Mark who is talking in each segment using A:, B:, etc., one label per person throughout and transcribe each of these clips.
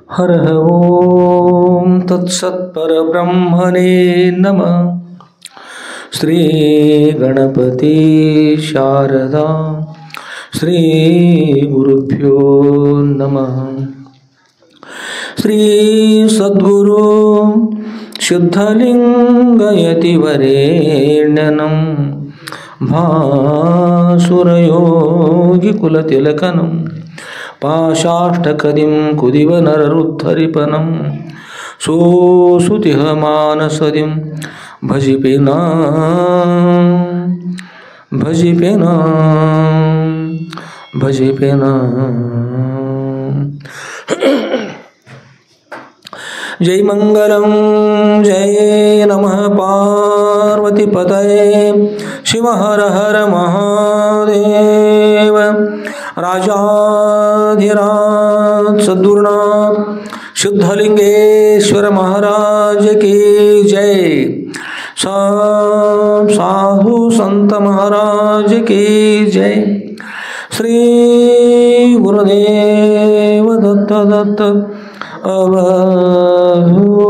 A: हरः ॐ तत्सत्परब्रह्मणे नमः। श्रीगणपति शारदा श्रीगुरुभ्यो नमः। श्री सद्गुरु शुद्धलिङ्गयतिवरेण्यनं भासुरयोगिकुलतिलकनं पाशाष्टकदिं कुदिवनररुद्धरिपनं सोऽसुतिह मानसदिं भजिपेना भजिपेना भजिपेना। जय मंगलम जय नमः पार्वतीपतये शिव हर हर महादेव। राजाधिराज सद्गुरुनाथ शुद्धलिंगेश्वर महाराज की जय। साधु संत महाराज की जय। श्री गुरुदेव दत्त दत्त अवधूत।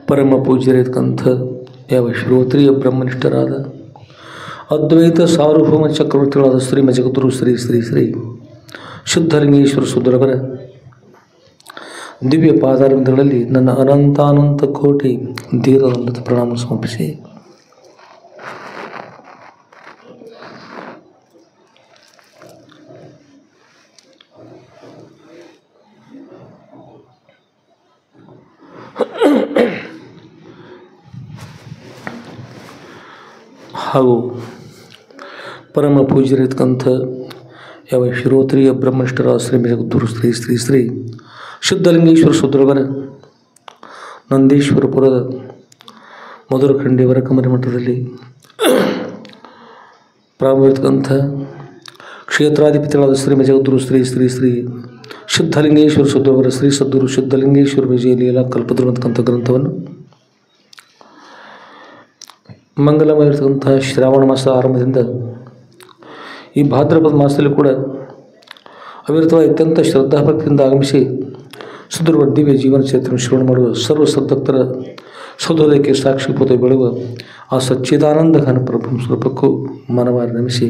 A: परम पूज्यರಿತಕ್ಕಂಥ ಯಾವ ಶ್ರೋತ್ರಿಯ ಬ್ರಹ್ಮನಿಷ್ಠರಾದ ಅದ್ವೈತ ಸಾರ್ವಭೌಮ ಚಕ್ರವರ್ತಿಗಳಾದ ಶ್ರೀ ಜಗದ್ಗುರು ಶ್ರೀ ಶ್ರೀ ಶ್ರೀ ಶುದ್ಧಲಿಂಗೇಶ್ವರ ಸುಂದರವರ ದಿವ್ಯ ಪಾದಾರವಿಂದಗಳಲ್ಲಿ ನನ್ನ ಅನಂತಾನಂತ ಕೋಟಿ ಧೀರದಂತ ಪ್ರಣಾಮ ಸಮರ್ಪಿಸಿ ಹಾಗೂ ಪರಮ ಪೂಜ್ಯರಿತಕ್ಕಂಥ ಯಾವ ಶ್ರೋತ್ರಿಯ ಬ್ರಹ್ಮನಿಷ್ಠರ ಶ್ರೀ ಜಗದ್ಗುರು ಶ್ರೀ ಶ್ರೀ ಶ್ರೀ ಶುದ್ಧಲಿಂಗೇಶ್ವರ ಸುಂದರವರ ನಂದೀಶ್ವರಪುರದ ಮಧುರಖಂಡಿ ವರಕಮರಿ ಮಠದಲ್ಲಿ ಪ್ರಾರಂಭವಿರತಕ್ಕಂಥ ಕ್ಷೇತ್ರಾಧಿಪತಿಗಳಾದ ಶ್ರೀ ಜಗದ್ಗುರು ಶ್ರೀ ಶ್ರೀ ಶ್ರೀ ಶುದ್ಧಲಿಂಗೇಶ್ವರ ಸುಂದರವರ ಶ್ರೀ ಸದ್ಗುರು ಶುದ್ಧಲಿಂಗೇಶ್ವರ ವಿಜಯ ಲೀಲಾ ಕಲ್ಪತರುವಂತಕ್ಕಂಥ ಗ್ರಂಥವನ್ನು ಮಂಗಲಮಯರ್ತಕ್ಕಂಥ ಶ್ರಾವಣ ಮಾಸ ಆರಂಭದಿಂದ ಈ ಭಾದ್ರಪದ ಮಾಸದಲ್ಲಿ ಕೂಡ ಅವಿರತವಾಗಿ ಅತ್ಯಂತ ಶ್ರದ್ಧಾಭಕ್ತಿಯಿಂದ ಆಗಮಿಸಿ ಸುದೃಢ ದಿವ್ಯ ಜೀವನ ಚರಿತ್ರೆ ಶ್ರವಣ ಮಾಡುವ ಸರ್ವ ಸದ್ಭಕ್ತರ ಸೌಧೋದಯಕ್ಕೆ ಸಾಕ್ಷಿಭೂತ ಬೆಳುವ ಆ ಸಚ್ಚಿದಾನಂದ ಘನ ಪ್ರಭು ಸ್ವರೂಪಕ್ಕೂ ಮನವಾರಿ ನಮಿಸಿ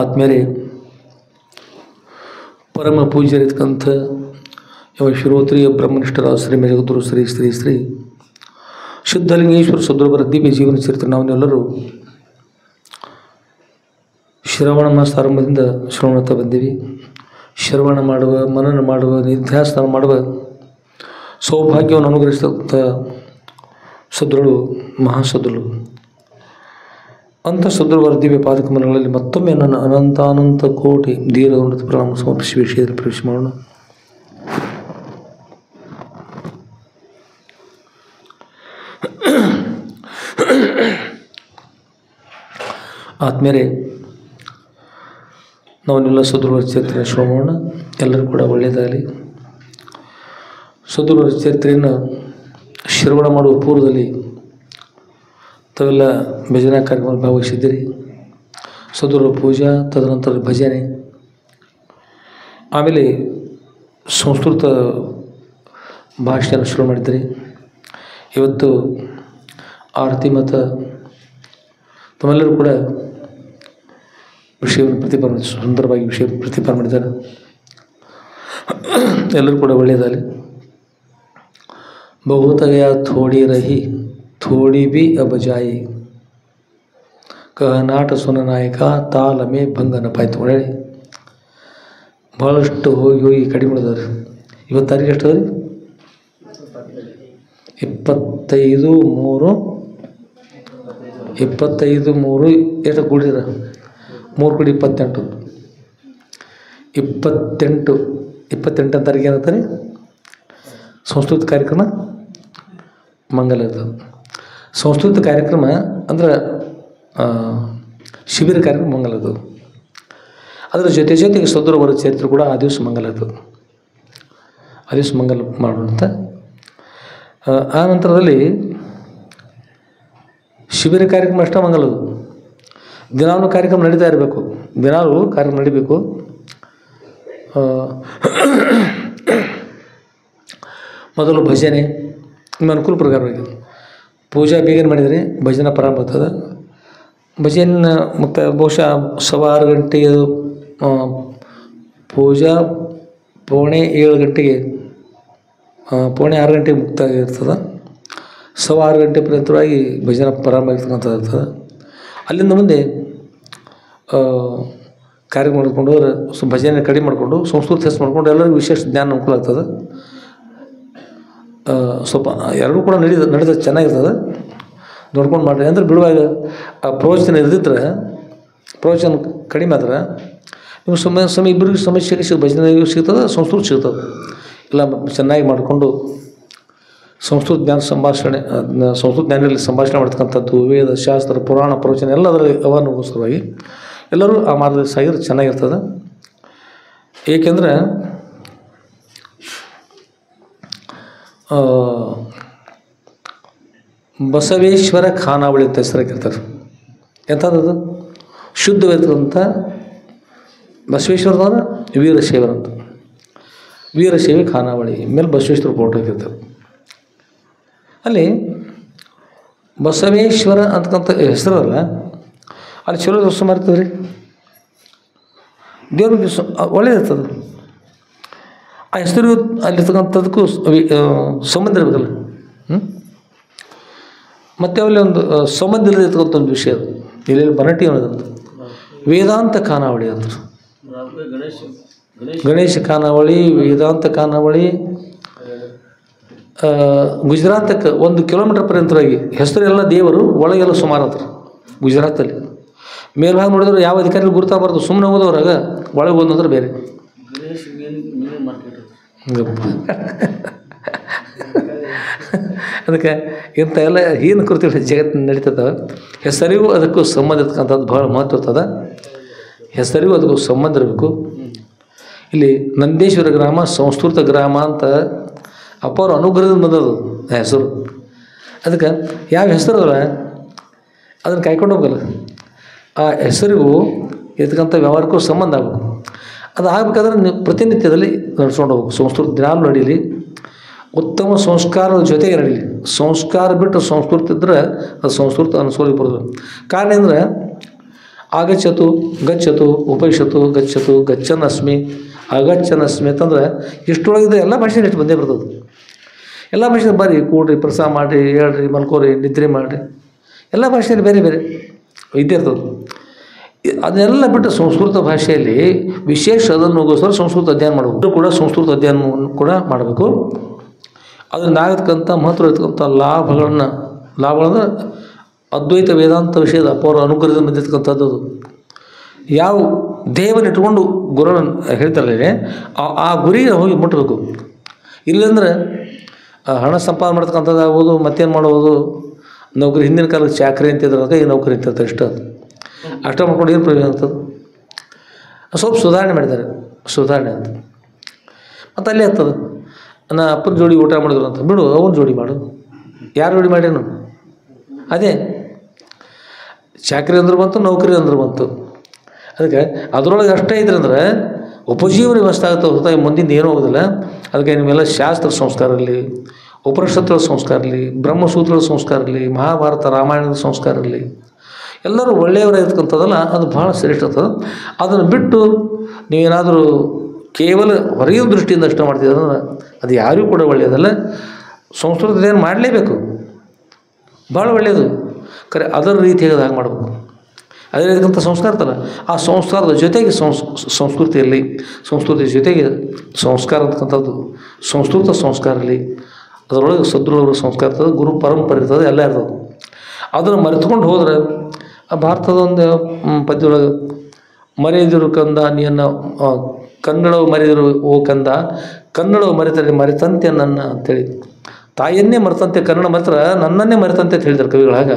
A: ಆತ್ಮೇಲೆ ಪರಮ ಪೂಜ್ಯರಿತಕ್ಕಂಥ ಯಾವ ಶ್ರೋತ್ರಿಯ ಬ್ರಹ್ಮನಿಷ್ಠರ ಶ್ರೀ ಜಗದ್ಗುರು ಶ್ರೀ ಶ್ರೀ ಶ್ರೀ ಶುದ್ಧಲಿಂಗೇಶ್ವರ ಸುಂದರವರ ದಿವ್ಯ ಜೀವನ ಚರಿತ್ರೆ ನಾವೆಲ್ಲರೂ ಶ್ರವಣ ಮಾಸ ಆರಂಭದಿಂದ ಶ್ರವಣತಾ ಬಂದೀವಿ. ಶ್ರವಣ ಮಾಡುವ, ಮನನ ಮಾಡುವ, ನಿಧ್ಯಾಸನ ಮಾಡುವ ಸೌಭಾಗ್ಯವನ್ನು ಅನುಗ್ರಹಿಸಿದಂಥ ಸದ್ರುಳು ಮಹಾಸದ್ರುಳು ಅಂಥ ಸದ್ರುವರ ದಿವ್ಯ ಪಾದಕಮಲಗಳಲ್ಲಿ ಮತ್ತೊಮ್ಮೆ ನನ್ನ ಅನಂತಾನಂತ ಕೋಟಿ ಧೀರದಂತ ಪ್ರಣಾಮ ಸಮರ್ಪಿಸಿ ವಿಷಯದಲ್ಲಿ ಪ್ರವೇಶ ಮಾಡೋಣ. ಆದ್ಮೇಲೆ ನಾವನ್ನೆಲ್ಲ ಸದ್ಗುರುವರ ಚರಿತ್ರೆಯನ್ನು ಶ್ರವಣ ಮಾಡೋಣ. ಎಲ್ಲರೂ ಕೂಡ ಒಳ್ಳೆಯದಾಗಲಿ. ಸದ್ಗುರುವರ ಚರಿತ್ರೆಯನ್ನು ಶ್ರವಣ ಮಾಡುವ ಪೂರ್ವದಲ್ಲಿ ತಾವೆಲ್ಲ ಭಜನಾ ಕಾರ್ಯಕ್ರಮದಲ್ಲಿ ಭಾಗವಹಿಸಿದ್ದೀರಿ. ಸದ್ಗುರುವರ ಪೂಜಾ, ತದನಂತರ ಭಜನೆ, ಆಮೇಲೆ ಸಂಸ್ಕೃತ ಭಾಷೆಯನ್ನು ಶ್ರವಣ ಮಾಡಿದ್ದೀರಿ. ಇವತ್ತು ಆರತಿ ಮತ್ತು ತಮ್ಮೆಲ್ಲರೂ ಕೂಡ ವಿಷಯವನ್ನು ಪ್ರತಿಪಾದನೆ ಸುಂದರವಾಗಿ ವಿಷಯ ಪ್ರತಿಪಾದನೆ ಮಾಡಿದ್ದಾರೆ. ಎಲ್ಲರೂ ಕೂಡ ಒಳ್ಳೆಯದಾಗಲಿ. ಬಹುತ ಗಯಾ ಥೋಡಿ ರಹಿ ಥೋಡಿ ಬಿ ಅಬ ಜಾಯಿ ಕಹನಾಟ ಸುನ ನಾಯಕ ತಾಲಮೆ ಭಂಗನ ಪಾಯ್ತು. ಒಳ್ಳೆ ಭಾಳಷ್ಟು ಹೋಗಿ ಹೋಗಿ ಕಡಿಮೆ ಮಾಡಿದವ್ರಿ. ಇವತ್ತು ತಾರೀಕು ಎಷ್ಟು ಅದ್ರಿ? 25/3 ಎಷ್ಟು ಕೂಡಿರ 3 ಕೂಡಿ 28 28ನೇ ತಾರೀಕು ಏನಂತಾರೆ ಸಂಸ್ಕೃತ ಕಾರ್ಯಕ್ರಮ ಮಂಗಲ ಇರ್ತದೆ. ಸಂಸ್ಕೃತ ಕಾರ್ಯಕ್ರಮ ಅಂದ್ರೆ ಶಿಬಿರ ಕಾರ್ಯಕ್ರಮ ಮಂಗಲ ಅದು. ಅದರ ಜೊತೆಗೆ ಸದ್ಗುರುವರ ಚರಿತ್ರೆ ಕೂಡ ಆ ದಿವಸ ಮಂಗಲ ಅದು. ಆ ದಿವಸ ಮಂಗಲ ಮಾಡೋಣ. ಆ ನಂತರದಲ್ಲಿ ಶಿಬಿರ ಕಾರ್ಯಕ್ರಮ ಅಷ್ಟೇ ಮಂಗಲದು. ದಿನಾಲೂ ಕಾರ್ಯಕ್ರಮ ನಡೀತಾ ಇರಬೇಕು, ದಿನಾಲೂ ಕಾರ್ಯಕ್ರಮ ನಡಿಬೇಕು. ಮೊದಲು ಭಜನೆ ನಿಮ್ಮ ಅನುಕೂಲ ಪ್ರಕಾರವಾಗಿ ಪೂಜಾ ಬೇಗನೆ ಮಾಡಿದರೆ ಭಜನೆ ಪ್ರಾರಂಭ ಆಗ್ತದೆ. ಭಜನೆ ಮತ್ತು ಬಹುಶಃ 6:15 ಗಂಟೆಗೆ ಪೂಜಾ 6:45 ಗಂಟೆಗೆ 6:45 ಮುಕ್ತಾಯ ಇರ್ತದೆ. 6:15 ಗಂಟೆ ಪರ್ಯಂತವಾಗಿ ಭಜನೆ ಪ್ರಾರಂಭ ಆಗಿರ್ತಕ್ಕಂಥದ್ದು ಇರ್ತದೆ. ಅಲ್ಲಿಂದ ಮುಂದೆ ಕಾರ್ಯ ಮಾಡ್ಕೊಂಡು ಹೋದ್ರೆ ಭಜನೆ ಕಡಿಮೆ ಮಾಡಿಕೊಂಡು ಸಂಸ್ಕೃತಿ ಹೆಚ್ಚು ಮಾಡ್ಕೊಂಡು ಎಲ್ಲರಿಗೂ ವಿಶೇಷ ಜ್ಞಾನ ಅನುಕೂಲ ಆಗ್ತದೆ. ಸ್ವಲ್ಪ ಎರಡೂ ಕೂಡ ನಡೆದ ಚೆನ್ನಾಗಿರ್ತದೆ. ನೋಡ್ಕೊಂಡು ಮಾಡಿರಿ. ಅಂದ್ರೆ ಬಿಡುವಾಗ ಆ ಪ್ರವಚನ ಇರ್ದಿದ್ರೆ, ಪ್ರವಚನ ಕಡಿಮೆ ಆದ್ರೆ ನೀವು ಸಮಯ ಇಬ್ಬರಿಗೂ ಸಮಸ್ಯೆಗೆ ಭಜನೆಗೂ ಸಿಗ್ತದೆ, ಸಂಸ್ಕೃತಿ ಸಿಗ್ತದೆ. ಎಲ್ಲ ಚೆನ್ನಾಗಿ ಮಾಡಿಕೊಂಡು ಸಂಸ್ಕೃತ ಜ್ಞಾನ ಸಂಸ್ಕೃತ ಜ್ಞಾನದಲ್ಲಿ ಸಂಭಾಷಣೆ ಮಾಡ್ತಕ್ಕಂಥದ್ದು, ವೇದ ಶಾಸ್ತ್ರ ಪುರಾಣ ಪ್ರವಚನ ಎಲ್ಲ ಅದರಲ್ಲಿ ಅವನ್ನಗೋಸ್ಕರವಾಗಿ ಎಲ್ಲರೂ ಆ ಮಾರ್ಗದಲ್ಲಿ ಸಾಗಿದ್ರೆ ಚೆನ್ನಾಗಿರ್ತದೆ. ಏಕೆಂದರೆ ಬಸವೇಶ್ವರ ಖಾನಾವಳಿ ಅಂತ ಹೆಸರಾಗಿರ್ತಾರೆ. ಎಂಥದ್ದು ಶುದ್ಧವಾಗಿರ್ತಕ್ಕಂಥ ಬಸವೇಶ್ವರದವರ ವೀರಶೈವರಂತ, ವೀರಶೈವಿ ಖಾನಾವಳಿ ಮೇಲೆ ಬಸವೇಶ್ವರ ಫೋಟೋ ಹಾಕಿರ್ತಾರೆ. ಅಲ್ಲಿ ಬಸವೇಶ್ವರ ಅಂತಕ್ಕಂಥ ಹೆಸರಲ್ಲ, ಅಲ್ಲಿ ಚಲೋ ದಿವಸ ಮಾಡ್ತದೆ ರೀ. ದೇವ್ರಿಗೆ ಒಳ್ಳೇದಿರ್ತದೆ. ಆ ಹೆಸರು ಅಲ್ಲಿರ್ತಕ್ಕಂಥದಕ್ಕೂ ಸಂಬಂಧ ಇರಬೇಕಲ್ಲ. ಮತ್ತು ಅಲ್ಲಿ ಒಂದು ಸಂಬಂಧ ಇಲ್ಲದಿರ್ತಕ್ಕಂಥ ಒಂದು ವಿಷಯ ಅದು. ಇಲ್ಲಿ ಮರಾಠಿ ಅನ್ನೋದಂತ ವೇದಾಂತ ಖಾನಾವಳಿ ಅಂತ, ಗಣೇಶ ಖಾನಾವಳಿ, ವೇದಾಂತ ಖಾನಾವಳಿ. ಗುಜರಾತಕ್ಕೆ 1 ಕಿಲೋಮೀಟರ್ ಪರ್ಯಂತವಾಗಿ ಹೆಸರೆಲ್ಲ ದೇವರು, ಒಳಗೆಲ್ಲ ಸುಮಾರು ಅಂತ ಗುಜರಾತಲ್ಲಿ. ಮೇಲ್ಭಾಗ ನೋಡಿದ್ರೆ ಯಾವ ಅಧಿಕಾರಿಗಳು ಗುರುತಾಗಬಾರ್ದು, ಸುಮ್ಮನೆ ಹೋದವ್ರಾಗ ಒಳಗೆ ಹೋದಂದ್ರೆ ಬೇರೆ. ಅದಕ್ಕೆ ಇಂಥ ಎಲ್ಲ ಏನು ಕೃತಿಗಳು ಜಗತ್ತಿನ ನಡೀತದೆ. ಹೆಸರಿಗೂ ಅದಕ್ಕೂ ಸಂಬಂಧ ಇರ್ತಕ್ಕಂಥದ್ದು ಭಾಳ ಮಹತ್ವ ಇರ್ತದೆ. ಹೆಸರಿಗೂ ಅದಕ್ಕೂ ಸಂಬಂಧ ಇರಬೇಕು. ಇಲ್ಲಿ ನಂದೇಶ್ವರ ಗ್ರಾಮ ಸಂಸ್ಕೃತ ಗ್ರಾಮ ಅಂತ ಅಪಾರ ಅನುಗ್ರಹದಿಂದ ಬಂದದು ಹೆಸರು. ಅದಕ್ಕೆ ಯಾವ ಹೆಸರು ಅದಲ್ಲ ಅದನ್ನು ಕಾಯ್ಕೊಂಡು ಹೋಗಲ್ಲ. ಆ ಹೆಸರಿಗೂ ಇರ್ತಕ್ಕಂಥ ವ್ಯವಹಾರಕ್ಕೂ ಸಂಬಂಧ ಆಗಬೇಕು. ಅದು ಆಗಬೇಕಾದ್ರೆ ನೀವು ಪ್ರತಿನಿತ್ಯದಲ್ಲಿ ನಡ್ಸ್ಕೊಂಡು ಹೋಗ್ಬೇಕು. ಸಂಸ್ಕೃತ ದಿನಾಲು ನಡೀಲಿ, ಉತ್ತಮ ಸಂಸ್ಕಾರದ ಜೊತೆಗೆ ನಡೀಲಿ. ಸಂಸ್ಕಾರ ಬಿಟ್ಟು ಸಂಸ್ಕೃತ ಇದ್ದರೆ ಅದು ಸಂಸ್ಕೃತ ಅನುಸರಿಸಿ ಬರೋದು. ಕಾರಣ ಅಂದರೆ ಆಗಚ್ಚತು ಗಚ್ಚತು ಉಪೈಷತು ಗಚ್ಚತು ಗಚ್ಚನಸ್ಮಿ ಅಗಚ್ಚನಸ್ಮಿ ಅಂತಂದ್ರೆ ಇಷ್ಟೊಳಗಿದೆ ಎಲ್ಲ ಭಾಷೆ ಎಷ್ಟು ಬಂದೇ ಬರ್ತದೆ. ಎಲ್ಲ ಭಾಷೆ ಬರ್ರಿ, ಕೂಡ್ರಿ, ಪ್ರಸಾದ ಮಾಡಿರಿ, ಹೇಳ್ರಿ, ಮಲ್ಕೋರಿ, ನಿದ್ರೆ ಮಾಡಿರಿ, ಎಲ್ಲ ಭಾಷೆಯಲ್ಲಿ ಬೇರೆ ಬೇರೆ ಇದ್ದೇ ಇರ್ತದೆ. ಅದನ್ನೆಲ್ಲ ಬಿಟ್ಟು ಸಂಸ್ಕೃತ ಭಾಷೆಯಲ್ಲಿ ವಿಶೇಷ ಅದನ್ನುಗೋಸ್ಕರ ಸಂಸ್ಕೃತ ಅಧ್ಯಯನ ಮಾಡಬೇಕು. ಕೂಡ ಸಂಸ್ಕೃತ ಅಧ್ಯಯನವನ್ನು ಕೂಡ ಮಾಡಬೇಕು. ಅದರಿಂದ ಆಗತಕ್ಕಂಥ ಮಹತ್ವ ಇರ್ತಕ್ಕಂಥ ಲಾಭಗಳಂದ್ರೆ ಅದ್ವೈತ ವೇದಾಂತ ವಿಷಯದ ಅಪಾರ ಅನುಗ್ರಹದಿಂದ ಬಂದಿರ್ತಕ್ಕಂಥದ್ದು. ಯಾವ ದೇವನ ಇಟ್ಕೊಂಡು ಗುರುನ ಹೇಳ್ತಾರಲ್ಲ, ಆ ಗುರಿಗೆ ಹೋಗಿ ಮುಟ್ಟಬೇಕು. ಇಲ್ಲಂದ್ರೆ ಹಣ ಸಂಪಾದನೆ ಮಾಡ್ತಕ್ಕಂಥದ್ದು ಆಗ್ಬೋದು, ಮತ್ತೇನು ಮಾಡ್ಬೋದು. ನೌಕರಿ ಹಿಂದಿನ ಕಾಲಕ್ಕೆ ಚಾಕ್ರಿ ಅಂತಿದ್ರಾಗ ಈ ನೌಕರಿ ಅಂತಿರ್ತಾರೆ. ಅಷ್ಟ ಮಾಡ್ಕೊಂಡು ಏನು ಪ್ರಯೋಜನ ಅಂತದ್ದು. ಸ್ವಲ್ಪ ಸುಧಾರಣೆ ಮಾಡಿದ್ದಾರೆ, ಸುಧಾರಣೆ ಅಂತ. ಮತ್ತು ಅಲ್ಲೇ ಆಗ್ತದೆ. ನಾ ಅಪ್ಪನ ಜೋಡಿ ಊಟ ಮಾಡಿದ್ರು ಅಂತ ಬಿಡು, ಅವನ ಜೋಡಿ ಮಾಡು. ಯಾರು ಜೋಡಿ ಮಾಡ್ಯಾನು? ಅದೇ ಚಾಕ್ರಿ ಅಂದ್ರೆ ಬಂತು, ನೌಕರಿ ಅಂದ್ರೆ ಬಂತು. ಅದಕ್ಕೆ ಅದರೊಳಗೆ ಅಷ್ಟೇ ಇದ್ರೆ ಅಂದ್ರೆ ಉಪಜೀವನ ವ್ಯವಸ್ಥೆ ಆಗುತ್ತೆ ಹೊರತಾಗಿ ಮುಂದಿನ ಏನೂ ಹೋಗೋದಿಲ್ಲ. ಅದಕ್ಕೆ ನಿಮ್ಮೆಲ್ಲ ಶಾಸ್ತ್ರ ಸಂಸ್ಕಾರ ಇರಲಿ, ಉಪನಿಷತ್ತುಗಳ ಸಂಸ್ಕಾರ ಇರಲಿ, ಬ್ರಹ್ಮಸೂತ್ರಗಳ ಸಂಸ್ಕಾರ ಇರಲಿ, ಮಹಾಭಾರತ ರಾಮಾಯಣದ ಸಂಸ್ಕಾರ ಇರಲಿ, ಎಲ್ಲರೂ ಒಳ್ಳೆಯವರಾಗಿರ್ತಕ್ಕಂಥದ್ದಲ್ಲ, ಅದು ಭಾಳ ಶ್ರೇಷ್ಠ ಆಗ್ತದೆ. ಅದನ್ನು ಬಿಟ್ಟು ನೀವೇನಾದರೂ ಕೇವಲ ಹೊರಗಿನ ದೃಷ್ಟಿಯಿಂದ ಅಷ್ಟೇ ಮಾಡ್ತಿದ್ರೆ ಅದು ಯಾರಿಗೂ ಕೂಡ ಒಳ್ಳೆಯದಲ್ಲ. ಸಂಸ್ಕೃತದೇನು ಮಾಡಲೇಬೇಕು, ಭಾಳ ಒಳ್ಳೆಯದು. ಖರೆ ಅದರ ರೀತಿಯಾಗಿ ಹಾಗೆ ಮಾಡಬೇಕು. ಅದೇ ರೀತಿಯಂಥ ಸಂಸ್ಕಾರ ಇರ್ತಲ್ಲ, ಆ ಸಂಸ್ಕಾರದ ಜೊತೆಗೆ ಸಂಸ್ಕೃತಿಯಲ್ಲಿ, ಸಂಸ್ಕೃತಿ ಜೊತೆಗೆ ಸಂಸ್ಕಾರ ಅಂತಕ್ಕಂಥದ್ದು ಸಂಸ್ಕೃತ ಸಂಸ್ಕಾರ ಇರಲಿ. ಅದರೊಳಗೆ ಸದ್ಗುರುಗಳ ಸಂಸ್ಕಾರ ಇರ್ತದೆ, ಗುರು ಪರಂಪರೆ ಇರ್ತದೆ, ಎಲ್ಲ ಇರ್ತದೆ. ಅದನ್ನು ಮರೆತುಕೊಂಡು ಹೋದರೆ ಭಾರತದ ಒಂದು ಪದ್ಯದೊಳಗೆ ಮರೆಯದಿರು ಕಂದ ನೀನು ಕನ್ನಡವು ಮರೆದಿರು ಓ ಕಂದ, ಕನ್ನಡವು ಮರೆತರೆ ಮರೆತಂತೆ ನನ್ನ ಅಂತೇಳಿ ತಾಯಿಯನ್ನೇ ಮರೆತಂತೆ ಕನ್ನಡ ಮರೆತರ ನನ್ನನ್ನೇ ಮರೆತಂತೆ ಅಂತ ಹೇಳಿದ್ದಾರೆ ಕವಿಗಳಾಗ.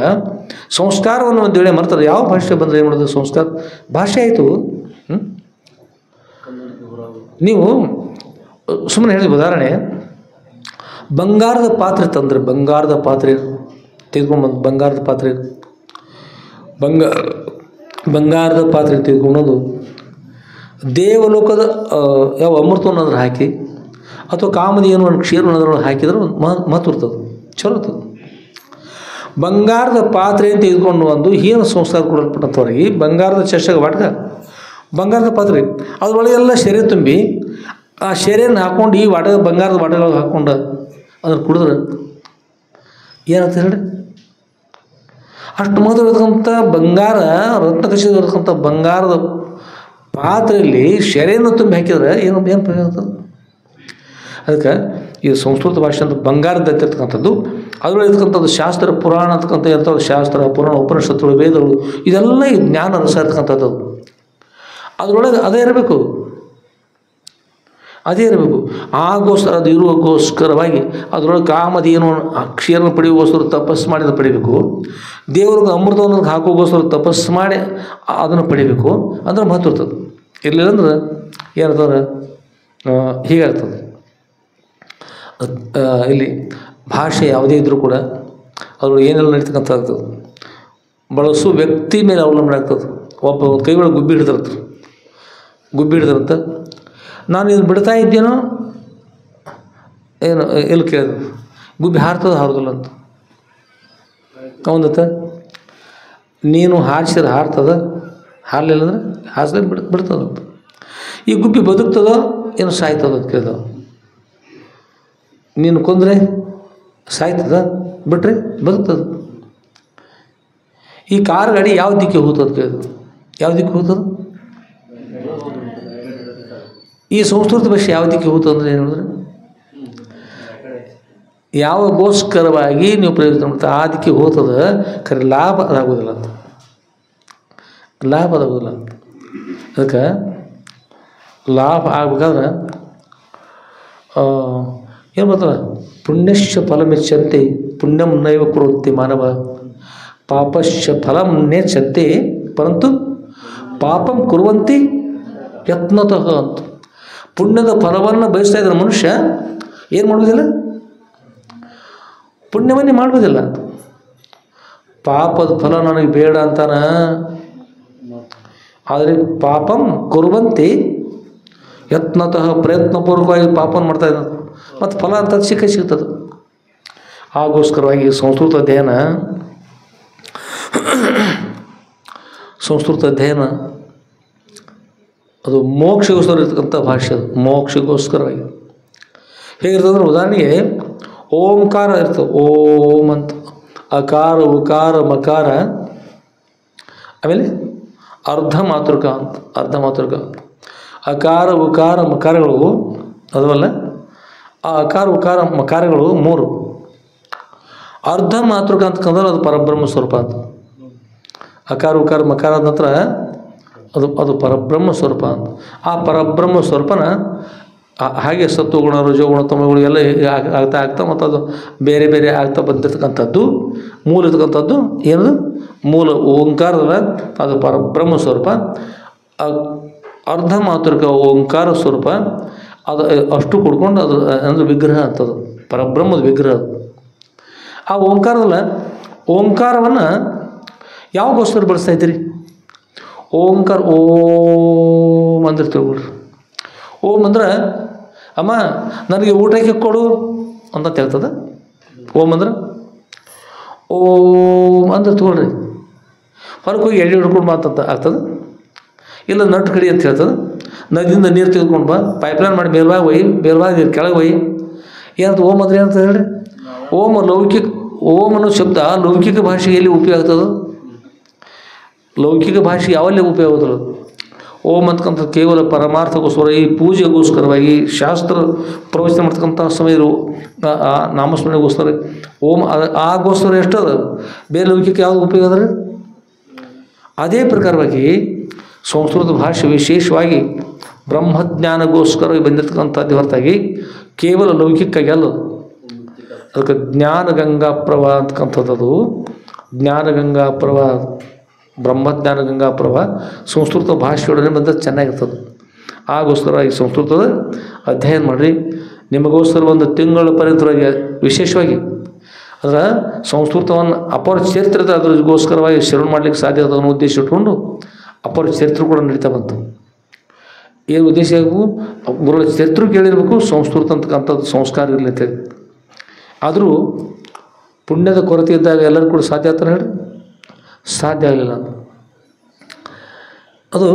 A: ಸಂಸ್ಕಾರವನ್ನು ಒಂದು ವೇಳೆ ಮರೆತಾರೆ ಯಾವ ಭಾಷೆ ಬಂದರೆ ಏನು ಮಾಡೋದು? ಸಂಸ್ಕಾರ ಭಾಷೆ ಆಯಿತು. ನೀವು ಸುಮ್ಮನೆ ಹೇಳಿದ ಉದಾಹರಣೆ, ಬಂಗಾರದ ಪಾತ್ರೆ ತಂದರೆ, ಬಂಗಾರದ ಪಾತ್ರೆ ತೆಗೆದುಕೊಂಡ್ಬಂದು ಬಂಗಾರದ ಪಾತ್ರೆ ತೆಗೆದುಕೊಂಡೋದು ದೇವಲೋಕದ ಯಾವ ಅಮೃತವನ್ನು ಅದ್ರ ಹಾಕಿ ಅಥವಾ ಕಾಮದಿ ಏನು ಒಂದು ಕ್ಷೀರವನ್ನು ಅದ್ರೊಳಗೆ ಹಾಕಿದ್ರೆ ಮಹತ್ವ ಇರ್ತದೆ, ಚಲೋ ಇರ್ತದೆ. ಬಂಗಾರದ ಪಾತ್ರೆ ಅಂತ ತೆಗೆದುಕೊಂಡು ಒಂದು ಏನು ಸಂಸ್ಕಾರ ಕೊಡಲ್ಪಟ್ಟಂಥವ್ರಿಗೆ ಬಂಗಾರದ ಚಷಕ ಬಾಟ್ಕ ಬಂಗಾರದ ಪಾತ್ರೆ ಅದರೊಳಗೆಲ್ಲ ಶೆರೆ ತುಂಬಿ ಆ ಶೆರೆಯನ್ನು ಹಾಕ್ಕೊಂಡು ಈ ಬಂಗಾರದ ಬಾಟೆಗಳಿಗೆ ಹಾಕ್ಕೊಂಡು ಅದನ್ನು ಕುಡಿದ್ರೆ ಏನಂತ ಹೇಳಿ? ಅಷ್ಟು ಮಹತ್ವ ಇರತಕ್ಕಂಥ ಬಂಗಾರ ರತ್ನ ಕಸಿದಿರತಕ್ಕಂಥ ಬಂಗಾರದ ಪಾತ್ರೆಯಲ್ಲಿ ಶೆರೆಯನ್ನು ತುಂಬಿ ಹಾಕಿದ್ರೆ ಏನು ಪ್ರಯೋಜನ ಆಗ್ತದೆ? ಅದಕ್ಕೆ ಈ ಸಂಸ್ಕೃತ ಭಾಷೆ ಅಂತ ಬಂಗಾರದ ಇರ್ತಕ್ಕಂಥದ್ದು, ಅದರೊಳಗೆ ಇರ್ತಕ್ಕಂಥದ್ದು ಶಾಸ್ತ್ರ ಪುರಾಣ ಅಂತಕ್ಕಂಥ ಇರ್ತಾವೆ. ಶಾಸ್ತ್ರ ಪುರಾಣ ಉಪನಿಷತ್ತುಗಳು ವೇದಗಳು ಇದೆಲ್ಲ ಈ ಜ್ಞಾನ ರಸ ಇರ್ತಕ್ಕಂಥದ್ದು. ಅದರೊಳಗೆ ಅದೇ ಇರಬೇಕು. ಅದು ಇರುವಗೋಸ್ಕರವಾಗಿ ಅದರೊಳಗೆ ಕಾಮದ ಏನು ಕ್ಷೀರನ ಪಡೆಯುವಗೋಸ್ಕರ ತಪಸ್ಸು ಮಾಡಿದ ಪಡಿಬೇಕು. ದೇವ್ರಿಗೆ ಅಮೃತವನ್ನು ಹಾಕೋಗೋಸ್ಕರ ತಪಸ್ಸು ಮಾಡಿ ಅದನ್ನು ಪಡಿಬೇಕು ಅಂದ್ರೆ ಮಹತ್ವ ಇರ್ತದೆ. ಇರಲಿಲ್ಲ ಅಂದ್ರೆ ಏನಿರ್ತದೆ? ಹೀಗಾಗ್ತದೆ. ಇಲ್ಲಿ ಭಾಷೆ ಯಾವುದೇ ಇದ್ದರೂ ಕೂಡ ಅದ್ರೊಳಗೆ ಏನೆಲ್ಲ ನಡೀತಕ್ಕಂಥದ್ದು ಬಳಸೋ ವ್ಯಕ್ತಿ ಮೇಲೆ ಅವಲಂಬನೆ ಆಗ್ತದೆ. ಒಬ್ಬ ಕೈ ಒಳಗೆ ಗುಬ್ಬಿ ಹಿಡಿದಿರುತ್ತೆ. ನಾನು ಇದು ಬಿಡ್ತಾ ಇದ್ದೇನೋ ಏನು ಎಲ್ಲಿ ಕೇಳಿದೆ, ಗುಬ್ಬಿ ಹಾರೋದಿಲ್ಲ ಅಂತ ಅವನತ್ತ. ನೀನು ಹಾರಿಸಿದ್ರೆ ಹಾರ್ತದ, ಹಾರಲಿಲ್ಲ ಅಂದ್ರೆ ಹಾರಿಸಿದ್ರೆ ಬಿಡ್ತದಂತ. ಈ ಗುಬ್ಬಿ ಬದುಕ್ತದೋ ಏನು ಸಾಯ್ತದ ಅಂತ ಕೇಳಿದ. ನೀನು ಕೊಂದರೆ ಸಾಯ್ತದ, ಬಿಟ್ರೆ ಬದುಕ್ತದ. ಈ ಕಾರ್ ಗಾಡಿ ಯಾವ ದಿಕ್ಕಿಗೆ ಹೋಗ್ತದೆ ಕೇಳಿದ. ಯಾವ ದಿಕ್ಕಿಗೆ ಹೋಗ್ತದೆ? ಈ ಸಂಸ್ಕೃತ ಭಾಷೆ ಯಾವ ದಿಕ್ಕಿಗೆ ಹೋಗ್ತದೆ ಅಂದರೆ ಏನು ಹೇಳಿದ್ರೆ, ಯಾವಗೋಸ್ಕರವಾಗಿ ನೀವು ಪ್ರಯೋಜನ ಮಾಡ್ತಾ ಆ ದಿಕ್ಕಿಗೆ ಹೋಗ್ತದೆ. ಖರೆ ಲಾಭ ಅದಾಗೋದಿಲ್ಲ ಅಂತ. ಅದಕ್ಕೆ ಲಾಭ ಆಗ್ಬೇಕಾದ್ರೆ ಏನು ಬರ್ತಾರೆ? ಪುಣ್ಯಶ್ಚ ಫಲಮಿಚ್ಛಂತೆ ಪುಣ್ಯಂ ನೈವ ಕುರುವತೆ ಮಾನವ, ಪಾಪಶ್ಚ ಫಲಂ ನೇಚ್ಛಂತೆ ಪರಂತು ಪಾಪಂ ಕುರುವಂತೆ ಯತ್ನತಃ ಅಂತ. ಪುಣ್ಯದ ಫಲವನ್ನು ಬಯಸ್ತಾ ಇದ್ರೆ ಮನುಷ್ಯ ಏನು ಮಾಡೋದಿಲ್ಲ? ಪುಣ್ಯವನ್ನೇ ಮಾಡೋದಿಲ್ಲ. ಪಾಪದ ಫಲ ನನಗೆ ಬೇಡ ಅಂತಾನ. ಆದರೆ ಪಾಪಂ ಕುರುವಂತೆ ಯತ್ನತಃ ಪ್ರಯತ್ನಪೂರ್ವಕವಾಗಿ ಪಾಪವನ್ನು ಮಾಡ್ತಾ ಇದ್ದ ಮತ್ತು ಫಲ ಅಂತ ಸಿಗ್ತದೆ. ಆಗೋಸ್ಕರವಾಗಿ ಸಂಸ್ಕೃತ ಅಧ್ಯಯನ ಅದು ಮೋಕ್ಷಗೋಸ್ಕರ ಇರ್ತಕ್ಕಂಥ ಭಾಷೆ. ಅದು ಮೋಕ್ಷಗೋಸ್ಕರವಾಗಿ ಹೇಗಿರ್ತದಂದ್ರೆ, ಉದಾಹರಣೆಗೆ ಓಂಕಾರ ಇರ್ತದೆ. ಓಂ ಅಂತ ಅಕಾರ ಉಕಾರ ಮಕಾರ, ಆಮೇಲೆ ಅರ್ಧ ಮಾತೃಕ ಅಕಾರ ಉಕಾರ ಮಕಾರಗಳು ಅದವಲ್ಲ. ಆ ಅಕಾರ ಉಕಾರ ಮಕಾರಗಳು 3. ಅರ್ಧ ಮಾತೃಕ ಅಂತಂದ್ರೆ ಅದು ಪರಬ್ರಹ್ಮ ಸ್ವರೂಪ ಅಂತ. ಅಕಾರ ಉಕಾರ ಮಕಾರ ನಂತರ ಅದು ಪರಬ್ರಹ್ಮ ಸ್ವರೂಪ ಅಂತ. ಆ ಪರಬ್ರಹ್ಮ ಸ್ವರೂಪನ ಹಾಗೆ ಸತ್ವಗುಣ ರಜೋಗುಣ ತಮಗುಣ ಎಲ್ಲ ಆಗ್ತಾ ಮತ್ತು ಅದು ಬೇರೆ ಬೇರೆ ಆಗ್ತಾ ಬಂದಿರತಕ್ಕಂಥದ್ದು ಮೂಲ ಇರ್ತಕ್ಕಂಥದ್ದು ಏನದು? ಮೂಲ ಓಂಕಾರದ ಅದು ಪರಬ್ರಹ್ಮ ಸ್ವರೂಪ. ಅರ್ಧ ಮಾತೃಕ ಓಂಕಾರ ಸ್ವರೂಪ ಅದು ಅಷ್ಟು ಕೊಡ್ಕೊಂಡು ಅದು ಅಂದರೆ ವಿಗ್ರಹ ಅಂತದು, ಪರಬ್ರಹ್ಮದ ವಿಗ್ರಹ. ಆ ಓಂಕಾರವನ್ನು ಯಾವಾಗೋಸ್ಕರ ಬಳಸ್ತಾ ಇದ್ದೀರಿ? ಓಂಕಾರ ಓಂ ಅಂದ್ರೆ ತಿಳ್ಕೊಳ್ರಿ. ಓಂ ಅಂದ್ರೆ ಅಮ್ಮ ನನಗೆ ಊಟಕ್ಕೆ ಕೊಡು ಅಂತ ಹೇಳ್ತದೆ. ಓಂ ಅಂದ್ರೆ ಓಂ ಅಂದ್ರೆ ತಗೊಳ್ರಿ. ಹೊರಗೆ ಹೋಗಿ ಎಣ್ಣೆ ಹಿಡ್ಕೊಂಡು ಬಾ ಅಂತ ಆಗ್ತದೆ. ಇಲ್ಲ ನಟ್ಟು ಕಡಿ ಅಂತ ಹೇಳ್ತದೆ. ನದಿಯಿಂದ ನೀರು ತೆಗೆದುಕೊಂಡು ಬಾ, ಪೈಪ್ಲೈನ್ ಮಾಡಿ ಮೇಲ್ವಾಗಿ ನೀರು ಕೆಳಗೆ ಒಯ್ಯಿ. ಏನಂತ ಓಂ ಅಂದ್ರೆ ಏನಂತ ಹೇಳ್ರಿ? ಓಂ ಅನ್ನೋ ಶಬ್ದ ಲೌಕಿಕ ಭಾಷೆಯಲ್ಲಿ ಉಪಯೋಗ ಆಗ್ತದೆ. ಲೌಕಿಕ ಭಾಷೆ ಯಾವಲ್ಲೇ ಉಪಯೋಗ ಆಗೋದಿಲ್ಲ. ಓಂ ಅಂತಕ್ಕಂಥ ಕೇವಲ ಪರಮಾರ್ಥಗೋಸ್ಕರ, ಈ ಪೂಜೆಗೋಸ್ಕರವಾಗಿ, ಶಾಸ್ತ್ರ ಪ್ರವಚನ ಮಾಡ್ತಕ್ಕಂಥ ಸಮಯ ನಾಮಸ್ಮರಣೆಗೋಸ್ಕರ ಓಂ ಆಗೋಸ್ಕರ ಎಷ್ಟು ಅದ. ಬೇರೆ ಲೌಕಿಕ ಯಾವುದು ಉಪಯೋಗ ಅದ? ಅದೇ ಪ್ರಕಾರವಾಗಿ ಸಂಸ್ಕೃತ ಭಾಷೆ ವಿಶೇಷವಾಗಿ ಬ್ರಹ್ಮಜ್ಞಾನಗೋಸ್ಕರ ಬಂದಿರತಕ್ಕಂಥದ್ದು ಹೊರತಾಗಿ ಕೇವಲ ಲೌಕಿಕವಾಗಿ ಅಲ್ಲ. ಅದಕ್ಕೆ ಜ್ಞಾನಗಂಗಾ ಪ್ರವಾಹ ಅಂತಕ್ಕಂಥದ್ದು. ಜ್ಞಾನಗಂಗಾ ಪ್ರವಾಹ, ಬ್ರಹ್ಮಜ್ಞಾನ ಗಂಗಾ ಪ್ರವಾಹ ಸಂಸ್ಕೃತ ಭಾಷೆಯೊಡನೆ ಬಂದರೆ ಚೆನ್ನಾಗಿರ್ತದೆ. ಆಗೋಸ್ಕರ ಈ ಸಂಸ್ಕೃತದ ಅಧ್ಯಯನ ಮಾಡಿರಿ. ನಿಮಗೋಸ್ಕರ ಒಂದು ತಿಂಗಳ ಪರ್ಯಂತವಾಗಿ ವಿಶೇಷವಾಗಿ ಅದರ ಸಂಸ್ಕೃತವನ್ನು ಅಪರ ಚರಿತ್ರದ ಅದರಿಗೋಸ್ಕರವಾಗಿ ಶ್ರವಣ ಮಾಡಲಿಕ್ಕೆ ಸಾಧ್ಯ ಅನ್ನೋ ಉದ್ದೇಶ ಇಟ್ಕೊಂಡು ಅಪರ ಚರಿತ್ರೆ ಕೂಡ ನಡೀತಾ ಬಂತು. ಏನು ಉದ್ದೇಶ ಗುರುಗಳ ಚರಿತ್ರೆ ಕೇಳಿರ್ಬೇಕು, ಸಂಸ್ಕೃತ ಅಂತಕ್ಕಂಥದ್ದು ಸಂಸ್ಕಾರ ಇರಲಿ ಅಂತೇಳಿ. ಆದರೂ ಪುಣ್ಯದ ಕೊರತೆ ಇದ್ದಾಗ ಎಲ್ಲರೂ ಕೂಡ ಸಾಧ್ಯ ಆಗ್ತಾನೆ ಹೇಳಿ, ಸಾಧ್ಯ ಆಗಲಿಲ್ಲ. ಅದು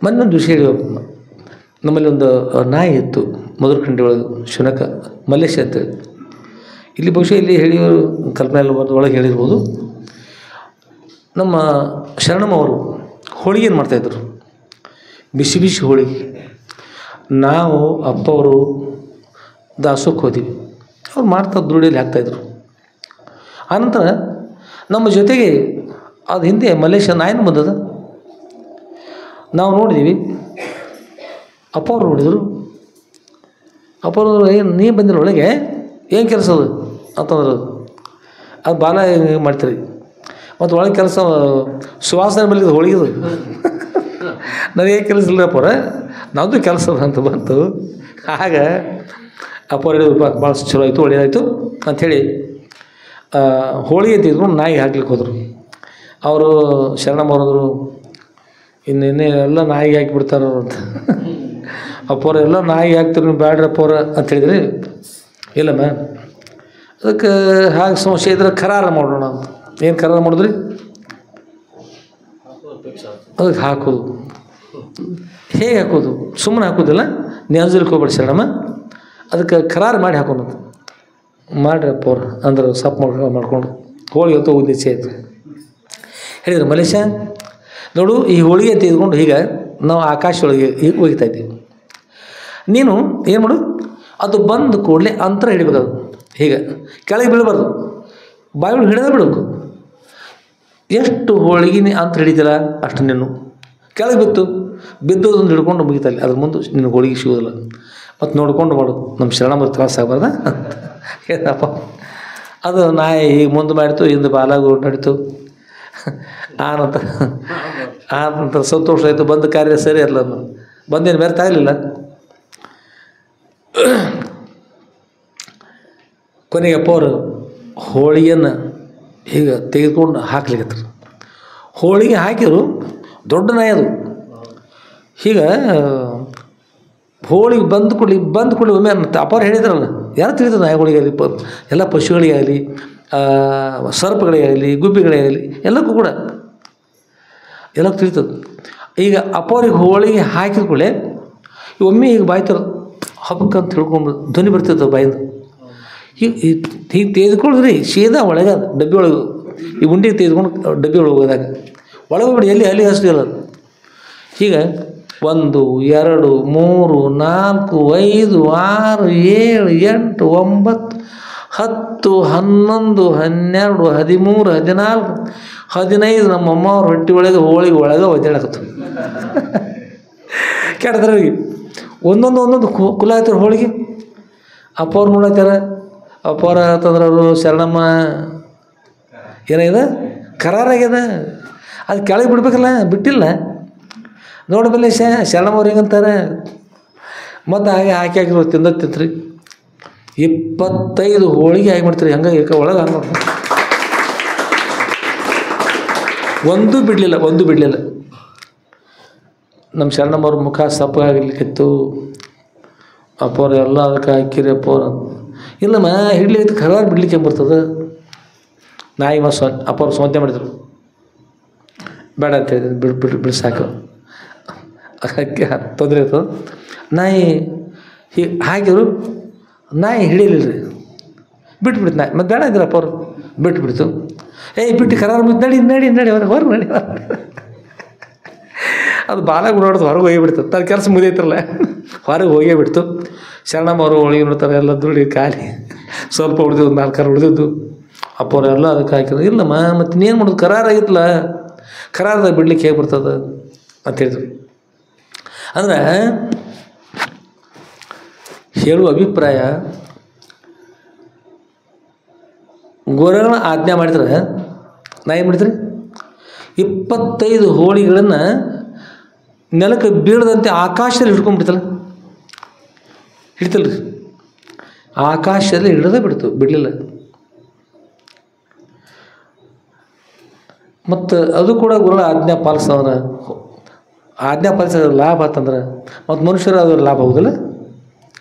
A: ಮೊನ್ನೊಂದು ವಿಷಯ ಹೇಳಿ, ನಮ್ಮಲ್ಲಿ ಒಂದು ನಾಯಿ ಇತ್ತು ಮಧುರಖಂಡಿ ಒಳಗೆ, ಶುನಕ ಮಲ್ಲೇಶ ಅಂತೇಳಿ. ಇಲ್ಲಿ ಬಹುಶಃ ಇಲ್ಲಿ ಹೇಳಿಯವರು ಕಲ್ಪನೆ ಎಲ್ಲ ಒಳಗೆ ಹೇಳಿರ್ಬೋದು. ನಮ್ಮ ಶರಣಮ್ಮವರು ಹೋಳಿಗೆ ಏನು ಮಾಡ್ತಾಯಿದ್ರು, ಬಿಸಿ ಬಿಸಿ ಹೋಳಿಗೆ. ನಾವು ಅಪ್ಪವರು ದಾಸೋಕ್ಕೆ ಹೋದಿವಿ, ಅವ್ರು ಮಾಡ್ತಾ ದುಡಿಯಲ್ಲಿ ಹಾಕ್ತಾಯಿದ್ರು. ಆನಂತರ ನಮ್ಮ ಜೊತೆಗೆ ಅದು ಹಿಂದೆ ಮಲ್ಲೇಶ ನಾಯಿನೂ ಬಂದದ. ನಾವು ನೋಡಿದ್ದೀವಿ, ಅಪ್ಪವ್ರು ನೋಡಿದರು. ಅಪ್ಪವ್ರು ಏನು ನೀ ಬಂದಿರ ಒಳಗೆ, ಏನು ಕೆಲಸ ಅದು ಅಂತಂದ್ರೆ ಅದು ಬಾಲ ಮಾಡ್ತೀರಿ. ಮತ್ತು ಒಳಗೆ ಕೆಲಸ ಸುವಾಸನೆ ಬಲ್ಲಿದ್ದು ಹೋಳಿಗೆದು. ನನಗೇನು ಕೆಲಸ ಇಲ್ಲಪ್ಪವ್ರ, ನಮ್ಮದು ಕೆಲಸ ಅಂತ ಬಂತು. ಆಗ ಅಪ್ಪವ್ರು ಹೇಳಿದ್ರು, ಭಾಳ ಚಲೋ ಆಯಿತು, ಒಳ್ಳೆಯದಾಯಿತು ಅಂಥೇಳಿ ಹೋಳಿಗೆ ತಿಂದ್ಕೊಂಡು ನಾಯಿಗೆ ಹಾಕ್ಲಿಕ್ಕೆ ಹೋದರು. ಅವರು ಶರಣಮ್ಮವ್ರಂದರು, ಇನ್ನೇನೇ ಎಲ್ಲ ನಾಯಿಗೆ ಹಾಕಿಬಿಡ್ತಾರ ಅಂತ. ಅಪ್ಪವ್ರ ಎಲ್ಲ ನಾಯಿಗೆ ಹಾಕ್ತಿರು, ನೀವು ಬ್ಯಾಡ್ರಪ್ಪವ್ರ ಅಂತ ಹೇಳಿದ್ರಿ. ಇಲ್ಲಮ್ಮ, ಅದಕ್ಕೆ ಹಾಗೆ ಸಮಸ್ಯೆ ಇದ್ರೆ ಕರಾರ ಮಾಡೋಣ ಅಂತ. ಏನು ಕರಾರ ಮಾಡಿದ್ರಿ, ಅದಕ್ಕೆ ಹಾಕೋದು. ಹೇಗೆ ಹಾಕೋದು, ಸುಮ್ಮನೆ ಹಾಕೋದಿಲ್ಲ, ನ್ಯಾಜಲಿಕ್ಕೆ ಹೋಗ್ಬೇಡಿ ಶರಣಮ್ಮ, ಅದಕ್ಕೆ ಕರಾರು ಮಾಡಿ ಹಾಕೋಣ ಮಾಡ್ರಿ ಅಪ್ಪವ್ರು ಅಂದ್ರೆ ಸಪ್ ಮಾಡ್ಕೊಂಡು ಹೋಳಿಗೆ ಹೊತ್ತು ಉದ್ದೇಶ ಆಯಿತು. ಹೇಳಿದ್ರು, ಮಲೇಶ ನೋಡು, ಈ ಹೋಳಿಗೆ ತೆಗೆದುಕೊಂಡು ಹೀಗೆ ನಾವು ಆಕಾಶದೊಳಗೆ ಹೀಗೆ ಹೋಗ್ತಾ ಇದ್ದೀವಿ. ನೀನು ಏನು ಮಾಡು, ಅದು ಬಂದ ಕೂಡಲೇ ಅಂತರ ಹಿಡಿಬೇಕು. ಅದು ಹೀಗೆ ಕೆಳಗೆ ಬೀಳಬಾರ್ದು, ಬಾಯಿ ಹಿಡಿದೇ ಬಿಡಬೇಕು. ಎಷ್ಟು ಹೋಳಿಗೆ ನೀ ಅಂತರ ಹಿಡಿತಿಲ್ಲ ಅಷ್ಟು ನೀನು ಕೆಳಗೆ ಬಿದ್ದೋದೊಂದು ಹಿಡ್ಕೊಂಡು ಮುಗಿತಲ್ಲಿ, ಅದ್ರ ಮುಂದೆ ನಿನ್ನ ಹೋಳಿಗೆ ಸಿಗೋದಿಲ್ಲ. ಮತ್ತು ನೋಡ್ಕೊಂಡು ಮಾಡೋದು, ನಮ್ಮ ಶರಣಮ್ಮ ತ್ರಾಸ ಆಗಬಾರ್ದ ಏನಪ್ಪ. ಅದು ನಾಯಿ ಹೀಗೆ ಮುಂದೆ ಮಾಡಿತು, ಹಿಂದೆ ಬಾಲಾಗ ನಡೀತು. ಆನಂತರ ಸಂತೋಷ ಆಯಿತು, ಬಂದ ಕಾರ್ಯ ಸರಿ ಅಲ್ಲ, ಬಂದೇನು ವ್ಯರ್ಥ ಆಗಲಿಲ್ಲ. ಕೊನೆಗೆ ಅಪ್ಪವರು ಹೋಳಿಗೆಯನ್ನು ಹೀಗೆ ತೆಗೆದುಕೊಂಡು ಹಾಕ್ಲಿಕ್ಕತ್ತರು. ಹೋಳಿಗೆ ಹಾಕಿದ್ರು, ದೊಡ್ಡ ನಾಯಿ ಅದು. ಹೀಗೆ ಹೋಳಿಗೆ ಬಂದು ಕೊಡಲಿ ಒಮ್ಮೆ ಅಪ್ಪವ್ರು ಹೇಳಿದ್ರಲ್ಲ, ಯಾರು ತಿಳಿದ್ರು ನಾಯಿಗಳಿಗಾಗಲಿ, ಎಲ್ಲ ಪಶುಗಳಿಗಾಗಲಿ, ಸರ್ಪಗಳಿಗಾಗಲಿ, ಗುಬ್ಬಿಗಳಿಗಾಗಲಿ, ಎಲ್ಲಕ್ಕೂ ಕೂಡ ಎಲ್ಲಕ್ಕೂ ತಿಳಿತದೆ. ಈಗ ಅಪ್ಪವ್ರಿಗೆ ಹೋಳಿಗೆ ಹಾಕಿದ ಕೂಡಲೇ ಒಮ್ಮೆ ಈಗ ಬಾಯ್ತಾರ ಹಬ್ಬಕ್ಕಂತ ತಿಳ್ಕೊಂಡು ಧ್ವನಿ ಬರ್ತಿತ್ತು ಬಾಯಿಂದ. ಹೀಗೆ ತೆಗೆದುಕೊಳ್ಳ್ರಿ, ಸೀದಾ ಒಳಗೆ ಡಬ್ಬಿ ಒಳಗೆ ಈ ಉಂಡಿಗೆ ತೆಗೆದುಕೊಂಡು ಡಬ್ಬಿ ಒಳಗೆ ಹೋದಾಗ ಒಳಗೆ ಹೋಗ್ಬಿಡಿ, ಅಲ್ಲಿ ಹಸಿಲ್ಲ. ಹೀಗೆ 1 2 3 4 5 6 7 8 9 10 11 12 13 14 15 ನಮ್ಮಮ್ಮ ಅವ್ರ ಹೊಟ್ಟೆ ಒಳಗೆ ಒಳಗೆ ಒದ್ದಾಡಕತ್ತು. ಕೆಟ್ಟದ್ರಿಗೆ ಒಂದೊಂದು ಕುಲ ಆಯ್ತಾರೆ ಹೋಳಿಗೆ. ಅಪ್ಪವ್ರು ನೋಡತ್ತಾರ, ಅಪ್ಪವ್ರ ಅಂತಂದ್ರೆ ಅವರು ಶರಣಮ್ಮ ಏನಾಗಿದೆ, ಕರಾರಾಗ್ಯದ, ಅದು ಕೆಳಗೆ ಬಿಡ್ಬೇಕಲ್ಲ, ಬಿಟ್ಟಿಲ್ಲ. ನೋಡ್ಬಲ್ಲ ಶರಣಮ್ಮವ್ರು ಹೆಂಗಂತಾರೆ. ಮತ್ತು ಹಾಗೆ ಹಾಕಿರೋ ತಿಂತ್ರಿ 25 ಹೋಳಿಗೆ ಹಾಕಿ ಮಾಡ್ತೀರಿ. ಹಂಗೆ ಒಳಗೆ ಹಂಗೆ ಒಂದು ಬಿಡಲಿಲ್ಲ. ನಮ್ಮ ಶರಣಮ್ಮವ್ರ ಮುಖ ಸಪ್ಪಗಾಗಲಿಕ್ಕಿತ್ತು. ಅಪ್ಪವ್ರು ಎಲ್ಲ ಅದಕ್ಕೆ ಹಾಕಿರಿ ಅಪ್ಪವ್ರು. ಇಲ್ಲಮ್ಮ ಹಿಡ್ಲಿಕ್ಕೆ ಕರಾರು ಬಿಡ್ಲಿಕ್ಕೆ ಬರ್ತದೆ. ನಾಯಿ ಅಪ್ಪವ್ರು ಸೌಂತೆ ಮಾಡಿದ್ರು, ಬೇಡ ಅಂತ ಹೇಳಿದ್ರು, ಬಿಡು ಸಾಕು, ತೊಂದರೆ ಇತ್ತು. ನಾಯಿ ಹೀಗೆ ಹಾಕಿದ್ರು, ನಾಯಿ ಹಿಡಿಯಲಿಲ್ಲ ರೀ, ಬಿಟ್ಬಿಡ್ತು ನಾಯಿ. ಮತ್ತು ಬೇಡ ಇದ್ರಪ್ಪ ಅವರು ಬಿಟ್ಬಿಡ್ತು. ಬಿಟ್ಟು ಕರಾರು ಬಿಟ್ಟು ನಡಿ ಹೊರಗೆ ನಡಿ. ಅದು ಬಾಲಾಗ ನೋಡೋದು ಹೊರಗೆ ಹೋಗಿಬಿಡ್ತು. ತನ್ನ ಕೆಲಸ ಮುಗಿದೈತ್ರಲ್ಲ, ಹೊರಗೆ ಹೋಗೇ ಬಿಡ್ತು. ಶರಣಮ್ಮವರು ಹೋಳಿಗೆ ನೋಡ್ತಾರೆ, ಎಲ್ಲ ದುಡಿ ಖಾಲಿ, ಸ್ವಲ್ಪ ಉಳಿದಿದ್ದು 4 ಉಳಿದಿದ್ದು. ಅಪ್ಪವರೆಲ್ಲ ಅದಕ್ಕೆ ಹಾಕಿದ್ರು. ಇಲ್ಲಮ್ಮ ಮತ್ತು ಇನ್ನೇನು ಮಾಡೋದು, ಕರಾರಾಗಿತ್ತಲ್ಲ, ಕರಾರದಾಗ ಬಿಡ್ಲಿಕ್ಕೆ ಹೇಗೆ ಬರ್ತದೆ ಅಂತ ಹೇಳಿದ್ರು. ಅಂದ್ರೆ ಹೇಳುವ ಅಭಿಪ್ರಾಯ, ಗುರುಗಳನ್ನ ಆಜ್ಞೆ ಮಾಡಿದ್ರೆ ನಾ ಏನು ಮಾಡಿದ್ರಿ 25 ಹೋಳಿಗಳನ್ನು ನೆಲಕ್ಕೆ ಬೀಳದಂತೆ ಆಕಾಶದಲ್ಲಿ ಹಿಡ್ಕೊಂಡ್ಬಿಡ್ತಲ್ಲ, ಹಿಡಿತಲ್ರಿ, ಆಕಾಶದಲ್ಲಿ ಹಿಡಿದೇ ಬಿಡಲಿಲ್ಲ. ಮತ್ತು ಅದು ಕೂಡ ಗುರುಗಳ ಆಜ್ಞಾ ಪಾಲಿಸೋದ್ರೆ, ಆಜ್ಞಾ ಪಾಲಿಸೋದ್ರ ಲಾಭ ಆತಂದ್ರೆ ಮತ್ತು ಮನುಷ್ಯರು ಅದ್ರ ಲಾಭ ಆಗೋದಿಲ್ಲ.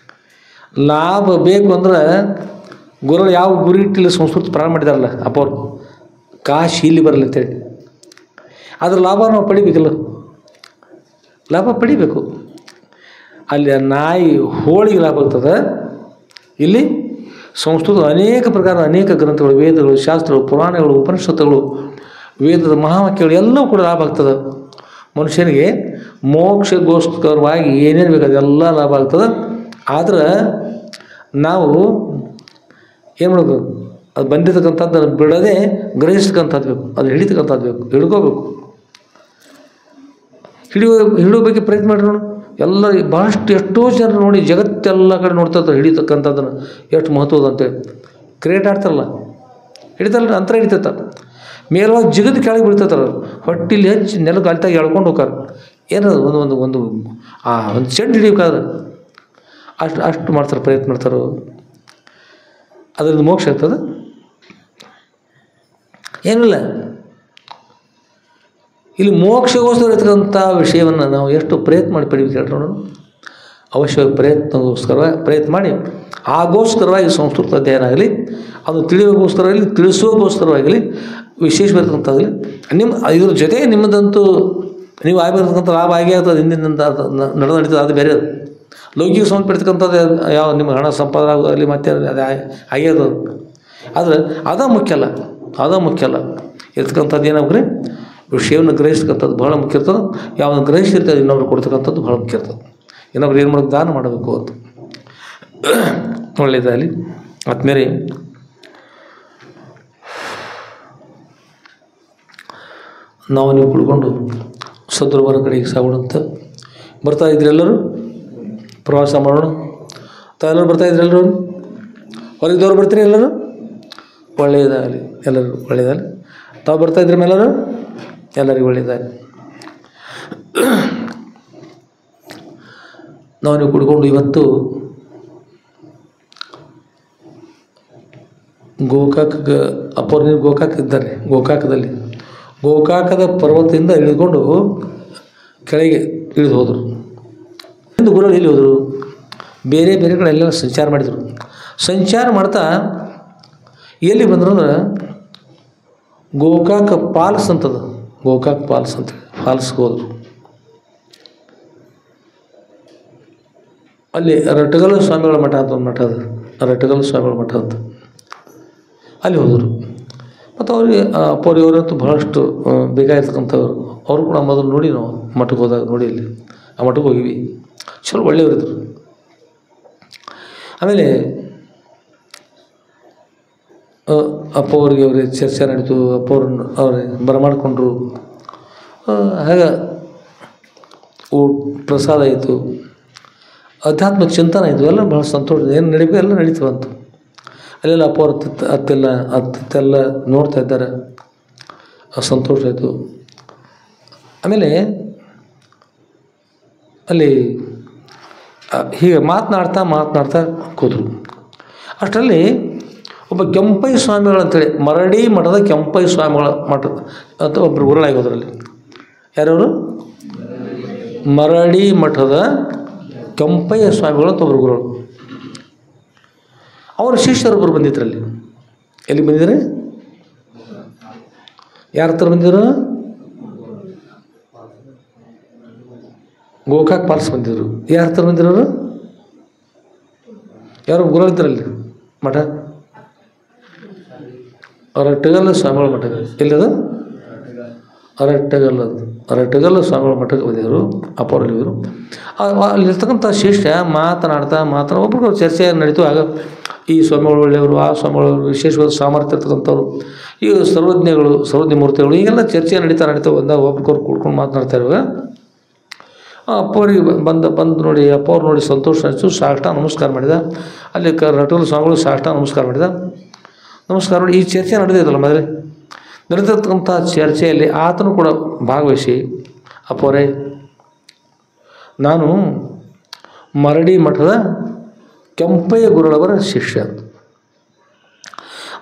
A: ಲಾಭ ಬೇಕು ಅಂದ್ರೆ ಗುರುಗಳು ಯಾವ ಗುರಿ ಇಟ್ಟಿಲ್ಲ ಸಂಸ್ಕೃತಿ ಪ್ರಾರಂಭ ಮಾಡಿದಾರಲ್ಲ ಅಪ್ಪವ್ರು, ಕಾಶಿ ಇಲ್ಲಿ ಬರಲಿ ಅಂತೇಳಿ, ಅದ್ರ ಲಾಭ ನಾವು ಪಡಿಬೇಕಲ್ಲ, ಲಾಭ ಪಡಿಬೇಕು. ಅಲ್ಲಿ ನಾಯಿ ಹೋಳಿಗೆ ಲಾಭ ಆಗ್ತದೆ, ಇಲ್ಲಿ ಸಂಸ್ಕೃತ ಅನೇಕ ಪ್ರಕಾರದ ಅನೇಕ ಗ್ರಂಥಗಳು, ವೇದಗಳು, ಶಾಸ್ತ್ರಗಳು, ಪುರಾಣಗಳು, ಉಪನಿಷತ್ತುಗಳು, ವೇದದ ಮಹಾವಾಕ್ಯಗಳು ಎಲ್ಲವೂ ಕೂಡ ಲಾಭ ಆಗ್ತದೆ. ಮನುಷ್ಯನಿಗೆ ಮೋಕ್ಷಗೋಸ್ಕರವಾಗಿ ಏನೇನು ಬೇಕು ಅದೆಲ್ಲ ಲಾಭ ಆಗ್ತದೆ. ಆದ್ರೆ ನಾವು ಏನು ಮಾಡಬೇಕು, ಅದು ಬಂದಿರತಕ್ಕಂಥದ್ದು ಬಿಡದೆ ಗ್ರಹಿಸ್ತಕ್ಕಂಥದ್ದು ಬೇಕು, ಅದು ಹಿಡಿತಕ್ಕಂಥದ್ದು ಬೇಕು, ಹಿಡ್ಕೋಬೇಕು. ಹಿಡಿಯೋ ಬಗ್ಗೆ ಪ್ರಯತ್ನ ಮಾಡಿ ನೋಡಿ. ಎಲ್ಲ ಭಾಳಷ್ಟು ಎಷ್ಟೋ ಜನರು ನೋಡಿ ಜಗತ್ತೆಲ್ಲ ಕಡೆ ನೋಡ್ತಾ ಇರ್ತಾರೆ ಹಿಡಿತಕ್ಕಂಥದ್ದನ್ನು ಎಷ್ಟು ಮಹತ್ವದ ಅಂತೇಳಿ. ಕ್ರಿಕೆಟ್ ಆಡ್ತಾರಲ್ಲ, ಹಿಡಿತಾರಲ್ಲ, ಅಂತರ ಹಿಡಿತಿರ್ತಾರೆ, ಮೇಲವಾಗಿ ಜಿಗದ ಕೆಳಗೆ ಬೀಳ್ತಿರ್ತಾರೆ, ಹೊಟ್ಟಿಲಿ ಹಚ್ಚಿ ನೆಲಕ್ಕೆ ಅಲ್ತಾಗಿ ಎಳ್ಕೊಂಡು ಹೋಗ್ತಾರೆ. ಏನದು ಒಂದು ಚೆಂಡು ಹಿಡಿಬೇಕಾದ್ರೆ ಅಷ್ಟು ಮಾಡ್ತಾರೆ, ಪ್ರಯತ್ನ ಮಾಡ್ತಾರೆ. ಅದರಿಂದ ಮೋಕ್ಷ ಆಗ್ತದೆ ಏನಿಲ್ಲ. ಇಲ್ಲಿ ಮೋಕ್ಷಗೋಸ್ಕರ ಇರ್ತಕ್ಕಂಥ ವಿಷಯವನ್ನು ನಾವು ಎಷ್ಟು ಪ್ರಯತ್ನ ಮಾಡಿ ಪಡಿಬೇಕು ಹೇಳ್ರಿ ನೋಡೋಣ. ಅವಶ್ಯವಾಗಿ ಪ್ರಯತ್ನ ಮಾಡಿ ಆಗೋಸ್ಕರವಾಗಿ ಸಂಸ್ಕೃತ ಅಧ್ಯಯನ ಆಗಲಿ, ಅದು ತಿಳಿಯೋಗೋಸ್ಕರವಾಗಲಿ, ತಿಳಿಸೋಗೋಸ್ಕರವಾಗಲಿ, ವಿಶೇಷವಾಗಿರ್ತಕ್ಕಂಥದ್ದಾಗಲಿ ಇದ್ರ ಜೊತೆ ನಿಮ್ಮದಂತೂ ನೀವು ಆಗಿರ್ತಕ್ಕಂಥ ಲಾಭ ಆಗೇ ಆಗ್ತದೆ. ಹಿಂದಿನಿಂದ ನಡೀತದೆ, ಅದು ಬೇರೆ. ಲೌಕಿಕ ಸಂಬಂಧಪಡ್ತಕ್ಕಂಥದ್ದು ಯಾವ ನಿಮ್ಮ ಹಣ ಸಂಪಾದನೆ ಆಗೋದಾಗಲಿ ಮತ್ತೆ ಅದು ಆಗ್ಯದ. ಆದರೆ ಅದ ಮುಖ್ಯ ಅಲ್ಲ ಇರ್ತಕ್ಕಂಥದ್ದು ಏನಾಗ್ರಿ, ವಿಷಯವನ್ನು ಗ್ರಹಿಸ್ತಕ್ಕಂಥದ್ದು ಭಾಳ ಮುಖ್ಯ ಇರ್ತದೆ. ಯಾವನ್ನು ಗ್ರಹಿಸಿರ್ತದೆ ಇನ್ನೊಬ್ರು ಕೊಡ್ತಕ್ಕಂಥದ್ದು ಭಾಳ ಮುಖ್ಯ ಇರ್ತದೆ. ಇನ್ನೊಬ್ರು ಏನು ಮಾಡೋದು, ದಾನ ಮಾಡಬೇಕು ಅಂತ. ಒಳ್ಳೆಯದಾಗಲಿ. ಆದ್ಮೇಲೆ ನಾವು ನೀವು ಕುಳ್ಕೊಂಡು ಸದೃಢವರ ಕಡೆಗೆ ಸಾಗೋಣಂತ. ಬರ್ತಾ ಇದ್ರಿ ಎಲ್ಲರೂ, ಪ್ರವಾಸ ಮಾಡೋಣ. ತಾವೆಲ್ಲರೂ ಬರ್ತಾ ಇದ್ರಿ ಎಲ್ಲರೂ, ಹೊರಗಿದವ್ರು ಬರ್ತೀರಿ ಎಲ್ಲರೂ, ಒಳ್ಳೆಯದಾಗಲಿ, ಎಲ್ಲರೂ ಒಳ್ಳೆಯದಾಗಲಿ. ತಾವು ಬರ್ತಾ ಇದ್ರಿ ಮೇಲೆಲ್ಲರೂ, ಎಲ್ಲರಿಗೂ ಒಳ್ಳೆಯದಾಗಲಿ. ನಾವು ನೀವು ಕುಡ್ಕೊಂಡು ಇವತ್ತು ಅಪ್ಪವ್ರು ಗೋಕಾಕ್ ಇದ್ದಾರೆ. ಗೋಕಾಕದ ಪರ್ವತದಿಂದ ಇಳಿದುಕೊಂಡು ಕೆಳಗೆ ಇಳಿದು ಹೋದರು. ಗುರುಗಳು ಎಲ್ಲಿ ಹೋದರು, ಬೇರೆ ಬೇರೆ ಕಡೆ ಸಂಚಾರ ಮಾಡಿದರು. ಸಂಚಾರ ಮಾಡ್ತಾ ಎಲ್ಲಿ ಬಂದರು ಅಂದ್ರೆ ಗೋಕಾಕ್ ಫಾಲ್ಸ್ ಅಂತದ, ಗೋಕಾಕ್ ಫಾಲ್ಸ್ ಅಂತೇಳಿ ಫಾಲ್ಸ್ಗೆ ಹೋದರು. ಅಲ್ಲಿ ರಟಗಲ ಸ್ವಾಮಿಗಳ ಮಠ ಅಂತ ಒಂದು ಮಠ ಅದ, ರಟಗಲ ಸ್ವಾಮಿಗಳ ಮಠ ಅಂತ ಅಲ್ಲಿ ಹೋದರು. ಮತ್ತು ಅವ್ರಿಗೆ ಅಪ್ಪವ್ರಿಯವರಂತೂ ಭಾಳಷ್ಟು ಬೇಕಾಗಿರ್ತಕ್ಕಂಥವ್ರು. ಅವರು ಕೂಡ ಮೊದಲು ನೋಡಿ ನಾವು ಮಠಕ್ಕೆ ಹೋದಾಗ ನೋಡಿ, ಅಲ್ಲಿ ಆ ಮಠಕ್ಕೆ ಹೋಗಿವಿ. ಚಲೋ ಒಳ್ಳೆಯವರಿದ್ದರು. ಆಮೇಲೆ ಅಪ್ಪವ್ರಿಗೆ ಚರ್ಚೆ ನಡೀತು. ಅಪ್ಪವ್ರನ್ನ ಬರಮಾಡಿಕೊಂಡ್ರು. ಹಾಗೆ ಪ್ರಸಾದ ಆಯಿತು, ಅಧ್ಯಾತ್ಮ ಚಿಂತನೆ ಆಯಿತು. ಎಲ್ಲ ಭಾಳ ಸಂತೋಷ. ಏನು ನಡೀಬೇಕು ಎಲ್ಲ ನಡೀತು ಬಂತು. ಅಲ್ಲೆಲ್ಲ ಅಪ್ಪವ್ರ ಅತ್ತೆಲ್ಲ ನೋಡ್ತಾ ಇದ್ದಾರೆ, ಸಂತೋಷ ಆಯಿತು. ಆಮೇಲೆ ಅಲ್ಲಿ ಹೀಗೆ ಮಾತನಾಡ್ತಾ ಕೂತರು. ಅಷ್ಟರಲ್ಲಿ ಒಬ್ಬ ಕೆಂಪೈ ಸ್ವಾಮಿಗಳಂತೇಳಿ ಮರಡಿ ಮಠದ ಕೆಂಪೈ ಸ್ವಾಮಿಗಳ ಮಠ ಅಂತ ಒಬ್ಬರು ಗುರುಗಳಾಗಿ ಹೋದ್ರಲ್ಲಿ. ಯಾರವರು? ಮರಡಿ ಮಠದ ಕೆಂಪಯ್ಯ ಸ್ವಾಮಿಗಳು ಅಂತ ಒಬ್ಬರು ಗುರುಗಳು. ಅವರ ಶಿಷ್ಯರೊಬ್ಬರು ಬಂದಿದ್ರಲ್ಲಿ. ಎಲ್ಲಿ ಬಂದಿದ್ದಾರೆ? ಯಾರ ಹತ್ರ ಬಂದಿದ್ರು? ಗೋಕಾಕ್ ಫಾಲ್ಸ್ ಬಂದಿದ್ರು. ಯಾರ ಹತ್ರ ಬಂದಿರೋರು? ಯಾರು ಗುರುಗಳು ಇದ್ದರಲ್ಲಿ ಮಠ? ರಟಗಲ್ಲ ಸ್ವಾಮಿಗಳ ಮಠ. ಎಲ್ಲಿದು? ರಟಗಲ್ಲ ಸ್ವಾಮಿಗಳ ಮಠಕ್ಕೆ ಬಂದಿದ್ದರು. ಅಪ್ಪರಲ್ಲಿ ಇವರು ಅಲ್ಲಿರ್ತಕ್ಕಂಥ ಶಿಷ್ಯ ಮಾತನಾಡ್ತಾ ಒಬ್ರಿಗೂ ಚರ್ಚೆ ನಡೀತು. ಆಗ ಈ ಸ್ವಾಮಿಗಳು ಒಳ್ಳೆಯವರು, ಆ ಸ್ವಾಮಿಗಳು ವಿಶೇಷವಾದ ಸಾಮರ್ಥ್ಯ ಇರ್ತಕ್ಕಂಥವ್ರು, ಈ ಸರ್ವಜ್ಞ ಮೂರ್ತಿಗಳು, ಈಗೆಲ್ಲ ಚರ್ಚೆ ನಡೀತಾ ಬಂದಾಗ ಒಬ್ರಿಗೊಬ್ರು ಕೂಡ್ಕೊಂಡು ಮಾತನಾಡ್ತಾ ಇರುವಾಗ ಅಪ್ಪವ್ರಿಗೆ ಬಂದು ನೋಡಿ ಅಪ್ಪವ್ರು ನೋಡಿ ಸಂತೋಷ ಅನಿಸ್ತು. ಸಾಷ್ಟಾಂಗ ನಮಸ್ಕಾರ ಮಾಡಿದ. ಅಲ್ಲಿ ರಟೋಲ್ ಸ್ವಾಮಿಗಳು ಸಾಷ್ಟಾಂಗ ನಮಸ್ಕಾರ ಮಾಡಿದ. ನಮಸ್ಕಾರ ಮಾಡಿ ಈ ಚರ್ಚೆ ನಡೆದಿದ್ದಲ್ಲ ಮೊದಲೇ ನಡೆದಿರ್ತಕ್ಕಂಥ ಚರ್ಚೆಯಲ್ಲಿ ಆತನು ಕೂಡ ಭಾಗವಹಿಸಿ, ಅಪ್ಪವರೇ ನಾನು ಮರಡಿ ಮಠದ ಕೆಂಪಯ್ಯ ಗುರುಗಳವರ ಶಿಷ್ಯ.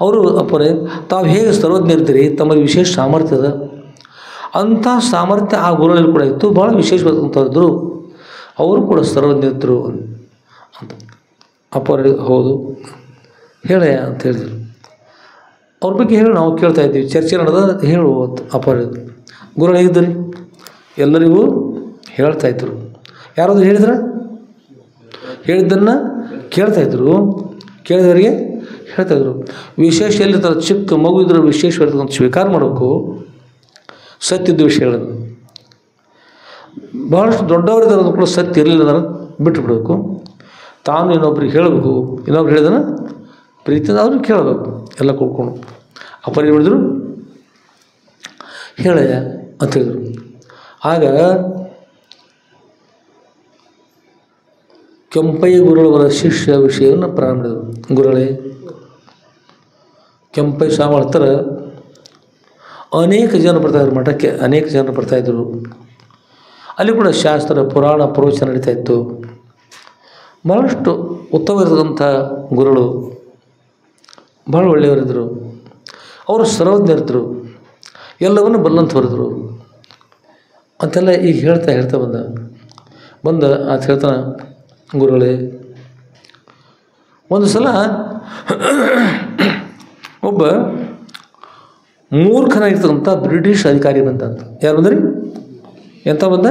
A: ಅವರು ಅಪ್ಪರೇ ತಾವು ಹೇಗೆ ಸರ್ವಜ್ಞರಿದ್ದೀರಿ, ತಮ್ಮಲ್ಲಿ ವಿಶೇಷ ಸಾಮರ್ಥ್ಯ ಅದ. ಅಂಥ ಸಾಮರ್ಥ್ಯ ಆ ಗುರುಗಳಲ್ಲಿ ಕೂಡ ಇತ್ತು, ಭಾಳ ವಿಶೇಷವಾದಂಥವ್ರು. ಅವರು ಕೂಡ ಸರ್ವಜ್ಞರಿದ್ದರು ಅಂತ ಅಪ್ಪರೇ ಹೌದು ಹೇಳಯ್ಯ ಅಂತ ಹೇಳಿದರು. ಅವ್ರ ಬಗ್ಗೆ ಹೇಳಿ ನಾವು ಕೇಳ್ತಾ ಇದ್ದೀವಿ, ಚರ್ಚೆ ನಡೆದ ಹೇಳು ಅಪ್ಪರೇ. ಗುರುಗಳು ಹೇಗಿದ್ದರು ಎಲ್ಲರಿಗೂ ಹೇಳ್ತಾಯಿದ್ರು. ಯಾರಾದರೂ ಹೇಳಿದ್ರೆ ಹೇಳಿದ್ದನ್ನು ಕೇಳ್ತಾಯಿದ್ರು, ಕೇಳಿದವರಿಗೆ ಹೇಳ್ತಾಯಿದ್ರು. ವಿಶೇಷ ಎಲ್ಲಿರ್ತಾರೆ, ಚಿಕ್ಕ ಮಗು ಇದ್ರೆ ವಿಶೇಷವಾಗಿರ್ತಕ್ಕಂಥ ಸ್ವೀಕಾರ ಮಾಡಬೇಕು ಸತ್ಯದ ವಿಷಯಗಳನ್ನು. ಭಾಳಷ್ಟು ದೊಡ್ಡವರಿದ್ದಾರೆ ಕೂಡ ಸತ್ಯ ಇರಲಿಲ್ಲ ಅಂದ್ರೆ ಬಿಟ್ಟು ಬಿಡಬೇಕು. ತಾನು ಇನ್ನೊಬ್ರಿಗೆ ಹೇಳಬೇಕು, ಇನ್ನೊಬ್ರು ಹೇಳಿದನ ಪ್ರೀತಿಯಿಂದ ಅವ್ರಿಗೆ ಕೇಳಬೇಕು ಎಲ್ಲ ಕೂತ್ಕೊಂಡು. ಅಪ್ಪರಿಗೆ ಹೇಳಿದ್ರು ಹೇಳಯ್ಯ ಅಂತ ಹೇಳಿದರು. ಆಗ ಕೆಂಪಯ್ಯ ಗುರುಗಳವರ ಶಿಷ್ಯ ವಿಷಯವನ್ನು ಪ್ರಾರಂಭ ಮಾಡಿದರು. ಗುರುಗಳೇ, ಕೆಂಪಯ್ಯ ಸ್ವಾಮಿ ಹತ್ತಿರ ಅನೇಕ ಜನ ಬರ್ತಾಯಿದ್ರು, ಮಠಕ್ಕೆ ಅನೇಕ ಜನರು ಬರ್ತಾಯಿದ್ರು. ಅಲ್ಲಿ ಕೂಡ ಶಾಸ್ತ್ರ ಪುರಾಣ ಪ್ರವಚನ ನಡೀತಾ ಇತ್ತು. ಭಾಳಷ್ಟು ಉತ್ತಮವಾಗಿರ್ತಕ್ಕಂಥ ಗುರುಗಳು, ಭಾಳ ಒಳ್ಳೆಯವರಿದ್ದರು. ಅವರು ಸರ್ವಜ್ಞರಿದ್ದರು, ಎಲ್ಲವನ್ನು ಬಲ್ಲಂಥವರಿದ್ದರು ಅಂತೆಲ್ಲ ಈಗ ಹೇಳ್ತಾ ಬಂದ ಅಂತ ಹೇಳ್ತಾನೆ. ಗುರುಗಳೇ, ಒಂದು ಸಲ ಒಬ್ಬ ಮೂರ್ಖನಾಗಿರ್ತಕ್ಕಂಥ ಬ್ರಿಟಿಷ್ ಅಧಿಕಾರಿ ಬಂದ ಅಂತ. ಯಾರು ಬಂದ್ರಿ? ಎಂಥ ಬಂದ?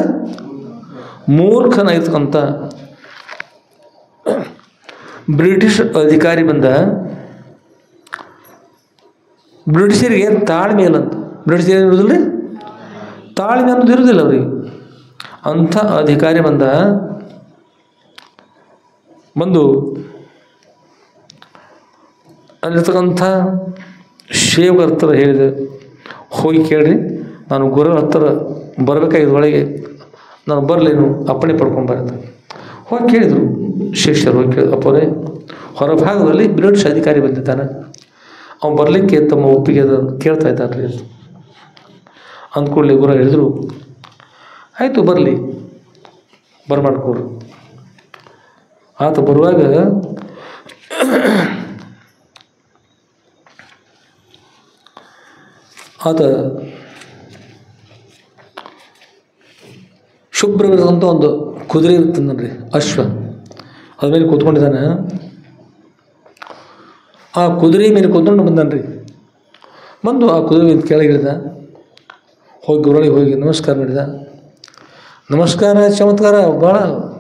A: ಮೂರ್ಖನಾಗಿರ್ತಕ್ಕಂಥ ಬ್ರಿಟಿಷ್ ಅಧಿಕಾರಿ ಬಂದ. ಬ್ರಿಟಿಷರಿಗೆ ತಾಳ್ಮೆ ಇಲ್ಲ ಅಂತ. ಬ್ರಿಟಿಷರಿಗೆ ಇರೋದಿಲ್ಲ, ತಾಳ್ಮೆ ಅನ್ನೋದು ಇರೋದಿಲ್ಲ ಅವರಿಗೆ. ಅಂಥ ಅಧಿಕಾರಿ ಬಂದು ಅಲ್ಲಿರ್ತಕ್ಕಂಥ ಸೇವಕರ ಹತ್ರ ಹೇಳಿದೆ, ಹೋಗಿ ಕೇಳ್ರಿ, ನಾನು ಗುರುಗಳ ಹತ್ತಿರ ಬರಬೇಕಾಗಿದ್ದ ಒಳಗೆ ನಾನು ಬರಲೇನು, ಅಪ್ಪಣೆ ಪಡ್ಕೊಂಬಾರ್ದು. ಹೋಗಿ ಕೇಳಿದರು ಶಿಷ್ಯರು. ಹೋಗಿ ಕೇಳಿದ್ರು, ಅಪ್ಪರೇ ಹೊರಭಾಗದಲ್ಲಿ ಬ್ರಿಟಿಷ್ ಅಧಿಕಾರಿ ಬಂದಿದ್ದಾನೆ, ಅವ್ನು ಬರಲಿಕ್ಕೆ ತಮ್ಮ ಒಪ್ಪಿಗೆ ಅದ ಕೇಳ್ತಾ ಇದ್ದಾನೆ ರೀ ಅಂದ್ಕೊಳ್ಳಿ. ಗುರು ಹೇಳಿದರು, ಆಯಿತು ಬರಲಿ, ಬರಮಾಡ್ಕೊಡ್ರಿ. ಆತ ಬರುವಾಗ ಆತ ಶುಭ್ರವಿರತಕ್ಕಂಥ ಒಂದು ಕುದುರೆ ಇರ್ತಂದ್ರಿ, ಅಶ್ವ, ಅದ್ರ ಮೇಲೆ ಕೂತ್ಕೊಂಡಿದ್ದಾನೆ. ಆ ಕುದುರೆ ಮೇಲೆ ಕೂತ್ಕೊಂಡು ಬಂದಾನ್ರಿ. ಬಂದು ಆ ಕುದುರೆ ಕೆಳಗಿಳಿದ. ಹೋಗಿ ಗುರುಗಳಿಗೆ ಹೋಗಿ ನಮಸ್ಕಾರ ಮಾಡಿದ. ನಮಸ್ಕಾರ ಚಮತ್ಕಾರ ಭಾಳ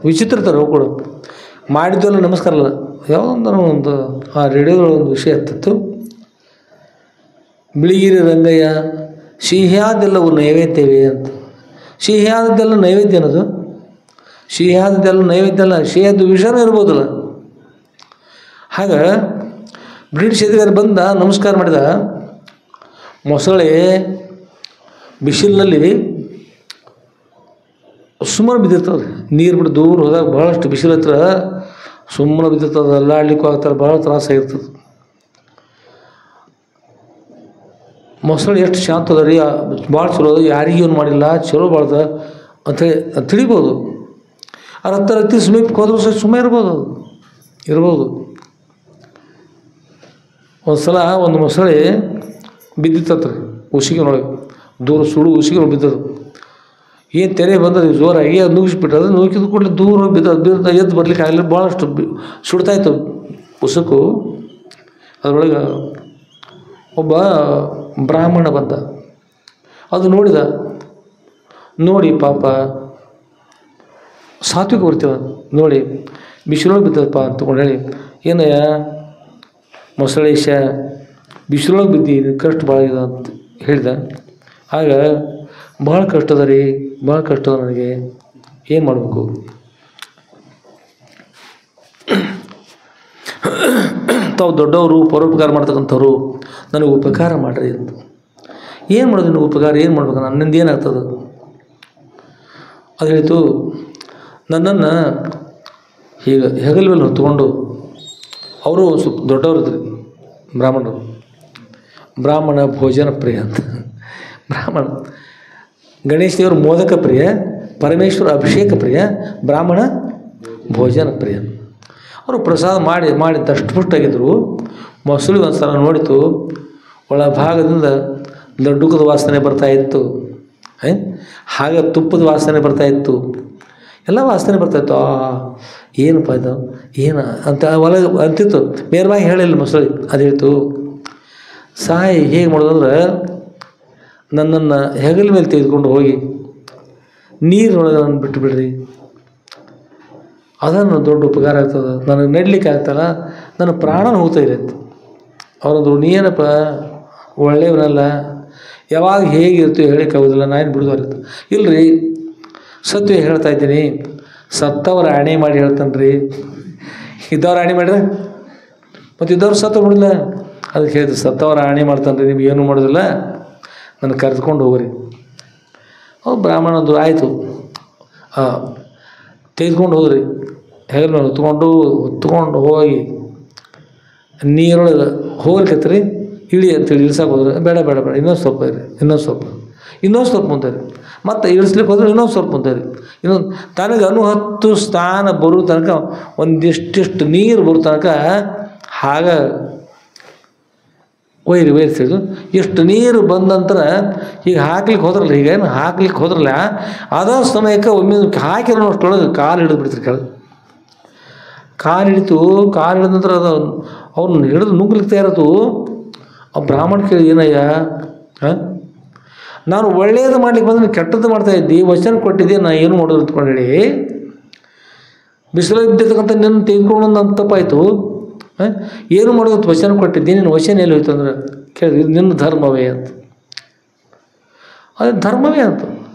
A: ವಿಚಿತ್ರ ಥರ ಹೋಗಿ ಕೊಡು ಮಾಡಿದ್ದೆಲ್ಲ ನಮಸ್ಕಾರ ಅಲ್ಲ. ಯಾವುದೊಂದು ಒಂದು ಆ ರೇಡಿಯೋದೊಳಗೆ ಒಂದು ವಿಷಯ ಹತ್ತಿತ್ತು. ಬಿಳಿಗಿರಿ ರಂಗಯ್ಯ ಸಿಹಿಯಾದೆಲ್ಲವು ನೈವೇದ್ಯವೇ ಅಂತ. ಸಿಹಿಯಾದದ್ದೆಲ್ಲ ನೈವೇದ್ಯ ಅನ್ನೋದು, ಸಿಹಿಯಾದದ್ದೆಲ್ಲ ನೈವೇದ್ಯ ಅಲ್ಲ, ಸಿಹಿಯಾದ ವಿಷಯನೂ ಇರ್ಬೋದಲ್ಲ. ಹಾಗೆ ಬ್ರಿಟಿಷ್ ಅಧಿಕಾರಿ ಬಂದ, ನಮಸ್ಕಾರ ಮಾಡಿದ. ಮೊಸಳೆ ಬಿಸಿಲಿನಲ್ಲಿ ಸುಮ್ಮನೆ ಬಿದ್ದಿರ್ತದೆ. ನೀರು ಬಿಟ್ಟು ದೂರ ಹೋದಾಗ ಭಾಳಷ್ಟು ಬಿಸಿಲು ಹತ್ರ ಸುಮ್ಮನೆ ಬಿದ್ದಿರ್ತದೆ. ಅಲ್ಲಾಡ್ಲಿಕ್ಕೂ ಆಗ್ತಾರೆ, ಭಾಳ ತ್ರಾಸಾಗಿರ್ತದೆ. ಮೊಸಳೆ ಎಷ್ಟು ಶಾಂತ ಅದ ರೀ, ಭಾಳ ಚಲೋ ಅದ, ಯಾರಿಗೇನು ಮಾಡಿಲ್ಲ, ಚಲೋ ಭಾಳದ ಅಂಥೇಳಿ ತಿಳಿಬೋದು. ಅದ್ರ ಹತ್ತಿರ ಹತ್ತಿ ಸಮೀಪಕ್ಕೆ ಹೋದ್ರೂ ಸಹ ಸುಮ್ಮನೆ ಇರ್ಬೋದು. ಒಂದು ಸಲ ಒಂದು ಮೊಸಳೆ ಬಿದ್ದಿತ್ತತ್ರಿ ಉಸಿಗಿನೊಳಗೆ, ದೂರ ಸುಡು ಉಸಿಗಿನೊಳಗೆ ಬಿದ್ದದು. ಏನು ತೆರೆ ಬಂದದು ಜೋರಾಗಿ, ಅದು ನುಗ್ಗಿಸ್ಬಿಟ್ಟದು. ನುಗ್ಗಿದ ಕೂಡಲೇ ದೂರ ಬಿದ್ದ ಎದ್ದು ಬರ್ಲಿಕ್ಕೆ ಆಗಲಿ, ಭಾಳಷ್ಟು ಸುಡ್ತಾಯಿತ್ತು ಉಸುಕು. ಅದರೊಳಗೆ ಒಬ್ಬ ಬ್ರಾಹ್ಮಣ ಬಂದ. ಅದು ನೋಡಿ ಪಾಪ ಸಾತ್ವಿಕ ಬರ್ತೀವ ನೋಡಿ ಬಿಸಿಲೊಳಗೆ ಬಿದ್ದದಪ್ಪ ಅಂತಕೊಂಡು ಹೇಳಿ, ಏನಯ್ಯ ಮೊಸಳೇಶ ಬಿಸಿಲೊಳಗೆ ಬಿದ್ದು ಕಷ್ಟ ಭಾಳ ಇದೆ ಅಂತ ಹೇಳಿದ. ಆಗ ಭಾಳ ಕಷ್ಟ ಅದ ರೀ, ಭಾಳ ಕಷ್ಟ ಅದ, ನನಗೆ ಏನು ಮಾಡಬೇಕು? ತಾವು ದೊಡ್ಡವರು, ಪರೋಪಕಾರ ಮಾಡ್ತಕ್ಕಂಥವ್ರು, ನನಗೆ ಉಪಕಾರ ಮಾಡಿರಿ ಅಂತ. ಏನು ಮಾಡೋದು ನಿನಗೆ ಉಪಕಾರ? ಏನು ಮಾಡ್ಬೇಕು? ನನ್ನಿಂದ ಏನಾಗ್ತದೆ? ಅದು ಹೇಳಿತು, ನನ್ನನ್ನು ಹೀಗೆ ಹೆಗಲ ಮೇಲೆ ಹೊತ್ಕೊಂಡು ಅವರು ಸ್ವಲ್ಪ ದೊಡ್ಡವರು ಇದ್ರಿ ಬ್ರಾಹ್ಮಣರು. ಬ್ರಾಹ್ಮಣ ಭೋಜನ ಪ್ರಿಯ ಅಂತ. ಬ್ರಾಹ್ಮಣ ಗಣೇಶ ದೇವರು ಮೋದಕ ಪ್ರಿಯ, ಪರಮೇಶ್ವರ ಅಭಿಷೇಕ ಪ್ರಿಯ, ಬ್ರಾಹ್ಮಣ ಭೋಜನ ಪ್ರಿಯ. ಅವರು ಪ್ರಸಾದ ಮಾಡಿ ದಷ್ಟಪುಷ್ಟಾಗಿದ್ದರು. ಮೊಸಳಿ ಒಂದು ಸಲ ನೋಡಿತು, ಒಳ ಭಾಗದಿಂದ ಲಡ್ಡುಕದ ವಾಸನೆ ಬರ್ತಾಯಿತ್ತು, ಹಾಗೆ ತುಪ್ಪದ ವಾಸನೆ ಬರ್ತಾಯಿತ್ತು, ಎಲ್ಲ ವಾಸನೆ ಬರ್ತಾಯಿತ್ತು. ಏನಪ್ಪ ಇದು ಏನು ಅಂತ ಒಳಗೆ ಅಂತಿತ್ತು. ನೇರವಾಗಿ ಹೇಳಿಲ್ಲ ಮೊಸಳಿ. ಅದು ಹೇಳ್ತು, ಸಾಯಿ ಹೇಗೆ ಮಾಡೋದಂದ್ರೆ ನನ್ನನ್ನು ಹೆಗಲ ಮೇಲೆ ತೆಗೆದುಕೊಂಡು ಹೋಗಿ ನೀರೊಳಗೆ ನಾನು ಬಿಟ್ಟು ಬಿಡ್ರಿ, ಅದನ್ನು ದೊಡ್ಡ ಉಪಕಾರ ಆಗ್ತದೆ, ನನಗೆ ನಡಲಿಕ್ಕೆ ಆಗ್ತಲ್ಲ, ನನ್ನ ಪ್ರಾಣನ ಹೋಗ್ತಾ ಇರುತ್ತೆ. ಅವರಂದ್ರು, ನೀನಪ್ಪ ಒಳ್ಳೆಯವನಲ್ಲ, ಯಾವಾಗ ಹೇಗಿರ್ತೀವಿ ಹೇಳಿಕ್ಕಾಗೋದಿಲ್ಲ, ನಾನು ಬಿಡೋದಿರುತ್ತೆ. ಇಲ್ಲರಿ ಸತ್ಯ ಹೇಳ್ತಾ ಇದ್ದೀನಿ, ಸತ್ತವರ ಆಣೆ ಮಾಡಿ ಹೇಳ್ತಾನೆ ರೀ. ಇದ್ದವ್ರು ಆಣೆ ಮಾಡಿದ್ರೆ ಮತ್ತು ಇದ್ದವ್ರು ಸತ್ತು ಬಿಡಿಲ್ಲ. ಅದಕ್ಕೆ ಹೇಳಿದ್ರು, ಸತ್ತವರ ಆಣೆ ಮಾಡ್ತಾನೆ ರೀ, ನಿಮ್ಗೆ ಏನೂ ಮಾಡೋದಿಲ್ಲ, ನನ್ನ ಕರೆದುಕೊಂಡು ಹೋಗ್ರಿ. ಅವ್ರು ಬ್ರಾಹ್ಮಣ ಅಂದರು, ಆಯಿತು. ತೆಗೆದುಕೊಂಡು ಹೋದ್ರಿ, ಹೆಗಲ ಮೇಲೆ ಹೊತ್ಕೊಂಡು ಹೋಗಿ ನೀರೊಳಗೆ ಹೋಗ್ಲಿಕ್ಕತ್ರಿ. ಇಳಿ ಅಂತೇಳಿ ಇಳಿಸಕ್ಕೆ ಹೋದ್ರೆ, ಬೇಡ ಇನ್ನೊಂದು ಸ್ವಲ್ಪ ಇರಿ, ಇನ್ನೊಂದು ಸ್ವಲ್ಪ ಮುಂದೆ ರೀ. ಮತ್ತು ಇಳಿಸ್ಲಿಕ್ಕೆ ಹೋದ್ರೆ ಇನ್ನೊಂದು ಸ್ವಲ್ಪ ಮುಂದೆ ರೀ. ಇನ್ನೊಂದು ತನಗೆ 10 ಸ್ಥಾನ ಬರೋ ತನಕ, ಒಂದಿಷ್ಟಿಷ್ಟು ನೀರು ಬರೋ ತನಕ ಹಾಗೆ ಒಯ್ರಿಸಿದ್ರು. ಎಷ್ಟು ನೀರು ಬಂದ ನಂತರ ಹೀಗೆ ಹಾಕ್ಲಿಕ್ಕೆ ಹೋದ್ರಲ್ಲ, ಹೀಗೇನು ಹಾಕ್ಲಿಕ್ಕೆ ಹೋದ್ರಲ್ಲ, ಅದ ಸಮಯಕ್ಕೆ ಒಮ್ಮೆ ಹಾಕಿರೋ ಅಷ್ಟೊಳಗೆ ಕಾಲು ಹಿಡಿದು ಬಿಡ್ತೀರಿ. ಕಾಲು ಹಿಡಿದ ನಂತರ ಅದು ಅವ್ರನ್ನ ಹಿಡಿದು ನುಗ್ಗಲಿಕ್ಕೆ ತಯಾರತು. ಆ ಬ್ರಾಹ್ಮಣ ಕೇಳಿ, ಏನಯ್ಯ, ನಾನು ಒಳ್ಳೆಯದು ಮಾಡ್ಲಿಕ್ಕೆ ಬಂದ್ರೆ ಕೆಟ್ಟದ್ದು ಮಾಡ್ತಾಯಿದ್ದಿ, ವಚನ ಕೊಟ್ಟಿದ್ದೆ, ನಾನು ಏನು ಮಾಡೋದು ಅಂದ್ಕೊಂಡೇಳಿ, ಬಿಸಿಲಲ್ಲಿ ಬಿದ್ದಿರ್ತಕ್ಕಂಥ ನಿನ್ನ ತೆಗೆದುಕೊಂಡು ನನ್ನ ತಪ್ಪಾಯಿತು, ಏನು ಮಾಡೋದು ವಚನ ಕೊಟ್ಟಿದ್ದೆ, ನಿನ್ನ ವಚನ ಎಲ್ಲಿ ಹೋಯ್ತು ಅಂದ್ರೆ ಕೇಳಿದ್ವಿ, ನಿನ್ನ ಧರ್ಮವೇ ಅಂತ. ಅದೇ ಧರ್ಮವೇ ಅಂತ.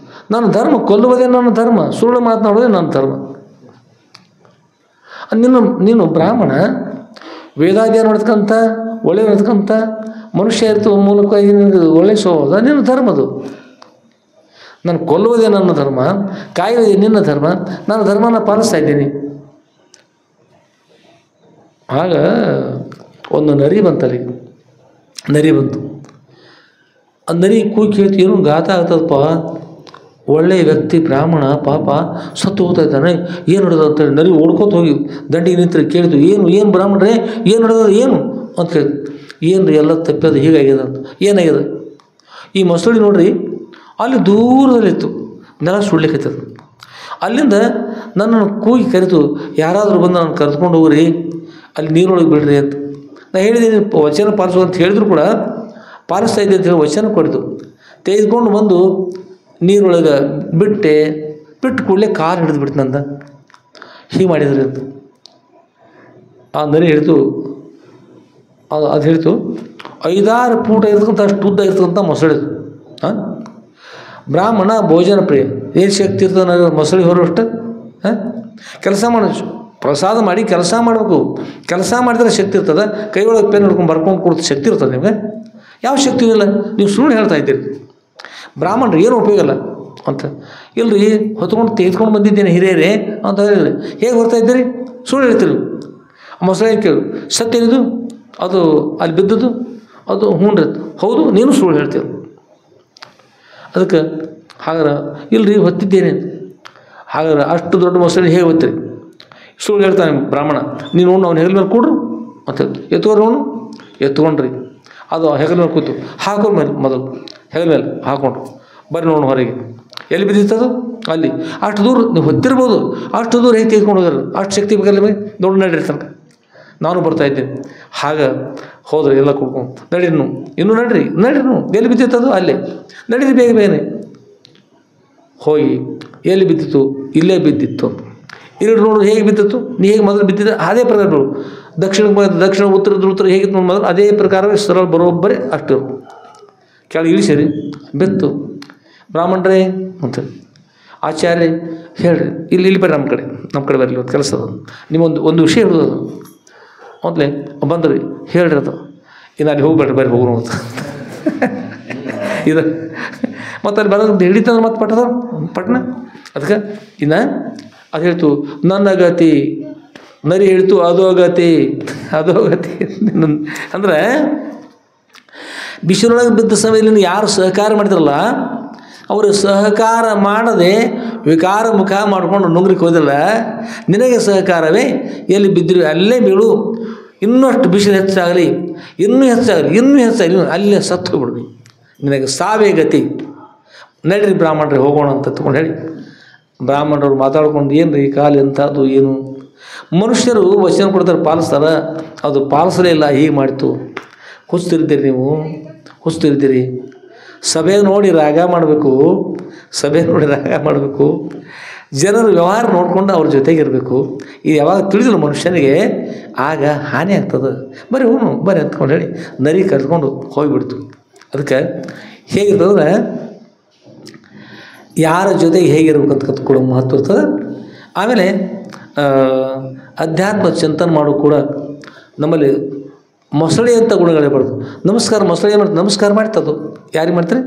A: ನನ್ನ ಧರ್ಮ ಕೊಲ್ಲುವುದೇ ನನ್ನ ಧರ್ಮ, ಸುಳ್ಳು ಮಾತನಾಡೋದೇ ನನ್ನ ಧರ್ಮ. ನೀನು ಬ್ರಾಹ್ಮಣ, ವೇದಾಧ್ಯಯನ ನೋಡ್ತಕ್ಕಂಥ, ಒಳ್ಳೆ ನೋಡ್ತಕ್ಕಂಥ ಮನುಷ್ಯ ಇರ್ತವ ಮೂಲಕವಾಗಿ ನಿನಗೆ ಒಳ್ಳೆ ಸ್ವಭಾವ ನಿನ್ನ ಧರ್ಮದು. ನಾನು ಕೊಲ್ಲುವುದೇ ನನ್ನ ಧರ್ಮ, ಕಾಯುವುದೇ ನಿನ್ನ ಧರ್ಮ, ನನ್ನ ಧರ್ಮನ ಪಾಲಿಸ್ತಾ ಇದ್ದೀನಿ. ಆಗ ಒಂದು ನರಿ ಬಂತಲ್ಲಿ, ನರಿ ಬಂತು. ಆ ನರಿ ಕೂಗಿ ಹೇಳ್ತು, ಏನೋ ಘಾತ ಆಗ್ತದಪ್ಪ, ಒಳ್ಳೆಯ ವ್ಯಕ್ತಿ ಬ್ರಾಹ್ಮಣ ಪಾಪ ಸತ್ತು ಹೋಗ್ತಾ ಇದ್ದಾನೆ, ಏನು ಹಿಡಿದು ಅಂತೇಳಿ ನರಿ ಓಡ್ಕೋತ ಹೋಗಿ ದಂಡಿಗೆ ನಿಂತರೆ ಕೇಳಿತು, ಏನು ಬ್ರಾಹ್ಮಣರೇ ಏನು ಹಿಡಿದ ಏನು ಅಂತ ಕೇಳಿತು. ಏನು ರೀ ಎಲ್ಲ ತಪ್ಪೋದು ಹೀಗಾಗ್ಯದ ಅಂತ. ಏನಾಗ್ಯದ? ಈ ಮೊಸಳಿ ನೋಡ್ರಿ ಅಲ್ಲಿ ದೂರದಲ್ಲಿತ್ತು, ನೆಲ ಸುಡ್ಲಿಕ್ಕೈತದ. ಅಲ್ಲಿಂದ ನನ್ನನ್ನು ಕೂಗಿ ಕರೆತು, ಯಾರಾದರೂ ಬಂದು ನಾನು ಕರೆದುಕೊಂಡು ಹೋಗ್ರಿ, ಅಲ್ಲಿ ನೀರೊಳಗೆ ಬಿಡ್ರಿ ಅಂತ. ನಾನು ಹೇಳಿದ್ದೀನಿ ವಚನ ಪಾಲಿಸು ಅಂತ ಹೇಳಿದ್ರು ಕೂಡ ಪಾಲಿಸ್ತಾ ಇದ್ದೆ ಅಂತ ಹೇಳಿ ವಚನ ಕೊಡ್ತು. ತೆಗೆದುಕೊಂಡು ಬಂದು ನೀರೊಳಗೆ ಬಿಟ್ಟು ಕೂಡಲೇ ಕಾಲು ಹಿಡಿದು ಬಿಡ್ತು ನಂದ. ಹೀಗೆ ಮಾಡಿದ್ರಿ ಅಂತ ಆ ನರಿ ಹೇಳ್ತು. ಅದು ಹೇಳ್ತು, 5-6 ಫೂಟ್ ಇರ್ತಕ್ಕಂಥ ಅಷ್ಟು ಉದ್ದ ಇರ್ತಕ್ಕಂಥ ಮೊಸಳಿದು. ಬ್ರಾಹ್ಮಣ ಭೋಜನ ಪ್ರಿಯ, ಏನು ಶಕ್ತಿ ಇರ್ತದೆ ಮೊಸಳಿ ಹೊರಷ್ಟು. ಕೆಲಸ ಮಾಡೋದು, ಪ್ರಸಾದ ಮಾಡಿ ಕೆಲಸ ಮಾಡಬೇಕು. ಕೆಲಸ ಮಾಡಿದ್ರೆ ಶಕ್ತಿ ಇರ್ತದೆ. ಕೈ ಒಳಗೆ ಪೆನ್ ಹಿಡ್ಕೊಂಡು ಬರ್ಕೊಂಡು ಕೊಡ್ತು ಶಕ್ತಿ ಇರ್ತದೆ ನಿಮಗೆ. ಯಾವ ಶಕ್ತಿ ಇಲ್ಲ, ನೀವು ಸುಳ್ಳು ಹೇಳ್ತಾ ಇದ್ದೀರಿ. ಬ್ರಾಹ್ಮಣರು ಏನು ಉಪಯೋಗ ಇಲ್ಲ ಅಂತ. ಇಲ್ಲರಿ ಹೊತ್ಕೊಂಡು ತೆಗೆದುಕೊಂಡು ಬಂದಿದ್ದೇನೆ ಹಿರಿಯರೇ ಅಂತ ಹೇಳಿರಿ. ಹೇಗೆ ಬರ್ತಾ ಇದ್ದೀರಿ? ಸುಳ್ಳು ಹೇಳ್ತೀರಿ. ಮೊಸಳೆ ಕೇಳು, ಸತ್ಯನಿದು ಅದು ಅಲ್ಲಿ ಬಿದ್ದದ್ದು ಅದು ಹ್ಞೂ ಹೌದು, ನೀನು ಸುಳ್ಳು ಹೇಳ್ತೀವಿ. ಅದಕ್ಕೆ ಹಾಗಾದ್ರೆ ಇಲ್ಲರಿ ಹೊತ್ತಿದ್ದೇನೆ. ಹಾಗಾದ್ರೆ ಅಷ್ಟು ದೊಡ್ಡ ಮೊಸಳೆ ಹೇಗೆ ಹೊತ್ತೀರಿ? ಸುಳ್ಳು ಹೇಳ್ತಾನೆ ಬ್ರಾಹ್ಮಣ. ನೀನು ಅವ್ನು ಹೆಗಲ ಮೇಲೆ ಕೊಡ್ರು ಅಂತ ಎತ್ಕೊಡ್ರಿ, ಅವನು ಎತ್ಕೊಂಡ್ರಿ. ಅದು ಹೆಗಲ ಮೇಲೆ ಕೂತು ಹಾಕೋರು ಮೇಲೆ ಮೊದಲು ಹೆಗಲ ಮೇಲೆ ಹಾಕ್ಕೊಂಡು ಬರ್ರಿ ನೋಡು ಹೊರಗೆ ಎಲ್ಲಿ ಬಿದ್ದಿತ್ತದು ಅಲ್ಲಿ. ಅಷ್ಟು ದೂರ ನೀವು ಹೊತ್ತಿರ್ಬೋದು, ಅಷ್ಟು ದೂರ ಹೇಗೆ ತೆಗೆದುಕೊಂಡು ಹೋಗೋರು, ಅಷ್ಟು ಶಕ್ತಿ ಬೇಕಲ್ಲ ನಿಮಗೆ. ದೊಡ್ಡ ನಡೀರಿ ತನಕ ನಾನು ಬರ್ತಾಯಿದ್ದೀನಿ. ಹಾಗೆ ಹೋದ್ರೆ ಎಲ್ಲ ಕುಡ್ಕೊಂಡು ನಡೀರಿ ನೀವು, ಇನ್ನೂ ನಡೀರಿ ಎಲ್ಲಿ ಬಿದ್ದಿತ್ತದು ಅಲ್ಲೇ ನಡೀರಿ ಬೇಗನೆ. ಹೋಗಿ ಎಲ್ಲಿ ಬಿದ್ದಿತ್ತು? ಇಲ್ಲೇ ಬಿದ್ದಿತ್ತು. ಇಲ್ಲಿ ನೋಡು ಹೇಗೆ ಬಿದ್ದಿತ್ತು, ನೀ ಹೇಗೆ ಮೊದಲು ಬಿದ್ದಿದ್ದೆ ಅದೇ ಪ್ರಕಾರ ನೋಡು. ದಕ್ಷಿಣ ಉತ್ತರ ಹೇಗಿತ್ತು ನೋಡಿ ಮೊದಲು ಅದೇ ಪ್ರಕಾರವೇ ಸರಳ ಬರೋಬ್ಬರೇ ಅಷ್ಟು ಕೆಳಗೆ ಇಳಿಸಿರಿ ಬಿತ್ತು. ಬ್ರಾಹ್ಮಣರೇ ಅಂತ ಆಚಾರ್ಯ ಹೇಳ್ರಿ, ಇಲ್ಲಿ ಬರ್ರಿ, ನಮ್ಮ ಕಡೆ ಬರಲಿ, ಒಂದು ಕೆಲಸ ಅದು. ನಿಮ್ಮೊಂದು ವಿಷಯ ಹೇಳೋದು ಮೊದಲೇ ಬಂದ್ರಿ ಹೇಳ್ರಿ ಅದು. ಇನ್ನು ಅಲ್ಲಿ ಹೋಗ್ಬೇಡ್ರಿ, ಬರ್ರಿ ಹೋಗೋಣ ಅಂತ ಇದು. ಮತ್ತು ಅಲ್ಲಿ ಬರೋದು ಹಿಡಿತಂದ್ರೆ ಮತ್ತೆ ಪಟ್ಟಣ ಅದಕ್ಕೆ ಇನ್ನು ಅದು ಹೇಳ್ತು ನನ್ನ ಗತಿ, ನರಿ ಹೇಳ್ತು ಅಧೋಗತಿ ಅಂದ್ರೆ ಬಿಸಿಲೊಳಗೆ ಬಿದ್ದ ಸಮಯದಲ್ಲಿ ಯಾರು ಸಹಕಾರ ಮಾಡ್ತಾರಲ್ಲ ಅವರು ಸಹಕಾರ ಮಾಡದೆ ವಿಕಾರ ಮುಖ ಮಾಡಿಕೊಂಡು ನುಂಗ್ಲಿಕ್ಕೆ ಹೋದಿಲ್ಲ. ನಿನಗೆ ಸಹಕಾರವೇ, ಎಲ್ಲಿ ಬಿದ್ದರು ಅಲ್ಲೇ ಬೀಳು, ಇನ್ನೂ ಅಷ್ಟು ಬಿಸಿಲು ಹೆಚ್ಚಾಗಲಿ, ಇನ್ನೂ ಹೆಚ್ಚಾಗಲಿ ಅಲ್ಲೇ ಸತ್ತು ಹೋಗ್ಬಿಡ್ರಿ, ನಿನಗೆ ಸಾವೇ ಗತಿ. ನಡೀರಿ ಬ್ರಾಹ್ಮಣರೇ ಹೋಗೋಣ ಅಂತ ತಗೊಂಡು ಹೇಳಿ ಬ್ರಾಹ್ಮಣರು ಮಾತಾಡ್ಕೊಂಡು ಏನು ರೀ ಕಾಲು ಎಂಥದ್ದು ಏನು. ಮನುಷ್ಯರು ವಚನ ಕೊಡ್ತಾರೆ, ಪಾಲಿಸ್ತಾರೆ, ಅದು ಪಾಲಿಸಲೇ ಇಲ್ಲ, ಹೀಗೆ ಮಾಡಿತು. ಹುಚ್ತಿರ್ತೀರಿ. ಸಭೆ ನೋಡಿ ರಾಗ ಮಾಡಬೇಕು, ಜನರ ವ್ಯವಹಾರ ನೋಡಿಕೊಂಡು ಅವ್ರ ಜೊತೆಗಿರಬೇಕು. ಇದು ಯಾವಾಗ ತಿಳಿದಿಲ್ಲ ಮನುಷ್ಯನಿಗೆ ಆಗ ಹಾನಿ ಆಗ್ತದೆ. ಬರ್ರಿ ಅಂದ್ಕೊಂಡು ಹೇಳಿ ನರಿ ಕರ್ಕೊಂಡು ಹೋಗಿಬಿಡ್ತು. ಅದಕ್ಕೆ ಹೇಗಿರ್ತದಂದ್ರೆ ಯಾರ ಜೊತೆಗೆ ಹೇಗಿರ್ಬೇಕಂತ ಕತ್ಕೊಳ್ಳೋ ಮಹತ್ವ ಇರ್ತದೆ. ಆಮೇಲೆ ಅಧ್ಯಾತ್ಮ ಚಿಂತನೆ ಮಾಡೋದು ಕೂಡ ನಮ್ಮಲ್ಲಿ ಮೊಸಳೆ ಅಂತ ಗುಣಗಳೇ ಬರೋದು. ನಮಸ್ಕಾರ ಮೊಸಳೆ ಏನು ಮಾಡ್ತದೆ, ನಮಸ್ಕಾರ ಮಾಡ್ತದ್ದು. ಯಾರಿಗೆ ಮಾಡ್ತಾರೆ?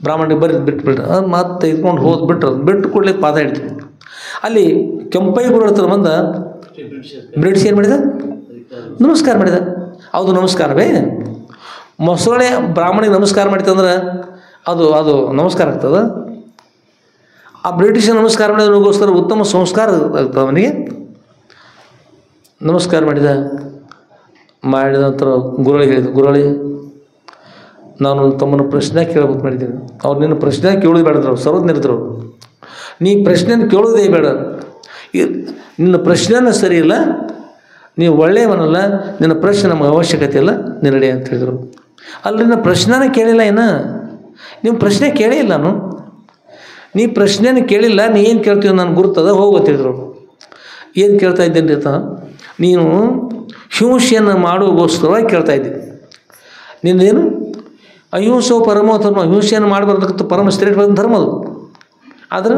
A: ಬ್ರಾಹ್ಮಣಿಗೆ ಬರೀ ಬಿಟ್ಬಿಟ್ರೆ ಅದು ಮತ್ತೆ ಇದ್ಕೊಂಡು ಬಿಟ್ಟು ಕೊಡ್ಲಿಕ್ಕೆ ಪಾದ ಹಿಡಿತು. ಅಲ್ಲಿ ಕೆಂಪೈ ಗುರು ಹತ್ರ ಬಂದ ಬ್ರಿಟಿಷ್ ಏನು ಮಾಡಿದ? ನಮಸ್ಕಾರ ಮಾಡಿದ. ಅದು ನಮಸ್ಕಾರವೇ? ಮೊಸಳೆ ಬ್ರಾಹ್ಮಣಿಗೆ ನಮಸ್ಕಾರ ಮಾಡ್ತಂದ್ರೆ ಅದು ನಮಸ್ಕಾರ ಆಗ್ತದ? ಆ ಬ್ರಿಟಿಷ್ ನಮಸ್ಕಾರ ಮಾಡಿದಗೋಸ್ಕರ ಉತ್ತಮ ಸಂಸ್ಕಾರ ಆಗ್ತದೆ ಅವನಿಗೆ. ನಮಸ್ಕಾರ ಮಾಡಿದ ನಂತರ ಗುರುಳಿ ಹೇಳಿದ, ಗುರುಳಿ ನಾನು ತಮ್ಮನ್ನು ಪ್ರಶ್ನೆ ಕೇಳಬೇಕು ಮಾಡಿದ್ದೀನಿ. ಅವ್ರು ನಿನ್ನ ಪ್ರಶ್ನೆ ಕೇಳೋದು ಬೇಡದ್ರು, ಅವ್ರು ಸರ್ವಜ್ಞರಿದ್ರು. ನೀ ಪ್ರಶ್ನೆಯನ್ನು ಕೇಳೋದೇ ಬೇಡ, ನಿನ್ನ ಪ್ರಶ್ನೆನ ಸರಿ ಇಲ್ಲ, ನೀವು ಒಳ್ಳೆಯವನಲ್ಲ, ನಿನ್ನ ಪ್ರಶ್ನೆ ನಮಗೆ ಅವಶ್ಯಕತೆ ಇಲ್ಲ, ನಿನ್ನಡೆ ಅಂತ ಹೇಳಿದರು. ಅಲ್ಲಿ ನಿನ್ನ ಪ್ರಶ್ನೆನೇ ಕೇಳಿಲ್ಲ, ನಿಮ್ಮ ಪ್ರಶ್ನೆ ಕೇಳೇ ಇಲ್ಲ. ನೀ ಪ್ರಶ್ನೆನ ಕೇಳಿಲ್ಲ, ನೀ ಏನು ಕೇಳ್ತೀವಿ ನಾನು ಗುರುತದ ಹೋಗುತ್ತಿದ್ರು. ಏನು ಕೇಳ್ತಾ ಇದ್ದೇನೆ ಅಂತ, ನೀನು ಹಿಂಸೆಯನ್ನು ಮಾಡುವಗೋಸ್ಕರವಾಗಿ ಕೇಳ್ತಾ ಇದ್ದೆ. ನಿನ್ನೇನು ಅಹಿಂಸೋ ಪರಮೋ ಧರ್ಮ, ಹಿಂಸೆಯನ್ನು ಮಾಡಬಾರ್ದಕ್ಕಂಥ ಪರಮ ಶ್ರೇಷ್ಠ ಧರ್ಮ ಅದು. ಆದ್ರೆ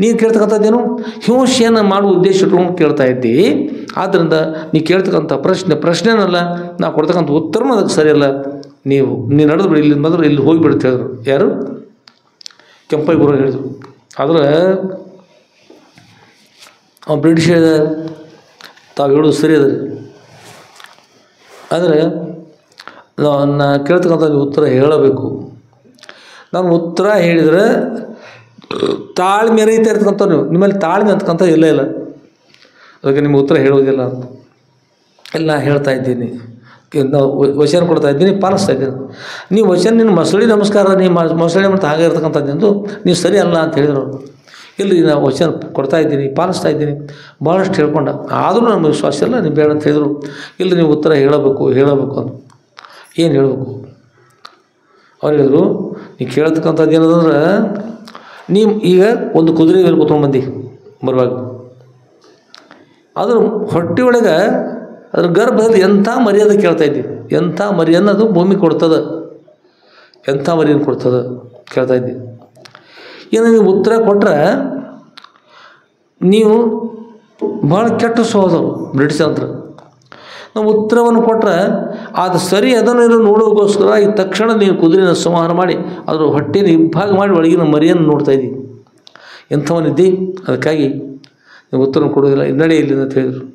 A: ನೀನು ಕೇಳ್ತಕ್ಕಂಥದ್ದೇನು ಹಿಂಸೆಯನ್ನು ಮಾಡುವ ಉದ್ದೇಶ ಇಟ್ಕೊಂಡು ಕೇಳ್ತಾ ಇದ್ದಿ. ಆದ್ದರಿಂದ ನೀ ಕೇಳ್ತಕ್ಕಂಥ ಪ್ರಶ್ನೆನಲ್ಲ, ನಾವು ಕೊಡ್ತಕ್ಕಂಥ ಉತ್ತರನೂ ಅದಕ್ಕೆ ಸರಿಯಲ್ಲ. ನೀನು ನಡೆದು ಬಿಡಿ, ಇಲ್ಲಿ ಮೊದಲು ಇಲ್ಲಿ ಹೋಗಿಬಿಡುತ್ತೆ ಹೇಳಿದ್ರು. ಯಾರು? ಕೆಂಪೈ ಗುರು ಹೇಳಿದರು. ಆದರೆ ಬ್ರಿಟಿಷ್ ಹೇಳಿದ, ತಾವು ಹೇಳೋದು ಸರಿ ಅದ ರೀ, ಆದರೆ ನಾನು ಕೇಳ್ತಕ್ಕಂಥ ಉತ್ತರ ಹೇಳಬೇಕು. ನಾನು ಉತ್ತರ ಹೇಳಿದರೆ ತಾಳ್ಮೆ ರೈತ ಇರ್ತಕ್ಕಂಥ ನಿಮ್ಮಲ್ಲಿ ತಾಳ್ಮೆ ಅಂತಕ್ಕಂಥ ಇಲ್ಲ. ಅದಕ್ಕೆ ನಿಮ್ಮ ಉತ್ತರ ಹೇಳೋದಿಲ್ಲ ಅಂತ ಎಲ್ಲ ಹೇಳ್ತಾ ಇದ್ದೀನಿ. ನಾವು ವಚನ ಕೊಡ್ತಾ ಇದ್ದೀನಿ, ಪಾಲಿಸ್ತಾ ಇದ್ದೀನಿ. ನೀವು ವಚನ ನಿನ್ನ ಮೊಸಳೆ ನಮಸ್ಕಾರ, ಮೊಸಳೆ ಮತ್ತು ಹಾಗೆ ಇರ್ತಕ್ಕಂಥದ್ದು ನೀವು ಸರಿ ಅಲ್ಲ ಅಂತ ಹೇಳಿದರು. ಇಲ್ಲಿ ನಾವು ವಚನ ಕೊಡ್ತಾ ಇದ್ದೀನಿ, ಪಾಲಿಸ್ತಾ ಇದ್ದೀನಿ, ಭಾಳಷ್ಟು ಹೇಳ್ಕೊಂಡ. ಆದರೂ ನಮಗೆ ವಿಶ್ವಾಸ ಇಲ್ಲ, ನೀವು ಬೇಡ ಅಂತ ಹೇಳಿದರು. ಇಲ್ಲಿ ನೀವು ಉತ್ತರ ಹೇಳಬೇಕು ಅಂತ. ಏನು ಹೇಳಬೇಕು? ಅವ್ರು ಹೇಳಿದರು, ನೀವು ಕೇಳ್ತಕ್ಕಂಥದ್ದು ಏನದಂದ್ರೆ, ನೀವು ಈಗ ಒಂದು ಕುದುರೆ ಮೇಲೆ ಕೂತ್ಕೊಂಡು ಬಂದು ಬರುವಾಗ ಅದ್ರ ಹೊಟ್ಟೆ ಒಳಗೆ ಅದ್ರ ಗರ್ಭದಲ್ಲಿ ಎಂಥ ಮರ್ಯಾದೆ ಕೇಳ್ತಾ ಇದ್ದೀವಿ. ಎಂಥ ಮರಿ ಅನ್ನೋದು ಭೂಮಿ ಕೊಡ್ತದೆ, ಎಂಥ ಮರಿಯನ್ನು ಕೊಡ್ತದೆ ಕೇಳ್ತಾ ಇದ್ದೀವಿ. ಏನು ನೀವು ಉತ್ತರ ಕೊಟ್ಟರೆ ನೀವು ಭಾಳ ಕೆಟ್ಟ ಸ್ವಭಾವದವರು ಬ್ರಿಟಿಷ್ ಅಂತ. ನಾವು ಉತ್ತರವನ್ನು ಕೊಟ್ಟರೆ ಅದು ಸರಿ ಅದನ್ನು ನೋಡೋಕ್ಕೋಸ್ಕರ ಈ ತಕ್ಷಣ ನೀವು ಕುದುರೆನ ಸಂಹಾರ ಮಾಡಿ ಅದ್ರ ಹೊಟ್ಟೆನ ಇಬ್ಬಾಗ ಮಾಡಿ ಒಳಗಿನ ಮರಿಯನ್ನು ನೋಡ್ತಾ ಇದ್ದೀವಿ. ಎಂಥವನಿದ್ದಿ, ಅದಕ್ಕಾಗಿ ನೀವು ಉತ್ತರ ಕೊಡೋದಿಲ್ಲ, ನಡೆ ಇಲ್ಲಿಂದ ಅಂತ ಹೇಳಿದರು.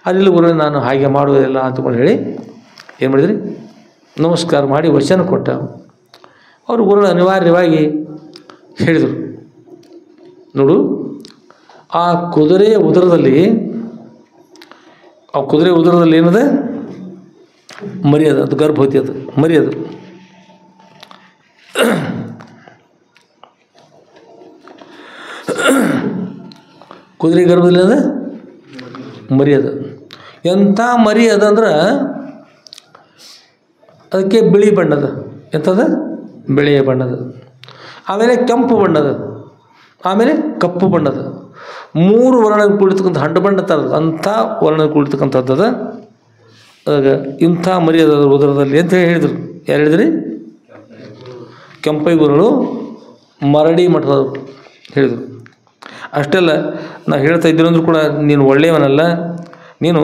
A: ಅಲ್ಲಿ ಗುರು ನಾನು ಹಾಗೆ ಮಾಡುವುದಿಲ್ಲ ಅಂತಕೊಂಡು ಹೇಳಿ ಏನು ಮಾಡಿದ್ರಿ, ನಮಸ್ಕಾರ ಮಾಡಿ ವಚನ ಕೊಟ್ಟ. ಅವರು ಗುರು ಅನಿವಾರ್ಯವಾಗಿ ಹೇಳಿದರು, ನೋಡು ಆ ಕುದುರೆಯ ಉದರದಲ್ಲಿ ಏನದ ಮರಿ ಅದು, ಅದು ಗರ್ಭವತಿ, ಅದು ಮರಿ, ಅದು ಕುದುರೆ ಗರ್ಭದಲ್ಲಿ ಅದ ಮರಿ ಅದ. ಎಂಥ ಮರಿ ಅದಂದ್ರೆ ಅದಕ್ಕೆ ಬಿಳಿ ಬಣ್ಣದ, ಎಂಥದ ಬಿಳಿಯ ಬಣ್ಣದ, ಆಮೇಲೆ ಕೆಂಪು ಬಣ್ಣದ, ಆಮೇಲೆ ಕಪ್ಪು ಬಣ್ಣದ, 3 ವರ್ಣ ಕೂಡಿರ್ತಕ್ಕಂಥ ಹಣ್ಣು ಬಣ್ಣ ಥರದ ಅಂಥ ವರ್ಣ ಕೂಡಿರ್ತಕ್ಕಂಥದ್ದು. ಆಗ ಇಂಥ ಮರಿ ಅದ ಉದರದಲ್ಲಿ ಅಂತ ಹೇಳಿದರು. ಯಾರು ಹೇಳಿದ್ರಿ? ಕೆಂಪೈ ಗುರುಗಳು ಮರಡಿ ಮಠದವರು ಹೇಳಿದರು. ಅಷ್ಟೆಲ್ಲ ನಾವು ಹೇಳ್ತಾ ಇದ್ದೀರಂದ್ರೂ ಕೂಡ ನೀನು ಒಳ್ಳೆಯವನಲ್ಲ, ನೀನು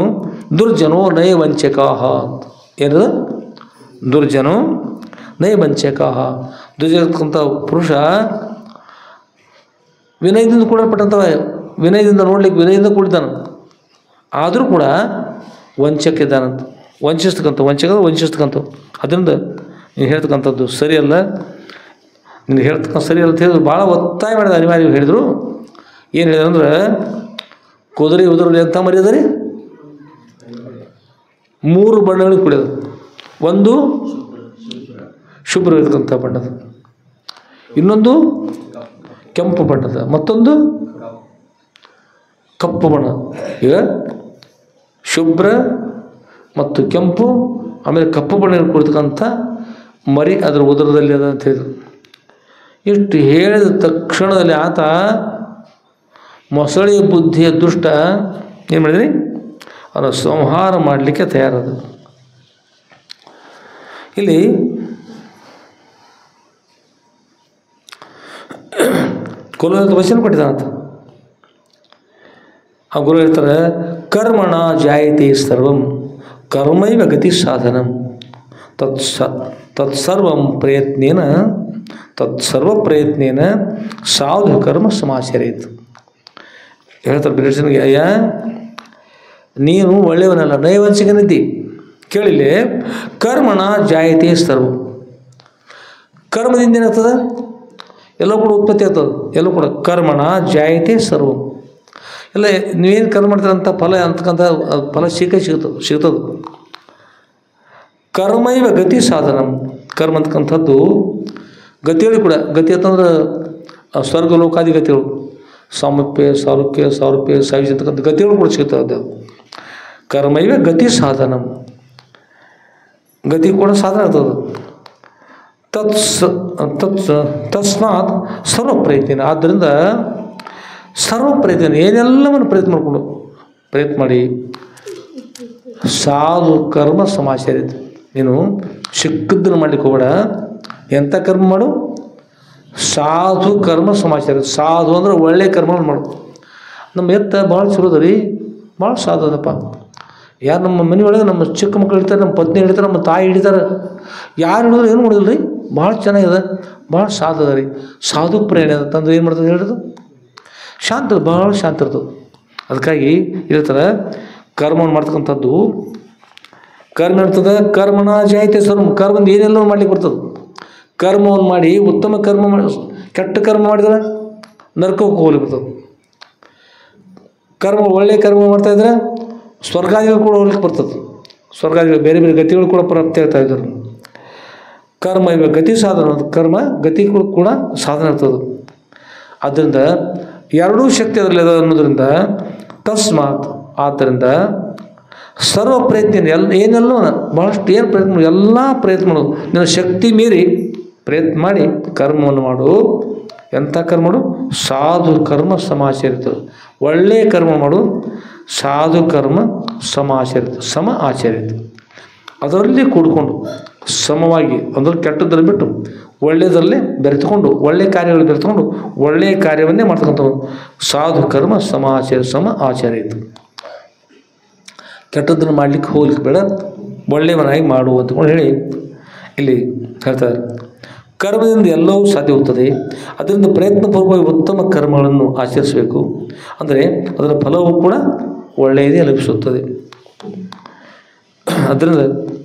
A: ದುರ್ಜನೋ ನಯವಂಚಕಾಹ. ಏನದು? ದುರ್ಜನೋ ನಯವಂಚಕಾಹ. ದುರ್ಜನಕ್ಕಂಥ ಪುರುಷ ವಿನಯದಿಂದ ಕೂಡಲ್ಪಟ್ಟಂಥ ವಿನಯದಿಂದ ನೋಡ್ಲಿಕ್ಕೆ ವಿನಯದಿಂದ ಕೂಡಿದ್ದಾನಂತ. ಆದರೂ ಕೂಡ ವಂಚಕ ಇದ್ದಾನಂತ. ವಂಚಿಸ್ತಕ್ಕಂಥ ಅದರಿಂದ ನೀನು ಹೇಳ್ತಕ್ಕಂಥದ್ದು ಸರಿಯಲ್ಲ, ನೀನು ಹೇಳ್ತಕ್ಕಂಥ ಸರಿಯಲ್ಲ ಅಂತ ಹೇಳಿದ್ರು. ಭಾಳ ಒತ್ತಾಯ ಮಾಡಿದ, ಅನಿವಾರ್ಯ ಹೇಳಿದರು. ಏನು ಹೇಳಿದ್ರು ಅಂದ್ರೆ, ಕುದುರೆ ಉದುರಲ್ಲಿ ಅಂತ ಮರ್ಯಾದ ರೀ 3 ಬಣ್ಣಗಳಿಗೆ ಕುಡಿಯೋದು. ಒಂದು ಶುಭ್ರವಿರ್ತಕ್ಕಂಥ ಬಣ್ಣದ, ಇನ್ನೊಂದು ಕೆಂಪು ಬಣ್ಣದ, ಮತ್ತೊಂದು ಕಪ್ಪು ಬಣ್ಣ. ಈಗ ಶುಭ್ರ ಮತ್ತು ಕೆಂಪು ಆಮೇಲೆ ಕಪ್ಪು ಬಣ್ಣ ಕುಡಿತಕ್ಕಂಥ ಮರಿ ಅದರ ಉದರದಲ್ಲಿ ಅದ ಅಂತ ಹೇಳಿದ್ರು. ಇಷ್ಟು ಹೇಳಿದ ತಕ್ಷಣದಲ್ಲಿ ಆತ ಮೊಸಳೆಯ ಬುದ್ಧಿಯ ದುಷ್ಟ ಏನು ಮಾಡಿದ್ರಿ, ಅವರ ಸಂಹಾರ ಮಾಡಲಿಕ್ಕೆ ತಯಾರಾದ. ಇಲ್ಲಿ ಕೊಲ್ಲೋದಕ್ಕೆ ವಚನ ಕೊಟ್ಟಿದ್ದಾನಂತ. ಆ ಗುರು ಹೇಳ್ತಾರೆ, ಕರ್ಮಣ ಜಾಯತೆ ಸರ್ವಂ ಕರ್ಮೈವ ಗತಿ ಸಾಧನಂ ತತ್ಸರ್ವ ಪ್ರಯತ್ನೇನ ಸಾಧು ಕರ್ಮ ಸಮಾಚರೇತ್. ಹೇಳ್ತಾರೆ ಬ್ರಿಟಿಷನ್ಗೆ, ಅಯ್ಯ ನೀನು ಒಳ್ಳೆಯವನಲ್ಲ, ನಯವಂಚಕನಿದ್ದಿ. ಕೇಳಿല്ലേ, ಕರ್ಮಣ ಜಾಯತೆ ಸರ್ವ, ಕರ್ಮದಿಂದ ಏನಾಗ್ತದೆ, ಎಲ್ಲ ಕೂಡ ಉತ್ಪತ್ತಿ ಆಗ್ತದೆ. ಎಲ್ಲೂ ಕೂಡ ಕರ್ಮಣ ಜಾಯತೆ ಸರ್ವ, ಎಲ್ಲ ನೀವೇನು ಕರ್ಮ ಮಾಡ್ತೀರಂಥ ಫಲ ಅಂತಕ್ಕಂಥ ಫಲ ಸಿಗ್ತದೆ. ಕರ್ಮೈವ ಗತಿ ಸಾಧನ, ಕರ್ಮ ಅಂತಕ್ಕಂಥದ್ದು ಗತಿಗಳು ಕೂಡ, ಗತಿ ಅಂತಂದ್ರೆ ಸ್ವರ್ಗ ಲೋಕಾದಿ ಗತಿಗಳು, ಸಾಮೀಪ್ಯ ಸಾರೂಪ್ಯ ಸಾಯುಜ್ಯ ಅಂತಕ್ಕಂಥ ಗತಿಗಳು ಕೂಡ ಸಿಗ್ತದೆ. ಕರ್ಮೈವ ಗತಿ ಸಾಧನ, ಗತಿ ಕೂಡ ಸಾಧನ ಆಗ್ತದೆ. ತಸ್ಮಾತ್ ಸರ್ವ ಪ್ರಯತ್ನ, ಆದ್ದರಿಂದ ಸರ್ವ ಪ್ರಯತ್ನ ಏನೆಲ್ಲವನ್ನು ಪ್ರಯತ್ನ ಮಾಡಿ ಸಾಧು ಕರ್ಮ ಸಮಾಚಾರಿತ. ನೀನು ಸಿಕ್ಕದ್ದನ್ನು ಮಾಡ್ಲಿಕ್ಕೆ ಹೋಗಬೇಡ, ಎಂಥ ಕರ್ಮ ಮಾಡು, ಸಾಧು ಕರ್ಮ ಸಮಾಚಾರ. ಸಾಧು ಅಂದ್ರೆ ಒಳ್ಳೆಯ ಕರ್ಮವನ್ನು ಮಾಡು. ನಮ್ಮ ಎತ್ತ ಭಾಳ ಚಲೋ ಅದ ರೀ, ಭಾಳ ಸಾಧು ಅದಪ್ಪ. ಯಾರು ನಮ್ಮ ಮನೆಯೊಳಗೆ ನಮ್ಮ ಚಿಕ್ಕ ಮಕ್ಕಳು ಹಿಡಿತಾರೆ, ನಮ್ಮ ಪತ್ನಿ ಹಿಡಿತಾರೆ, ನಮ್ಮ ತಾಯಿ ಹಿಡಿತಾರೆ, ಯಾರು ಹಿಡಿದ್ರು ಏನು ಮಾಡೋದಿಲ್ಲ ರೀ, ಭಾಳ ಚೆನ್ನಾಗಿದೆ, ಭಾಳ ಸಾಧು ಅದ ರೀ. ಸಾಧು ಪ್ರೇರಣೆ ಅದ ತಂದ್ರೆ ಏನು ಮಾಡ್ತದೆ ಹೇಳಿದ್ರು, ಶಾಂತ, ಭಾಳ ಶಾಂತ ಇರ್ತದೆ. ಅದಕ್ಕಾಗಿ ಹೇಳ್ತಾರೆ, ಕರ್ಮವನ್ನು ಮಾಡ್ತಕ್ಕಂಥದ್ದು ಕರ್ಮ ಇರ್ತದೆ. ಕರ್ಮನ ಜಾಯತೆ ಸರ್ವ, ಕರ್ಮದಿಂದ ಏನೆಲ್ಲ ಮಾಡ್ಲಿಕ್ಕೆ ಬರ್ತದೆ. ಕರ್ಮವನ್ನು ಮಾಡಿ ಉತ್ತಮ ಕರ್ಮ ಮಾಡಿ, ಕೆಟ್ಟ ಕರ್ಮ ಮಾಡಿದ್ರೆ ನರಕಕ್ಕೆ ಹೋಗ್ಲಿಕ್ಕೆ ಬರ್ತದೆ. ಒಳ್ಳೆಯ ಕರ್ಮ ಮಾಡ್ತಾಯಿದ್ರೆ ಸ್ವರ್ಗಾದಿಗಳು ಕೂಡ ಹೋಗ್ಲಿಕ್ಕೆ ಬರ್ತದೆ. ಸ್ವರ್ಗಾದಿಗಳು ಬೇರೆ ಬೇರೆ ಗತಿಗಳು ಕೂಡ ಪ್ರಾಪ್ತಿ ಆಗ್ತಾ ಇದ್ದಾರೆ. ಕರ್ಮ ಇವಾಗ ಗತಿ ಸಾಧನ, ಕರ್ಮ ಗತಿಗಳು ಕೂಡ ಸಾಧನ ಇರ್ತದೆ. ಆದ್ದರಿಂದ ಎರಡೂ ಶಕ್ತಿ ಅದರಲ್ಲಿ ಅದ ಅನ್ನೋದ್ರಿಂದ ತಸ್ಮಾತ್, ಆದ್ದರಿಂದ ಸರ್ವ ಪ್ರಯತ್ನ ಏನೆಲ್ಲ ಭಾಳಷ್ಟು ಏನು ಪ್ರಯತ್ನ ಮಾಡು, ಎಲ್ಲ ಪ್ರಯತ್ನ ಮಾಡು, ನಿನ್ನ ಶಕ್ತಿ ಮೀರಿ ಪ್ರಯತ್ನ ಮಾಡಿ ಕರ್ಮವನ್ನು ಮಾಡು. ಎಂಥ ಕರ್ಮ ಮಾಡು, ಸಾಧು ಕರ್ಮ ಸಮಾಚರಿತ, ಒಳ್ಳೆಯ ಕರ್ಮ ಮಾಡು, ಸಾಧು ಕರ್ಮ ಸಮ ಆಚರಿತ. ಅದರಲ್ಲಿ ಕೂಡಿಕೊಂಡು ಸಮವಾಗಿ, ಅಂದರೆ ಕೆಟ್ಟದ್ರಲ್ಲಿ ಬಿಟ್ಟು ಒಳ್ಳೆಯದರಲ್ಲೇ ಬೆರೆತುಕೊಂಡು, ಒಳ್ಳೆಯ ಕಾರ್ಯಗಳಲ್ಲಿ ಬೆರೆತುಕೊಂಡು ಒಳ್ಳೆಯ ಕಾರ್ಯವನ್ನೇ ಮಾಡ್ತಕ್ಕಂಥವ್ರು ಸಾಧು ಕರ್ಮ ಸಮ ಆಚರಿತ. ಕೆಟ್ಟದ್ದನ್ನು ಮಾಡಲಿಕ್ಕೆ ಹೋಗ್ಲಿಕ್ಕೆ ಬೇಡ, ಒಳ್ಳೆಯವನಾಗಿ ಮಾಡು ಅಂತಕೊಂಡು ಹೇಳಿ ಇಲ್ಲಿ ಹೇಳ್ತಾರೆ. ಕರ್ಮದಿಂದ ಎಲ್ಲವೂ ಸಾಧ್ಯವಾಗುತ್ತದೆ. ಅದರಿಂದ ಪ್ರಯತ್ನಪೂರ್ವಕವಾಗಿ ಉತ್ತಮ ಕರ್ಮಗಳನ್ನು ಆಚರಿಸಬೇಕು. ಅಂದರೆ ಅದರ ಫಲವೂ ಕೂಡ ಒಳ್ಳೆಯದೇ ಲಭಿಸುತ್ತದೆ. ಅದರಿಂದ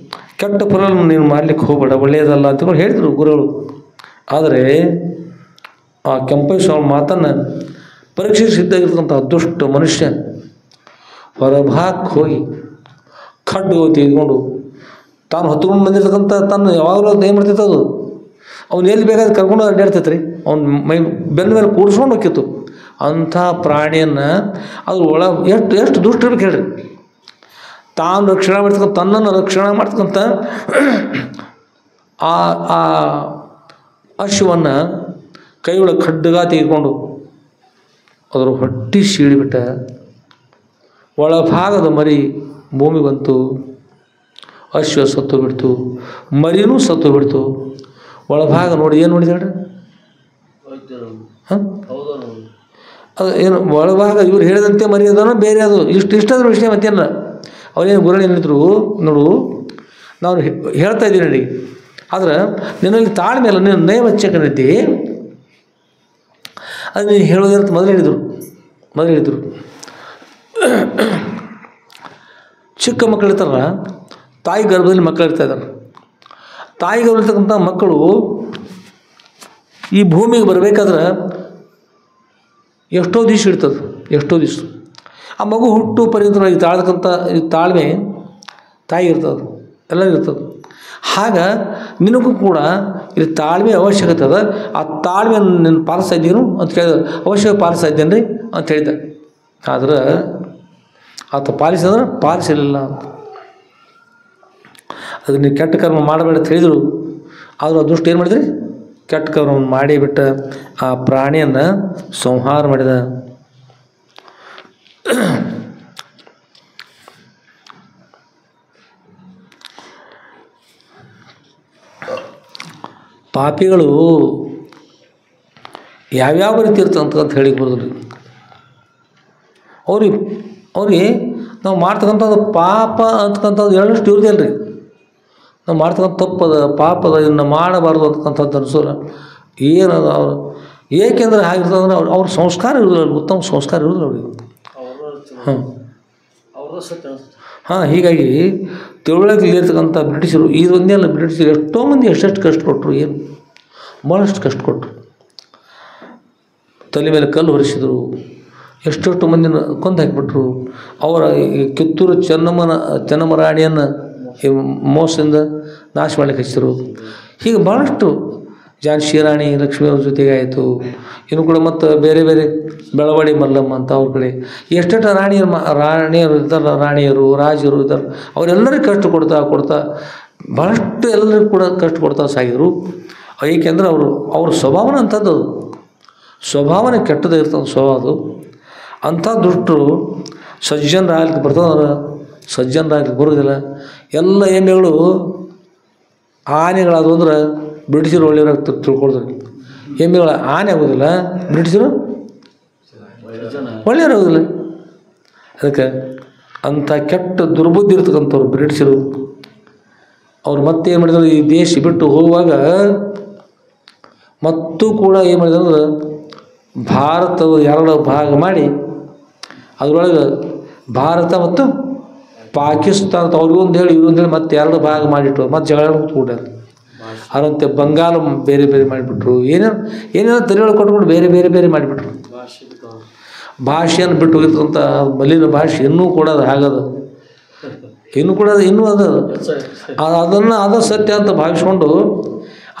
A: ಕೆಟ್ಟ ಫಲವನ್ನು ನೀನು ಮಾಡಲಿಕ್ಕೆ ಹೋಗಬೇಡ, ಒಳ್ಳೆಯದಲ್ಲ ಅಂತಕೊಂಡು ಹೇಳಿದರು ಗುರುಗಳು. ಆದರೆ ಆ ಕೆಂಪಯ್ಯ ಸ್ವಾಮಿ ಮಾತನ್ನು ಪರೀಕ್ಷೆಗೆ ಸಿದ್ಧಾಗಿರ್ತಕ್ಕಂಥ ದುಷ್ಟ ಮನುಷ್ಯ ಹೊರಭಾಗಕ್ಕೆ ಹೋಗಿ ಖಡ್ಗು ತೆಗೆದುಕೊಂಡು ತಾನು ಹೊತ್ಕೊಂಡು ಬಂದಿರ್ತಕ್ಕಂಥ ತನ್ನ ಯಾವಾಗಲೂ ಏನು ಮಾಡ್ತೈತೆ, ಅದು ಅವ್ನು ಎಲ್ಲಿ ಬೇಕಾದ್ರೆ ಕರ್ಕೊಂಡು ಅಡ್ಡಾಡ್ತೈತೆ ರೀ, ಅವ್ನ ಮೈ ಬೆನ್ನ ಮೇಲೆ ಕೂಡಿಸ್ಕೊಂಡು ಹೋಗಿತ್ತು. ಅಂಥ ಪ್ರಾಣಿಯನ್ನು ಅದು ಎಷ್ಟು ದುಷ್ಟ ಇರ್ಬೇಕು ಹೇಳ್ರಿ. ತಾನು ರಕ್ಷಣೆ ಮಾಡ್ತಕ್ಕಂಥ, ತನ್ನನ್ನು ರಕ್ಷಣೆ ಮಾಡ್ತಕ್ಕಂಥ ಆ ಅಶ್ವವನ್ನು ಕೈಯೊಳಗೆ ಖಡ್ಗ ತೆಗೆದುಕೊಂಡು ಅದರ ಹೊಟ್ಟೆ ಸೀಳಿಬಿಟ್ಟ. ಒಳಭಾಗದ ಮರಿ ಭೂಮಿ ಬಂತು, ಅಶ್ವ ಸತ್ತು ಬಿಡ್ತು, ಮರಿನೂ ಸತ್ತು ಬಿಡ್ತು. ಒಳಭಾಗ ನೋಡಿ ಏನು ನೋಡಿದ ಹೇಳ್ರಿ, ಅದು ಏನು ಒಳಭಾಗ ಇವ್ರು ಹೇಳಿದಂತೆ ಮರಿ ಅದನೋ ಬೇರೆ, ಅದು ಇಷ್ಟಾದ್ರೂ ವಿಷಯ ಮತ್ತೇನ. ಅವರೇನು ಗುರುಗಳು ಏನಿದ್ರು ನೋಡು, ನಾನು ಹೇಳ್ತಾ ಇದ್ದೀನಿ ನೋಡಿ, ಆದ್ರೆ ನಿನ್ನಲ್ಲಿ ತಾಳ್ಮೆ ಅಲ್ಲ, ನೀನು ನಯವಂಚಕನಿದ್ದಿ, ಅದು ನೀನು ಹೇಳೋದಂತ ಮೊದಲು ಹೇಳಿದರು. ಮೊದಲು ಹೇಳಿದರು. ಚಿಕ್ಕ ಮಕ್ಕಳಿರ್ತಾರಲ್ಲ, ತಾಯಿ ಗರ್ಭದಲ್ಲಿ ಮಕ್ಕಳು ಇರ್ತಾ ಇದ್ದಾರೆ. ತಾಯಿ ಗರ್ಭದಲ್ಲಿರ್ತಕ್ಕಂಥ ಮಕ್ಕಳು ಈ ಭೂಮಿಗೆ ಬರಬೇಕಾದ್ರೆ ಎಷ್ಟೋ ದಿವಸ ಇರ್ತದೆ, ಎಷ್ಟೋ ದಿವಸ. ಆ ಮಗು ಹುಟ್ಟು ಪರ್ಯಂತವಾಗಿ ತಾಳ್ತಕ್ಕಂಥ ತಾಳ್ಮೆ ತಾಯಿ ಇರ್ತದೆ, ಎಲ್ಲ ಇರ್ತದೆ. ಆಗ ನಿನಗೂ ಕೂಡ ಇಲ್ಲಿ ತಾಳ್ಮೆ ಅವಶ್ಯಕತೆ ಅದ. ಆ ತಾಳ್ಮೆಯನ್ನು ನೀನು ಪಾಲಿಸ್ತಾ ಇದ್ದೀನು ಅಂತ ಕೇಳಿದ. ಅವಶ್ಯ ಪಾಲಿಸ್ತಾ ಇದ್ದೇನೆ ರೀ ಅಂತ ಹೇಳಿದ. ಆದ್ರೆ ಆತ ಪಾಲಿಸಿದ್ರೆ ಪಾಲಿಸಲಿಲ್ಲ ಅಂತ. ಅದು ನೀವು ಕೆಟ್ಟ ಕರ್ಮ ಮಾಡಬೇಡ ಅಂತ ಹೇಳಿದರು. ಆದರೂ ಅದೃಷ್ಟ ಏನು ಮಾಡಿದ್ರಿ? ಕೆಟ್ಟ ಕರ್ಮವನ್ನು ಮಾಡಿಬಿಟ್ಟ ಆ ಪ್ರಾಣಿಯನ್ನು ಸಂಹಾರ ಮಾಡಿದ. ಪಾಪಿಗಳು ಯಾವ್ಯಾವ ರೀತಿ ಇರ್ತಂತ ಹೇಳಿ ಬರೋದ್ರಿ. ಅವ್ರಿಗೆ ನಾವು ಮಾಡ್ತಕ್ಕಂಥದ್ದು ಪಾಪ ಅಂತಕ್ಕಂಥದ್ದು ಹೇಳಷ್ಟು ಇವ್ರದಲ್ಲ ರೀ. ನಾವು ಮಾಡ್ತಕ್ಕಂಥ ತಪ್ಪದ ಪಾಪದ ಇನ್ನು ಮಾಡಬಾರ್ದು ಅಂತಕ್ಕಂಥದ್ದು ಅನಿಸೋಲ್ಲ. ಏನದು ಅವರು ಏಕೆಂದರೆ ಹಾಗಿರ್ತದಂದ್ರೆ ಅವ್ರ ಸಂಸ್ಕಾರ ಇರೋದಿಲ್ಲ, ಉತ್ತಮ ಸಂಸ್ಕಾರ ಇರೋದಿಲ್ಲ ಅವ್ರಿಗೆ. ಹೀಗಾಗಿ ತಿಳುವಳಿಕೆ ಇರ್ತಕ್ಕಂಥ ಬ್ರಿಟಿಷರು ಇದೊಂದೇ ಅಲ್ಲ, ಬ್ರಿಟಿಷರು ಎಷ್ಟೋ ಮಂದಿ ಎಷ್ಟೆಷ್ಟು ಕಷ್ಟಪಟ್ಟರು, ಏನು ಭಾಳಷ್ಟು ಕಷ್ಟಪಟ್ಟರು. ತಲೆ ಮೇಲೆ ಕಲ್ಲು ಹೊರಿಸಿದರು, ಎಷ್ಟೆಷ್ಟು ಮಂದಿನ ಕೊಂದು ಹಾಕಿಬಿಟ್ರು. ಅವರ ಕಿತ್ತೂರು ಚೆನ್ನಮ್ಮರಾಣಿಯನ್ನು ಮೋಸದಿಂದ ನಾಶ ಮಾಡಲಿಕ್ಕೆ ಹಚ್ಚಿದರು. ಹೀಗೆ ಭಾಳಷ್ಟು ಝಾನ್ಸಿ ರಾಣಿ ಲಕ್ಷ್ಮಿಯವ್ರ ಜೊತೆಗೆ ಆಯಿತು. ಇನ್ನು ಕೂಡ ಮತ್ತು ಬೇರೆ ಬೇರೆ ಬೆಳವಡಿ ಮಲ್ಲಮ್ಮ ಅಂತ ಅವ್ರ ಕಡೆ ಎಷ್ಟೆಷ್ಟು ರಾಣಿಯರು ಇದ್ದಾರೆ, ರಾಣಿಯರು ರಾಜರು ಇದ್ದಾರೆ. ಅವರೆಲ್ಲರಿಗೂ ಕಷ್ಟ ಕೊಡ್ತಾ ಭಾಳಷ್ಟು ಎಲ್ಲರಿಗೂ ಕೂಡ ಕಷ್ಟ ಕೊಡ್ತಾ ಸಾಗಿದರು. ಏಕೆಂದರೆ ಅವ್ರ ಸ್ವಭಾವನ ಅಂಥದ್ದು, ಸ್ವಭಾವನೆ ಕೆಟ್ಟದೇ ಇರ್ತದೆ ಸ್ವಭಾವ ಅದು. ಅಂಥ ದುಷ್ಟರು ಸಜ್ಜನರಾಗಲಿಕ್ಕೆ ಬರ್ತದಂದ್ರೆ ಸಜ್ಜನರಾಗಲಿಕ್ಕೆ ಬರೋದಿಲ್ಲ. ಎಲ್ಲ ಎಮ್ಮೆಗಳು ಆನೆಗಳಾದವು ಅಂದ್ರೆ ಬ್ರಿಟಿಷರು ಒಳ್ಳೆಯವ್ರಾಗ ತಿಳ್ಕೊಳ್ತಾರೆ. ಎಮ್ಮೆಗಳ ಆನೆ ಆಗೋದಿಲ್ಲ, ಬ್ರಿಟಿಷರು ಒಳ್ಳೆಯವ್ರಾಗೋದಿಲ್ಲ. ಅದಕ್ಕೆ ಅಂಥ ಕೆಟ್ಟ ದುರ್ಬುದ್ಧಿ ಇರ್ತಕ್ಕಂಥವ್ರು ಬ್ರಿಟಿಷರು. ಅವ್ರು ಮತ್ತೆ ಏನು ಮಾಡಿದ್ರು, ಈ ದೇಶ ಬಿಟ್ಟು ಹೋಗುವಾಗ ಮತ್ತೂ ಕೂಡ ಏನು ಮಾಡಿದ್ರು ಅಂದ್ರೆ ಭಾರತದ ಎರಡು ಭಾಗ ಮಾಡಿ ಅದರೊಳಗೆ ಭಾರತ ಮತ್ತು ಪಾಕಿಸ್ತಾನ ಅವ್ರಿಗೊಂದು ಹೇಳಿ ಇವ್ರೊಂದು ಹೇಳಿ ಮತ್ತೆ ಎರಡು ಭಾಗ ಮಾಡಿಟ್ಟು ಮತ್ತೆ ಜಗಳ ಕೂತ್ಬಿಟ್ಟಾರೆ. ಅದರಂತೆ ಬಂಗಾಲ ಬೇರೆ ಬೇರೆ ಮಾಡಿಬಿಟ್ರು. ಏನೇನೋ ತಲೆಯೊಳಗೆ ಕೊಟ್ಕೊಂಡು ಬೇರೆ ಬೇರೆ ಬೇರೆ ಮಾಡಿಬಿಟ್ರು. ಭಾಷೆಯನ್ನು ಬಿಟ್ಟು ಹೋಗಿರ್ತಕ್ಕಂಥ ಮಲಿನ ಭಾಷೆ ಇನ್ನೂ ಕೂಡ ಅದು ಹಾಗದ, ಇನ್ನೂ ಕೂಡ ಇನ್ನೂ ಅದು ಅದನ್ನು ಸತ್ಯ ಅಂತ ಭಾವಿಸ್ಕೊಂಡು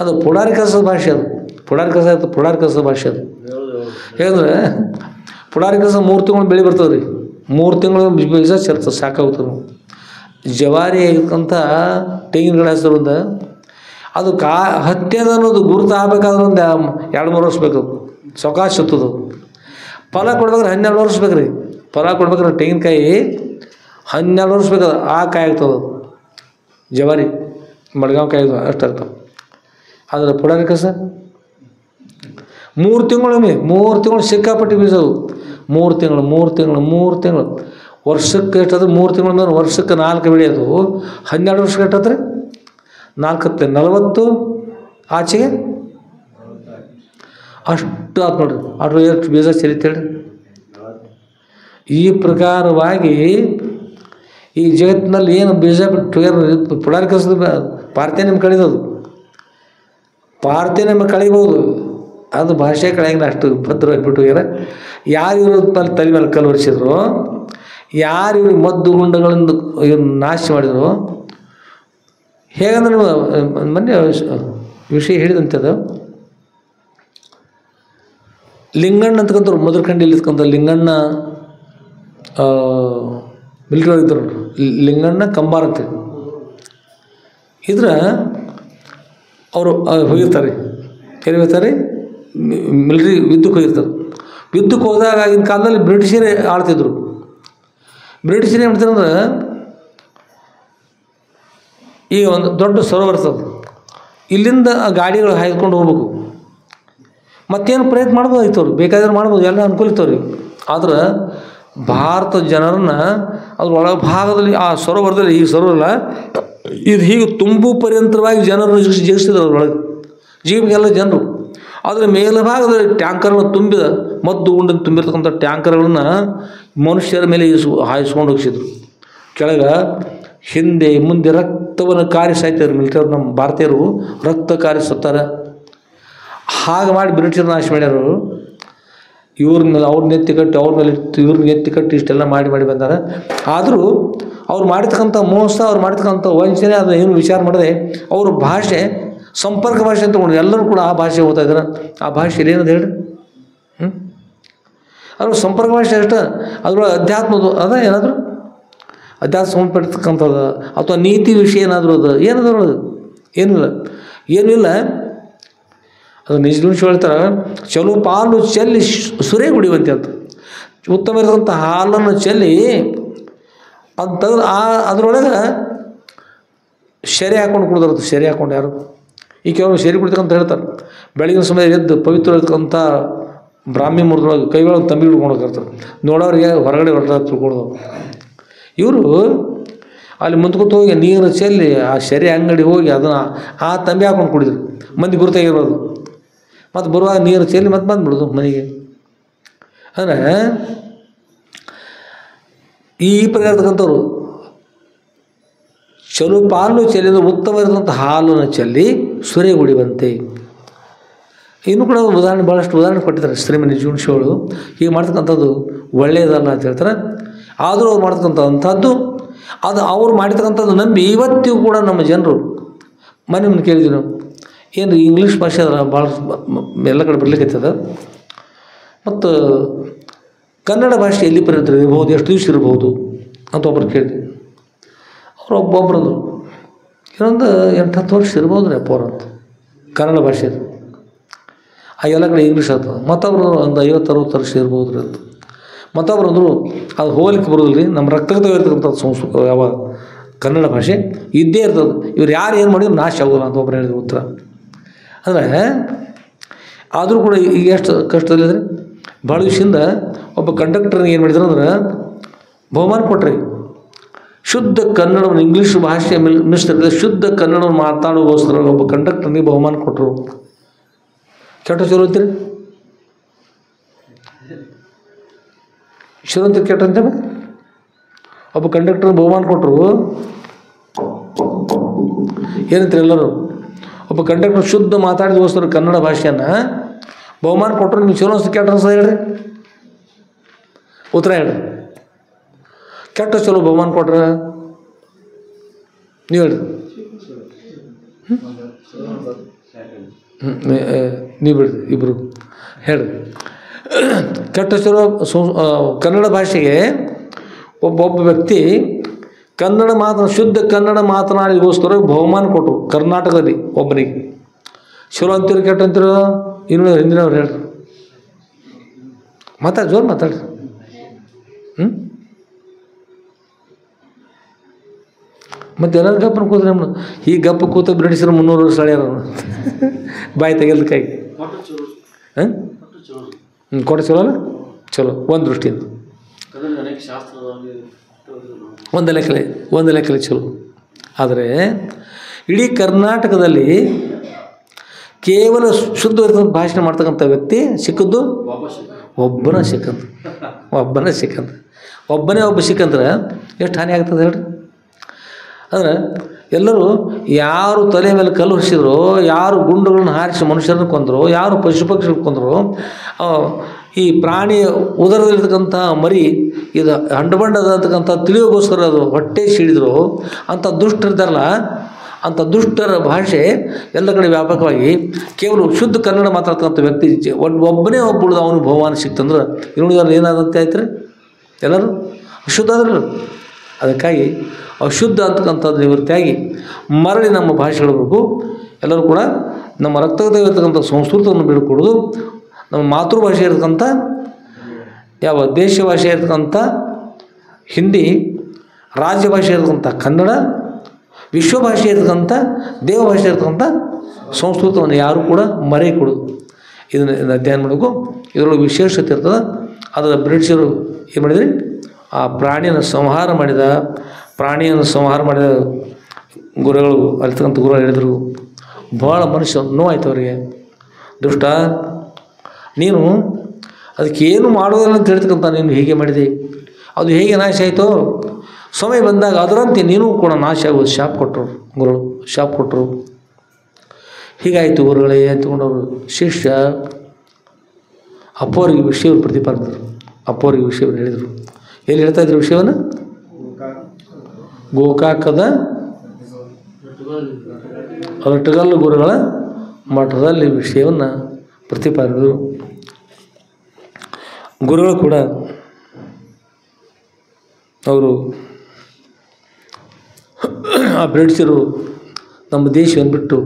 A: ಅದು ಪುಡಾರಿ ಕಸದ ಭಾಷೆ, ಅದು ಪುಡಾರಿ ಕಸದ ಭಾಷೆ ಅದು. ಹೇಳಿದ್ರೆ ಪುಡಾರಿ ಕಸ 3 ತಿಂಗಳು ಬೆಳೆ ಬರ್ತದೆ ರೀ. 3 ತಿಂಗಳು ಬೀಜ ಸೇರ್ತದೆ, ಸಾಕಾಗ್ತದೆ. ಜವಾರಿ ಆಗಿರ್ತಕ್ಕಂಥ ತೆಂಗಿನ ಗಿಡ ಹೆಸರಿಂದ ಅದು ಹತ್ಯದ ಅನ್ನೋದು ಗುರುತು ಆಗಬೇಕಾದ್ರೆ ಒಂದು 2-3 ವರ್ಷ ಬೇಕು. ಸವಕಾಶ ಸುತ್ತದು. ಫಲ ಕೊಡ್ಬೇಕಾದ್ರೆ 12 ವರ್ಷ ಬೇಕು ರೀ. ಫಲ ಕೊಡ್ಬೇಕಾದ್ರೆ ತೆಂಗಿನಕಾಯಿ 12 ವರ್ಷ ಬೇಕಾದ್ರೆ ಆ ಕಾಯಿ ಆಗ್ತದೆ. ಜವಾರಿ ಮಡ್ಗಾವ್ ಕಾಯಿ ಅಷ್ಟು ಆಗ್ತವೆ. ಆದರೆ ಪುಡಾರಿ ಕಸ 3 ತಿಂಗಳು ಸಿಕ್ಕಾಪಟ್ಟಿ ಬೀಸೋದು. 3 ತಿಂಗಳು ವರ್ಷಕ್ಕೆ ಎಷ್ಟಾದ್ರೆ 3 ತಿಂಗಳ ಮೇಲೆ ವರ್ಷಕ್ಕೆ 4 ಬೆಳೆಯೋದು. 12 ವರ್ಷಕ್ಕೆ ಎಷ್ಟಾದ್ರೆ 4 40 ಆಚೆಗೆ ಅಷ್ಟು ಆತು ನೋಡ್ರಿ. ಅದ್ರ ಎಷ್ಟು ಬೀಜ ಸೇರಿತೇಳಿ. ಈ ಪ್ರಕಾರವಾಗಿ ಈ ಜಗತ್ತಿನಲ್ಲಿ ಏನು ಬೀಜ ಬಿಟ್ಟು ಪುಡಾರಿ ಕಸದ ಪಾರ್ಥೇನಿಯಂ ಕಳಿದದು. ಪಾರ್ಥೇನಿಯಂ ಕಳಿಬೋದು, ಅದು ಭಾಷೆ ಕಳೆಯಂಗಿಲ್ಲ, ಅಷ್ಟು ಭದ್ರವಾಗಿ ಬಿಟ್ಟು ಹೋಗ್ಯಾರ. ಯಾರು ಇವ್ರ ತಲೆ ಮೇಲೆ ಕಲ್ಲು ಹೊರಿಸಿದ್ರು, ಯಾರು ಇವ್ರಿಗೆ ಮದ್ದು ಗುಂಡಗಳಿಂದ ಇವ್ರನ್ನ ನಾಶ ಮಾಡಿದ್ರು. ಹೇಗಂದ್ರೆ ಮೊನ್ನೆ ವಿಷಯ ಹೇಳಿದಂಥದ್ದು, ಲಿಂಗಣ್ಣ ಅಂತಕ್ಕಂಥವ್ರು ಮಧುರಖಂಡಿಯಲ್ಲಿ ಇರ್ತಕ್ಕಂಥ ಲಿಂಗಣ್ಣ ಮಿಲಿಟರಿ ಇದ್ದರು. ಲಿಂಗಣ್ಣ ಕಂಬಾರ ಅಂತೇಳಿ ಇದ್ರೆ ಅವರು ಹೋಗಿರ್ತಾರೆ. ಎಲ್ಲಿ ಹೋಗ್ತಾರೆ? ಮಿಲಿಟ್ರಿ ಯುದ್ಧಕ್ಕೆ ಹೋಗಿರ್ತಾರೆ. ಯುದ್ಧಕ್ಕೆ ಹೋದಾಗ ಆಗಿನ ಕಾಲದಲ್ಲಿ ಬ್ರಿಟಿಷರೇ ಆಳ್ತಿದ್ರು. ಬ್ರಿಟಿಷರೇ ಏನು ಮಾಡ್ತಾರೆ ಅಂದ್ರೆ, ಈಗ ಒಂದು ದೊಡ್ಡ ಸರೋವರ ಇರ್ತದೆ, ಇಲ್ಲಿಂದ ಆ ಗಾಡಿಗಳು ಹಾಯ್ಕೊಂಡು ಹೋಗ್ಬೇಕು. ಮತ್ತೇನು ಪ್ರಯತ್ನ ಮಾಡ್ಬೋದಾಯ್ತು, ಅವ್ರು ಬೇಕಾದ್ರೆ ಮಾಡ್ಬೋದು, ಎಲ್ಲ ಅನುಕೂಲ ಇರ್ತವ್ರಿ. ಆದ್ರೆ ಭಾರತ ಜನರನ್ನು ಅದ್ರ ಒಳ ಭಾಗದಲ್ಲಿ ಆ ಸರೋವರದಲ್ಲಿ, ಈ ಸರೋವರ ಇದು ಹೀಗೆ ತುಂಬು ಪರ್ಯಂತರವಾಗಿ ಜನರು ಜೀವಿಸಿದ್ರು. ಅದ್ರೊಳಗೆ ಜೀವಿಗೆಲ್ಲ ಜನರು ಅದರ ಮೇಲ್ಭಾಗದಲ್ಲಿ ಟ್ಯಾಂಕರ್ಗಳನ್ನು ತುಂಬಿದ ಮದ್ದು ಉಂಡನ್ನು ತುಂಬಿರ್ತಕ್ಕಂಥ ಟ್ಯಾಂಕರ್ಗಳನ್ನು ಮನುಷ್ಯರ ಮೇಲೆ ಹಾಯಿಸ್ಕೊಂಡು ಹೋಗಿಸಿದ್ರು. ಕೆಳಗೆ ಹಿಂದೆ ಮುಂದೆ ರಕ್ತವನ್ನು ಕಾರಿ ಸಾಯ್ತಾರೆ ಮಿಲಿಟರಿ. ನಮ್ಮ ಭಾರತೀಯರು ರಕ್ತ ಕಾರಿ ಸತ್ತಾರೆ. ಹಾಗೆ ಮಾಡಿ ಬ್ರಿಟಿಷರು ನಾಶ ಮಾಡ್ಯಾರು. ಇವ್ರ ಮೇಲೆ ಅವ್ರನ್ನ ಎತ್ತಿ ಕಟ್ಟಿ, ಅವ್ರ ಮೇಲೆ ಇವ್ರನ್ನ ಎತ್ತಿ ಕಟ್ಟಿ ಇಷ್ಟೆಲ್ಲ ಮಾಡಿ ಬಂದಾರೆ. ಆದರೂ ಅವ್ರು ಮಾಡಿರ್ತಕ್ಕಂಥ ಮೋಸ, ಅವ್ರು ಮಾಡಿರ್ತಕ್ಕಂಥ ವಂಚನೆ ಅದು ಏನು ವಿಚಾರ ಮಾಡದೆ ಅವ್ರ ಭಾಷೆ ಸಂಪರ್ಕ ಭಾಷೆ ಅಂತ ತಗೊಂಡು ಎಲ್ಲರೂ ಕೂಡ ಆ ಭಾಷೆ ಓದ್ತಾ ಇದ್ದಾರೆ. ಆ ಭಾಷೆಯಲ್ಲಿ ಏನದು ಹೇಳ್ರಿ? ಅದು ಸಂಪರ್ಕ ಭಾಷೆ ಅಷ್ಟ. ಅದ್ರೊಳಗೆ ಅಧ್ಯಾತ್ಮದು ಅದ, ಏನಾದರೂ ಅಧ್ಯಾತ್ಮ ಸಂಬಂಧಪಟ್ಟಿರ್ತಕ್ಕಂಥದ್ದು ಅಥವಾ ನೀತಿ ವಿಷಯ ಏನಾದರೂ ಅದು ಏನದ್ರೊಳಗೆ? ಏನಿಲ್ಲ. ಅದು ನಿಜ ಹೇಳ್ತಾರೆ, ಚಲೋ ಪಾಲು ಚೆಲ್ಲಿ ಸುರೇ ಕುಡಿಯುವಂತೆ ಅಂತ. ಉತ್ತಮ ಇರತಕ್ಕಂಥ ಹಾಲನ್ನು ಚೆಲ್ಲಿ ಅದು ತೆಗೆದು ಅದರೊಳಗೆ ಶೆರೆ ಹಾಕ್ಕೊಂಡು ಕುಡಿದಿರುತ್ತೆ. ಶೆರೆ ಹಾಕ್ಕೊಂಡು ಯಾರು ಈ ಕೆಲವು ಶೆರೆ ಕುಡಿತಕ್ಕಂತ ಹೇಳ್ತಾರೆ. ಬೆಳಗಿನ ಸಮಯ ಎದ್ದು ಪವಿತ್ರ ಇರ್ತಕ್ಕಂಥ ಬ್ರಾಹ್ಮಿ ಮುರಿದೊಳಗೆ ಕೈ ಒಳಗೆ ತಂಬಿ ಹಿಡ್ಕೊಂಡು ಹೋಗಿರ್ತಾರೆ. ನೋಡೋರಿಗೆ ಹೊರಗಡೆ ತಿಳ್ಕೊಳ್ಳೋದು. ಇವರು ಅಲ್ಲಿ ಮುಂದ್ಕೊತ ಹೋಗಿ ನೀರು ಚೆಲ್ಲಿ ಆ ಶೆರೆ ಅಂಗಡಿ ಹೋಗಿ ಅದನ್ನು ಆ ತಂಬಿ ಹಾಕೊಂಡು ಕುಡಿದ್ರು. ಮಂದಿ ಗುರುತಾಗಿರೋದು. ಮತ್ತು ಬರುವಾಗ ನೀರು ಚೆಲ್ಲಿ ಮತ್ತೆ ಬಂದುಬಿಡೋದು ಮನೆಗೆ. ಅಂದರೆ ಈ ಪ್ರಕಾರತಕ್ಕಂಥವ್ರು ಚಲೋ ಪಾಲು ಚೆಲ್ಲಿದ ಉತ್ತಮ ಇರತಕ್ಕಂಥ ಹಾಲನ್ನು ಚೆಲ್ಲಿ ಸುರೆ ಗುಡಿವಂತೆ. ಇನ್ನೂ ಕೂಡ ಉದಾಹರಣೆ ಭಾಳಷ್ಟು ಉದಾಹರಣೆ ಕೊಟ್ಟಿದ್ದಾರೆ ಶ್ರೀಮನಿ ಜೀವನಶಿಗಳು. ಹೀಗೆ ಮಾಡ್ತಕ್ಕಂಥದ್ದು ಒಳ್ಳೆಯದಲ್ಲ ಅಂತ ಹೇಳ್ತಾರೆ. ಆದರೂ ಅವ್ರು ಮಾಡ್ತಕ್ಕಂಥದ್ದು ಅದು ಅವ್ರು ಮಾಡಿರ್ತಕ್ಕಂಥದ್ದು ನಂಬಿ ಇವತ್ತಿಗೂ ಕೂಡ ನಮ್ಮ ಜನರು ಮೊನ್ನೆ ಕೇಳಿದ್ವಿ ನಾವು, ಏನು ಇಂಗ್ಲೀಷ್ ಭಾಷೆ ಅದರ ಭಾಳ ಎಲ್ಲ ಕಡೆ ಬರ್ಲಿಕ್ಕೈತದ, ಮತ್ತು ಕನ್ನಡ ಭಾಷೆ ಎಲ್ಲಿ ಪರ್ಯಂತ ಇರ್ಬೋದು, ಎಷ್ಟು ದಿವಸ ಇರ್ಬೋದು ಅಂತ ಒಬ್ಬರು ಕೇಳಿದ್ವಿ. ಅವ್ರು ಒಬ್ಬೊಬ್ಬರದು ಇನ್ನೊಂದು 8-10 ವರ್ಷ ಇರ್ಬೋದು ರೀ ಅಪ್ಪವ್ರು ಅಂತ ಕನ್ನಡ ಭಾಷೆ. ಆ ಎಲ್ಲ ಕಡೆ ಇಂಗ್ಲೀಷ್ ಆಗ್ತದೆ. ಮತ್ತೊಬ್ರು ಒಂದು 50-60 ವರ್ಷ ಇರ್ಬೋದು ರೀ ಅಂತ. ಮತ್ತೊಬ್ರು ಅಂದರು ಅದು ಹೋಲಿಕೆ ಬರೋದಿಲ್ಲ ರೀ, ನಮ್ಮ ರಕ್ತಗತ ಇರ್ತಕ್ಕಂಥದ್ದು ಸಂಸ್ಕೃತ ಯಾವ ಕನ್ನಡ ಭಾಷೆ ಇದ್ದೇ ಇರ್ತದೆ. ಇವ್ರು ಯಾರು ಏನು ಮಾಡಿದ್ರು ನಾಶ ಆಗೋಲ್ಲ ಅಂತ ಒಬ್ಬರು ಹೇಳಿದ್ರು ಉತ್ತರ. ಅಂದರೆ ಆದರೂ ಕೂಡ ಈಗ ಎಷ್ಟು ಕಷ್ಟದಲ್ಲಿದ್ರೆ ಭಾಳ ದಿವಸದಿಂದ ಒಬ್ಬ ಕಂಡಕ್ಟರ್ನಿಗೆ ಏನು ಮಾಡಿದ್ರು ಅಂದ್ರೆ ಬಹುಮಾನ ಕೊಟ್ರಿ. ಶುದ್ಧ ಕನ್ನಡವನ್ನು ಇಂಗ್ಲೀಷ್ ಭಾಷೆ ಮಿಶ್ರ ಶುದ್ಧ ಕನ್ನಡವನ್ನು ಮಾತಾಡೋಗೋಸ್ಕರ ಒಬ್ಬ ಕಂಡಕ್ಟರ್ನಿಗೆ ಬಹುಮಾನ ಕೊಟ್ಟರು. ಕೆಟ್ಟ ಚಲೋ ಅಂತೀರಿ? ಚಲೋ ಅಂತೀರಿ ಕೆಟ್ಟ ಅಂತ? ಒಬ್ಬ ಕಂಡಕ್ಟರ್ ಬಹುಮಾನ ಕೊಟ್ಟರು. ಏನಂತೀರಿ ಎಲ್ಲರೂ? ಒಬ್ಬ ಕಂಡಕ್ಟರ್ ಶುದ್ಧ ಮಾತಾಡಿದಗೋಸ್ಕರ ಕನ್ನಡ ಭಾಷೆಯನ್ನು ಬಹುಮಾನ ಕೊಟ್ಟರು. ನೀವು ಚಲೋ ಅನ್ಸ್ತು ಕೆಟ್ಟ ಅನ್ಸದ ಹೇಳ್ರಿ? ಉತ್ತರ ಹೇಳ್ರಿ. ಕೆಟ್ಟ ಚಲೋ ಬಹುಮಾನ ಕೊಟ್ರ ನೀವು ಹೇಳ್ರಿ. ನೀವು ಬಿಡ್ರಿ ಇಬ್ಬರು ಹೇಳ್ರಿ. ಕೆಟ್ಟ ಚಲೋ ಕನ್ನಡ ಭಾಷೆಗೆ ಒಬ್ಬ ವ್ಯಕ್ತಿ ಕನ್ನಡ ಶುದ್ಧ ಕನ್ನಡ ಮಾತನಾಡಿಗೋಸ್ಕರ ಬಹುಮಾನ ಕೊಟ್ಟರು ಕರ್ನಾಟಕದಲ್ಲಿ ಒಬ್ಬನಿಗೆ. ಚಲೋ ಅಂತೀರಿ ಕೆಟ್ಟ ಅಂತೀರೋ? ಇನ್ನು ಹಿಂದಿನವ್ರು ಹೇಳ್ರಿ. ಜೋರು ಮಾತಾಡ್ರಿ. ಮತ್ತು ಎಲ್ಲರೂ ಗಪ್ಪನ ಕೂತ್ರೆ ನಮ್ಮನ್ನು ಈ ಗಪ್ಪ ಕೂತ ಬ್ರಿಟಿಷರು 300 ವರ್ಷ ಹಳ್ಯಾರ ಬಾಯಿ ತೆಗೆದ ಕೈ. ಕೊಟ್ಟ ಚಲೋ ಅಲ್ಲ? ಚಲೋ ಒಂದು ದೃಷ್ಟಿಯಿಂದ ಒಂದು ಲೆಕ್ಕಲೆ ಚಲೋ. ಆದರೆ ಇಡೀ ಕರ್ನಾಟಕದಲ್ಲಿ ಕೇವಲ ಶುದ್ಧ ಭಾಷಣ ಮಾಡ್ತಕ್ಕಂಥ ವ್ಯಕ್ತಿ ಸಿಕ್ಕದ್ದು ಒಬ್ಬನೇ ಸಿಕ್ಕಂದ್ರೆ ಎಷ್ಟು ಹಾನಿ ಆಗ್ತದೆ ಹೇಳ್ರಿ? ಅಂದರೆ ಎಲ್ಲರೂ ಯಾರು ತಲೆ ಮೇಲೆ ಕಲ್ಲು ಹೊರಿಸಿದ್ರು, ಯಾರು ಗುಂಡುಗಳನ್ನು ಹಾರಿಸಿ ಮನುಷ್ಯರನ್ನು ಕೊಂದರು, ಯಾರು ಪಶು ಪಕ್ಷಿಗಳು ಕೊಂದರು, ಈ ಪ್ರಾಣಿ ಉದರದಲ್ಲಿರ್ತಕ್ಕಂಥ ಮರಿ ಇದು ಹಂಡಬಂಡದ ಅಂತಕ್ಕಂಥ ತಿಳಿಯೋಗೋಸ್ಕರ ಅದು ಹೊಟ್ಟೆ ಸಿಡಿದ್ರು, ಅಂಥ ದುಷ್ಟರಿದ್ದಾರಲ್ಲ, ಅಂಥ ದುಷ್ಟರ ಭಾಷೆ ಎಲ್ಲ ಕಡೆ ವ್ಯಾಪಕವಾಗಿ ಕೇವಲ ಶುದ್ಧ ಕನ್ನಡ ಮಾತಾಡ್ತಕ್ಕಂಥ ವ್ಯಕ್ತಿ ಒಬ್ಬನೇ ಒಬ್ಬಳು ಅವನು ಬಹುಮಾನ ಸಿಕ್ತಂದ್ರೆ ಇನ್ನುಳಿದವ್ರು ಏನಾದಂತೆ ಆಯ್ತು ರೀ? ಎಲ್ಲರೂ ಅಶುದ್ಧ ಆದ್ರಲ್ಲ. ಅದಕ್ಕಾಗಿ ಅಶುದ್ಧ ಅಂತಕ್ಕಂಥದ್ದು ನಿವೃತ್ತಿಯಾಗಿ ಮರಳಿ ನಮ್ಮ ಭಾಷೆಗಳವರೆಗೂ ಎಲ್ಲರೂ ಕೂಡ ನಮ್ಮ ರಕ್ತಗತವಿರ್ತಕ್ಕಂಥ ಸಂಸ್ಕೃತವನ್ನು ಬಿಡ್ಕೊಡೋದು, ನಮ್ಮ ಮಾತೃಭಾಷೆ ಇರ್ತಕ್ಕಂಥ ಯಾವ ದೇಶ ಭಾಷೆ ಇರ್ತಕ್ಕಂಥ ಹಿಂದಿ, ರಾಜ್ಯ ಭಾಷೆ ಇರ್ತಕ್ಕಂಥ ಕನ್ನಡ, ವಿಶ್ವಭಾಷೆ ಇರ್ತಕ್ಕಂಥ ದೇವಭಾಷೆ ಇರ್ತಕ್ಕಂಥ ಸಂಸ್ಕೃತವನ್ನು ಯಾರೂ ಕೂಡ ಮರೆಯಕೊಡೋದು. ಇದನ್ನು ಅಧ್ಯಯನ ಮಾಡಬೇಕು. ಇದರೊಳಗೆ ವಿಶೇಷತೆ ಇರ್ತದೆ. ಅದರ ಬ್ರಿಟಿಷರು ಏನು ಮಾಡಿದ್ರಿ? ಆ ಪ್ರಾಣಿಯನ್ನು ಸಂಹಾರ ಮಾಡಿದ ಗುರುಗಳು ಅಲ್ಲಿರ್ತಕ್ಕಂಥ ಗುರುಗಳು ಹೇಳಿದರು. ಭಾಳ ಮನುಷ್ಯ ನೋವಾಯ್ತು ಅವರಿಗೆ. ದುಷ್ಟ, ನೀನು ಅದಕ್ಕೇನು ಮಾಡೋದಿಲ್ಲ ಅಂತ ಹೇಳ್ತಕ್ಕಂಥ ನೀನು ಹೀಗೆ ಮಾಡಿದೆ, ಅದು ಹೇಗೆ ನಾಶ ಆಯಿತೋ ಸಮಯ ಬಂದಾಗ ಅದರಂತೆ ನೀನು ಕೂಡ ನಾಶ ಆಗೋದು ಶಾಪ್ ಕೊಟ್ಟರು ಗುರುಗಳು, ಶಾಪ್ ಕೊಟ್ಟರು. ಹೀಗಾಯಿತು ಗುರುಗಳೇ ಅಂತಕೊಂಡವರು ಶಿಷ್ಯ ಅಪ್ಪವರಿಗೆ ವಿಷಯವನ್ನು ಪ್ರತಿಪಾದಿಸಿದರು. ಅಪ್ಪವರಿಗೆ ವಿಷಯವನ್ನು ಹೇಳಿದರು. ಎಲ್ಲಿ ಹೇಳ್ತಾ ಇದ್ರು ವಿಷಯವನ್ನು? ಗೋಕಾಕದ ರಟಗಲ್ಲು ಗುರುಗಳ ಮಠದಲ್ಲಿ ವಿಷಯವನ್ನು ಪ್ರತಿಪಾದಿಸಿದರು. ಗುರುಗಳು ಕೂಡ ಅವರು ಆ ಬ್ರಿಟಿಷರು ನಮ್ಮ ದೇಶವನ್ನು ಬಿಟ್ಟು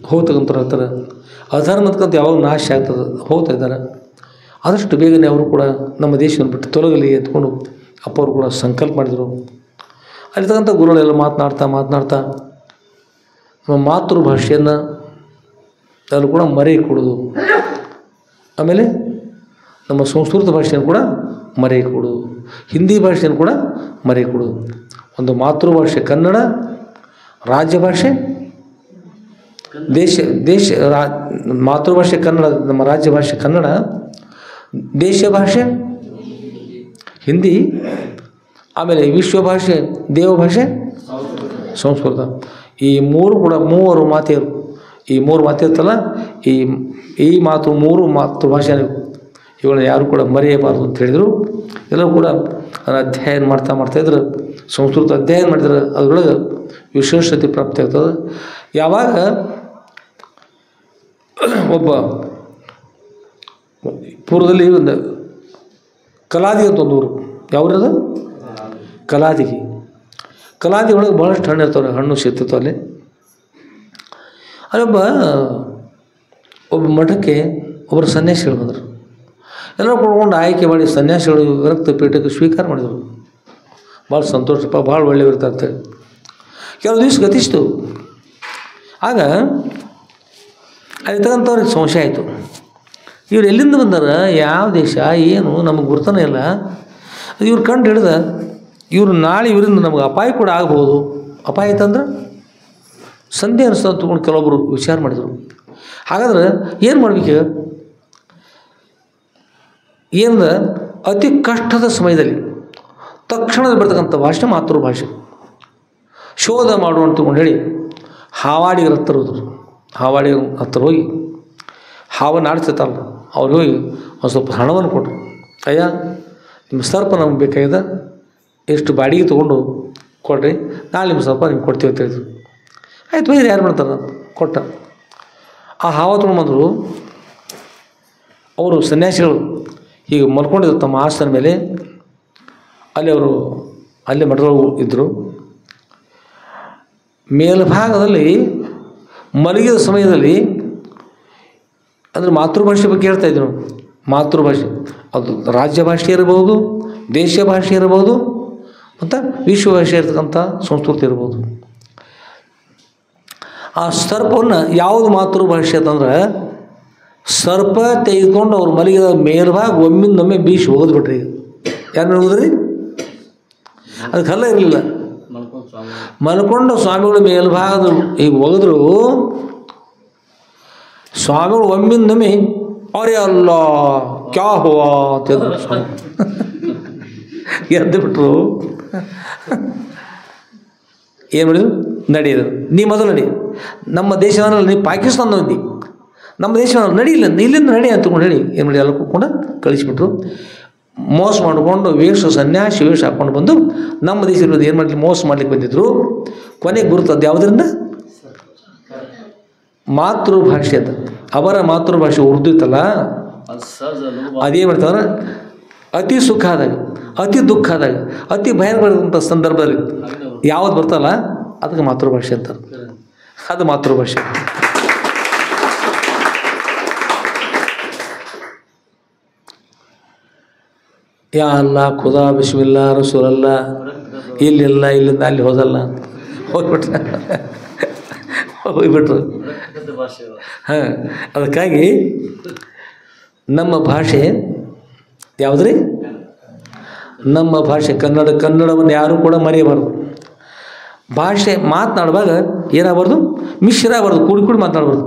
A: ಹೋಗ್ತಕ್ಕಂಥವ್ರು ಹೇಳ್ತಾರೆ, ಅಧರ್ಮಕ್ಕಂತ ಯಾವಾಗ ನಾಶ ಆಗ್ತದೆ ಹೋಗ್ತಾ ಇದ್ದಾರೆ, ಆದಷ್ಟು ಬೇಗನೆ ಅವರು ಕೂಡ ನಮ್ಮ ದೇಶವನ್ನು ಬಿಟ್ಟು ತೊಲಗಲಿ ಎತ್ಕೊಂಡು ಅಪ್ಪವರು ಕೂಡ ಸಂಕಲ್ಪ ಮಾಡಿದರು. ಅಲ್ಲಿರ್ತಕ್ಕಂಥ ಗುರುಗಳೆಲ್ಲ ಮಾತನಾಡ್ತಾ ನಮ್ಮ ಮಾತೃಭಾಷೆಯನ್ನು ಎಲ್ಲರೂ ಕೂಡ ಮರೆ ಕೊಡೋದು, ಆಮೇಲೆ ನಮ್ಮ ಸಂಸ್ಕೃತ ಭಾಷೆಯನ್ನು ಕೂಡ ಮರೆ ಕೊಡೋದು, ಹಿಂದಿ ಭಾಷೆಯನ್ನು ಕೂಡ ಮರೆ ಕೊಡೋದು. ಒಂದು ಮಾತೃಭಾಷೆ ಕನ್ನಡ, ರಾಜ್ಯ ಭಾಷೆ ಮಾತೃಭಾಷೆ ಕನ್ನಡ, ನಮ್ಮ ರಾಜ್ಯ ಭಾಷೆ ಕನ್ನಡ, ದೇಶ ಭಾಷೆ ಹಿಂದಿ, ಆಮೇಲೆ ವಿಶ್ವ ಭಾಷೆ ದೇವಭಾಷೆ ಸಂಸ್ಕೃತ. ಈ ಮೂವರು ಮಾತೆಯರು, ಈ ಮೂರು ಮಾತಿರ್ತಲ್ಲ, ಈ ಮೂರು ಮಾತೃಭಾಷೆ ಇವುಗಳನ್ನ ಯಾರು ಕೂಡ ಮರೆಯಬಾರ್ದು ಅಂತ ಹೇಳಿದರು. ಎಲ್ಲರೂ ಕೂಡ ಅದನ್ನು ಅಧ್ಯಯನ ಮಾಡ್ತಾಯಿದ್ರು. ಸಂಸ್ಕೃತ ಅಧ್ಯಯನ ಮಾಡಿದ್ರೆ ಅದರೊಳಗೆ ವಿಶೇಷತೆ ಪ್ರಾಪ್ತಿ ಆಗ್ತದೆ. ಯಾವಾಗ ಒಬ್ಬ ಪೂರ್ವದಲ್ಲಿ ಒಂದು ಕಲಾದಿ ಅಂತ ಒಂದು ಊರು, ಯಾವ್ದು ಕಲಾದಿ ಒಳಗೆ ಭಾಳಷ್ಟು ಹಣ್ಣು ಇರ್ತಾವೆ, ಹಣ್ಣು ಸಿಗ್ತಿರ್ತಾವೆ ಅಲ್ಲಿ. ಒಬ್ಬ ಮಠಕ್ಕೆ ಒಬ್ಬರು ಸನ್ಯಾಸಿಗಳು ಬಂದರು. ಎಲ್ಲರೂ ಕೊಡ್ಕೊಂಡು ಆಯ್ಕೆ ಮಾಡಿ ಸನ್ಯಾಸಿಗಳು ವಿರಕ್ತ ಪೀಠಕ್ಕೆ ಸ್ವೀಕಾರ ಮಾಡಿದರು. ಭಾಳ ಸಂತೋಷಪ್ಪ, ಭಾಳ ಒಳ್ಳೆಯವಿರ್ತಾರೆ. ಕೆಲವು ದಿವಸ ಗತಿಸ್ತು. ಆಗ ಅಲ್ಲಿ ತಗೊಂಥವ್ರಿಗೆ ಸಂಶಯ ಆಯಿತು, ಇವ್ರು ಎಲ್ಲಿಂದ ಬಂದಾರ, ಯಾವ ದೇಶ ಏನು ನಮಗೆ ಗುರ್ತನೇ ಇಲ್ಲ. ಇವ್ರು ಕಂಡು ಹಿಡ್ದ ಇವರು ನಾಳೆ ಇವರಿಂದ ನಮಗೆ ಅಪಾಯ ಕೂಡ ಆಗ್ಬೋದು. ಅಪಾಯ ಆಯ್ತಂದ್ರೆ ಸಂದೇಹ ಅನಿಸ್ತದೆ ತೊಗೊಂಡು ಕೆಲವೊಬ್ಬರು ವಿಚಾರ ಮಾಡಿದರು. ಹಾಗಾದ್ರೆ ಏನು ಮಾಡ್ಬೇಕು? ಏನಂದ್ರೆ ಅತಿ ಕಷ್ಟದ ಸಮಯದಲ್ಲಿ ತಕ್ಷಣದ ಬರ್ತಕ್ಕಂಥ ಭಾಷೆ ಮಾತೃಭಾಷೆ ಶೋಧ ಮಾಡುವ ಅಂತ ತಗೊಂಡು ಹೇಳಿ ಹಾವಾಡಿಗರ ಹತ್ರ ಹೋದ್ರು. ಹಾವಾಡಿಗರ ಹತ್ರ ಹೋಗಿ ಹಾವನ್ನು ಆಡ್ತಿರ್ತಾರಲ್ಲ ಅವ್ರಿಗೆ ಹೋಗಿ ಒಂದು ಸ್ವಲ್ಪ ಹಣವನ್ನು ಕೊಟ್ಟರು. ಅಯ್ಯ, ನಿಮ್ಮ ಸರ್ಪ ನಮ್ಗೆ ಬೇಕಾಗಿದೆ, ಎಷ್ಟು ಬಾಡಿಗೆ ತೊಗೊಂಡು ಕೊಡ್ರಿ, ನಾಳೆ ನಿಮ್ಮ ಸರ್ಪ ನಿಮ್ಗೆ ಕೊಡ್ತೀವಿ ಅಂತ ಹೇಳಿದ್ರು. ಆಯ್ತು ಬೈರಿ, ಯಾರು ಮಾಡ್ತಾರೆ ಕೊಟ್ಟ. ಆ ಹಾವ ತೊಗೊಂಡ್ಬಂದರು. ಅವರು ಸನ್ಯಾಸಿಗಳು ಹೀಗೆ ಮಲ್ಕೊಂಡಿದ್ರು ತಮ್ಮ ಆಸನ ಮೇಲೆ. ಅಲ್ಲಿ ಮಠದೊಳಗೆ ಇದ್ದರು. ಮೇಲ್ಭಾಗದಲ್ಲಿ ಮಲಗಿದ ಸಮಯದಲ್ಲಿ ಅಂದರೆ ಮಾತೃಭಾಷೆ ಬಗ್ಗೆ ಹೇಳ್ತಾ ಇದ್ರು. ಮಾತೃಭಾಷೆ ಅದು ರಾಜ್ಯ ಭಾಷೆ ಇರಬಹುದು, ದೇಶ ಭಾಷೆ ಇರಬಹುದು, ಮತ್ತು ವಿಶ್ವ ಭಾಷೆ ಇರ್ತಕ್ಕಂಥ ಸಂಸ್ಕೃತಿ ಇರ್ಬೋದು. ಆ ಸರ್ಪವನ್ನು ಯಾವುದು ಮಾತೃಭಾಷೆ ಅಂತಂದ್ರೆ ಸರ್ಪ ತೆಗೆದುಕೊಂಡು ಅವ್ರು ಮಲಗಿದ ಮೇಲ್ಭಾಗ ಒಮ್ಮಿಂದೊಮ್ಮೆ ಬೀಸಿ ಹೋದ್ಬಿಟ್ರಿ. ಯಾರು ಹೋದ್ರಿ? ಅದಕ್ಕೆ ಹಲ್ಲ ಇರಲಿಲ್ಲ. ಮಲ್ಕೊಂಡು ಸ್ವಾಮಿಗಳು ಮೇಲ್ಭಾಗದ ಈಗ ಹೋಗಿದ್ರು. ಸ್ವಾಮಿಗಳು ಒಮ್ಮಿಂದೊಮ್ಮೆ ಅವರೇ ಅಲ್ಲ ಕ್ಯಾ ಹುವಾ ಅಂತ ಸ್ವಾಮಿ ಎದ್ದು ಬಿಟ್ರು. ಏನು ಮಾಡಿದ್ರು? ನಡೆಯೋದು, ನೀ ಮೊದಲು ನಡಿ, ನಮ್ಮ ದೇಶವನ್ನೆಲ್ಲ ನೀ ಪಾಕಿಸ್ತಾನ ಹೋಗಿ, ನಮ್ಮ ದೇಶವನ್ನ ನಡಿಯಿಲ್ಲ, ಇಲ್ಲಿಂದ ನಡಿ ಅಂತಕೊಂಡು ಹೇಳಿ ಏನು ಮಾಡಿ ಎಲ್ಲ ಕೂತ್ಕೊಂಡು ಕಳಿಸ್ಬಿಟ್ರು. ಮೋಸ ಮಾಡಿಕೊಂಡು ಸನ್ಯಾಸಿ ವೇಷ ಹಾಕ್ಕೊಂಡು ಬಂದು ನಮ್ಮ ದೇಶದಲ್ಲಿ ಏನು ಮಾಡಲಿ ಮೋಸ ಮಾಡ್ಲಿಕ್ಕೆ ಬಂದಿದ್ರು. ಕೊನೆಗೆ ಗುರುತದ್ದು ಯಾವುದರಿಂದ? ಮಾತೃಭಾಷೆ ಅಂತ. ಅವರ ಮಾತೃಭಾಷೆ ಉರ್ದು ಇತ್ತಲ್ಲ, ಅದೇನು ಮಾಡ್ತಾರೆ, ಅತಿ ಸುಖ ಆದಾಗ, ಅತಿ ದುಃಖ ಆದಾಗ, ಅತಿ ಭಯಂಕರವಾದಂಥ ಸಂದರ್ಭದಲ್ಲಿ ಯಾವ್ದು ಬರ್ತಲ್ಲ ಅದಕ್ಕೆ ಮಾತೃಭಾಷೆ ಅಂತಾರೆ. ಅದು ಮಾತೃಭಾಷೆ. ಯಾ ಅಲ್ಲ ಖುದಾ ಬಿಸ್ಮಿಲ್ಲ ರಸೂಲಲ್ಲ, ಇಲ್ಲಿಲ್ಲ, ಇಲ್ಲಿಂದ ಅಲ್ಲಿ ಹೋದಲ್ಲ, ಹೋಗ್ಬಿಟ್ರು. ಹಾಂ, ಅದಕ್ಕಾಗಿ ನಮ್ಮ ಭಾಷೆ ಯಾವುದ್ರಿ? ನಮ್ಮ ಭಾಷೆ ಕನ್ನಡವನ್ನು ಯಾರೂ ಕೂಡ ಮರೆಯಬಾರ್ದು. ಭಾಷೆ ಮಾತನಾಡುವಾಗ ಏನಾಗಬಾರ್ದು? ಮಿಶ್ರ ಆಗಬಾರ್ದು, ಕೂಡಿ ಮಾತನಾಡಬಾರ್ದು.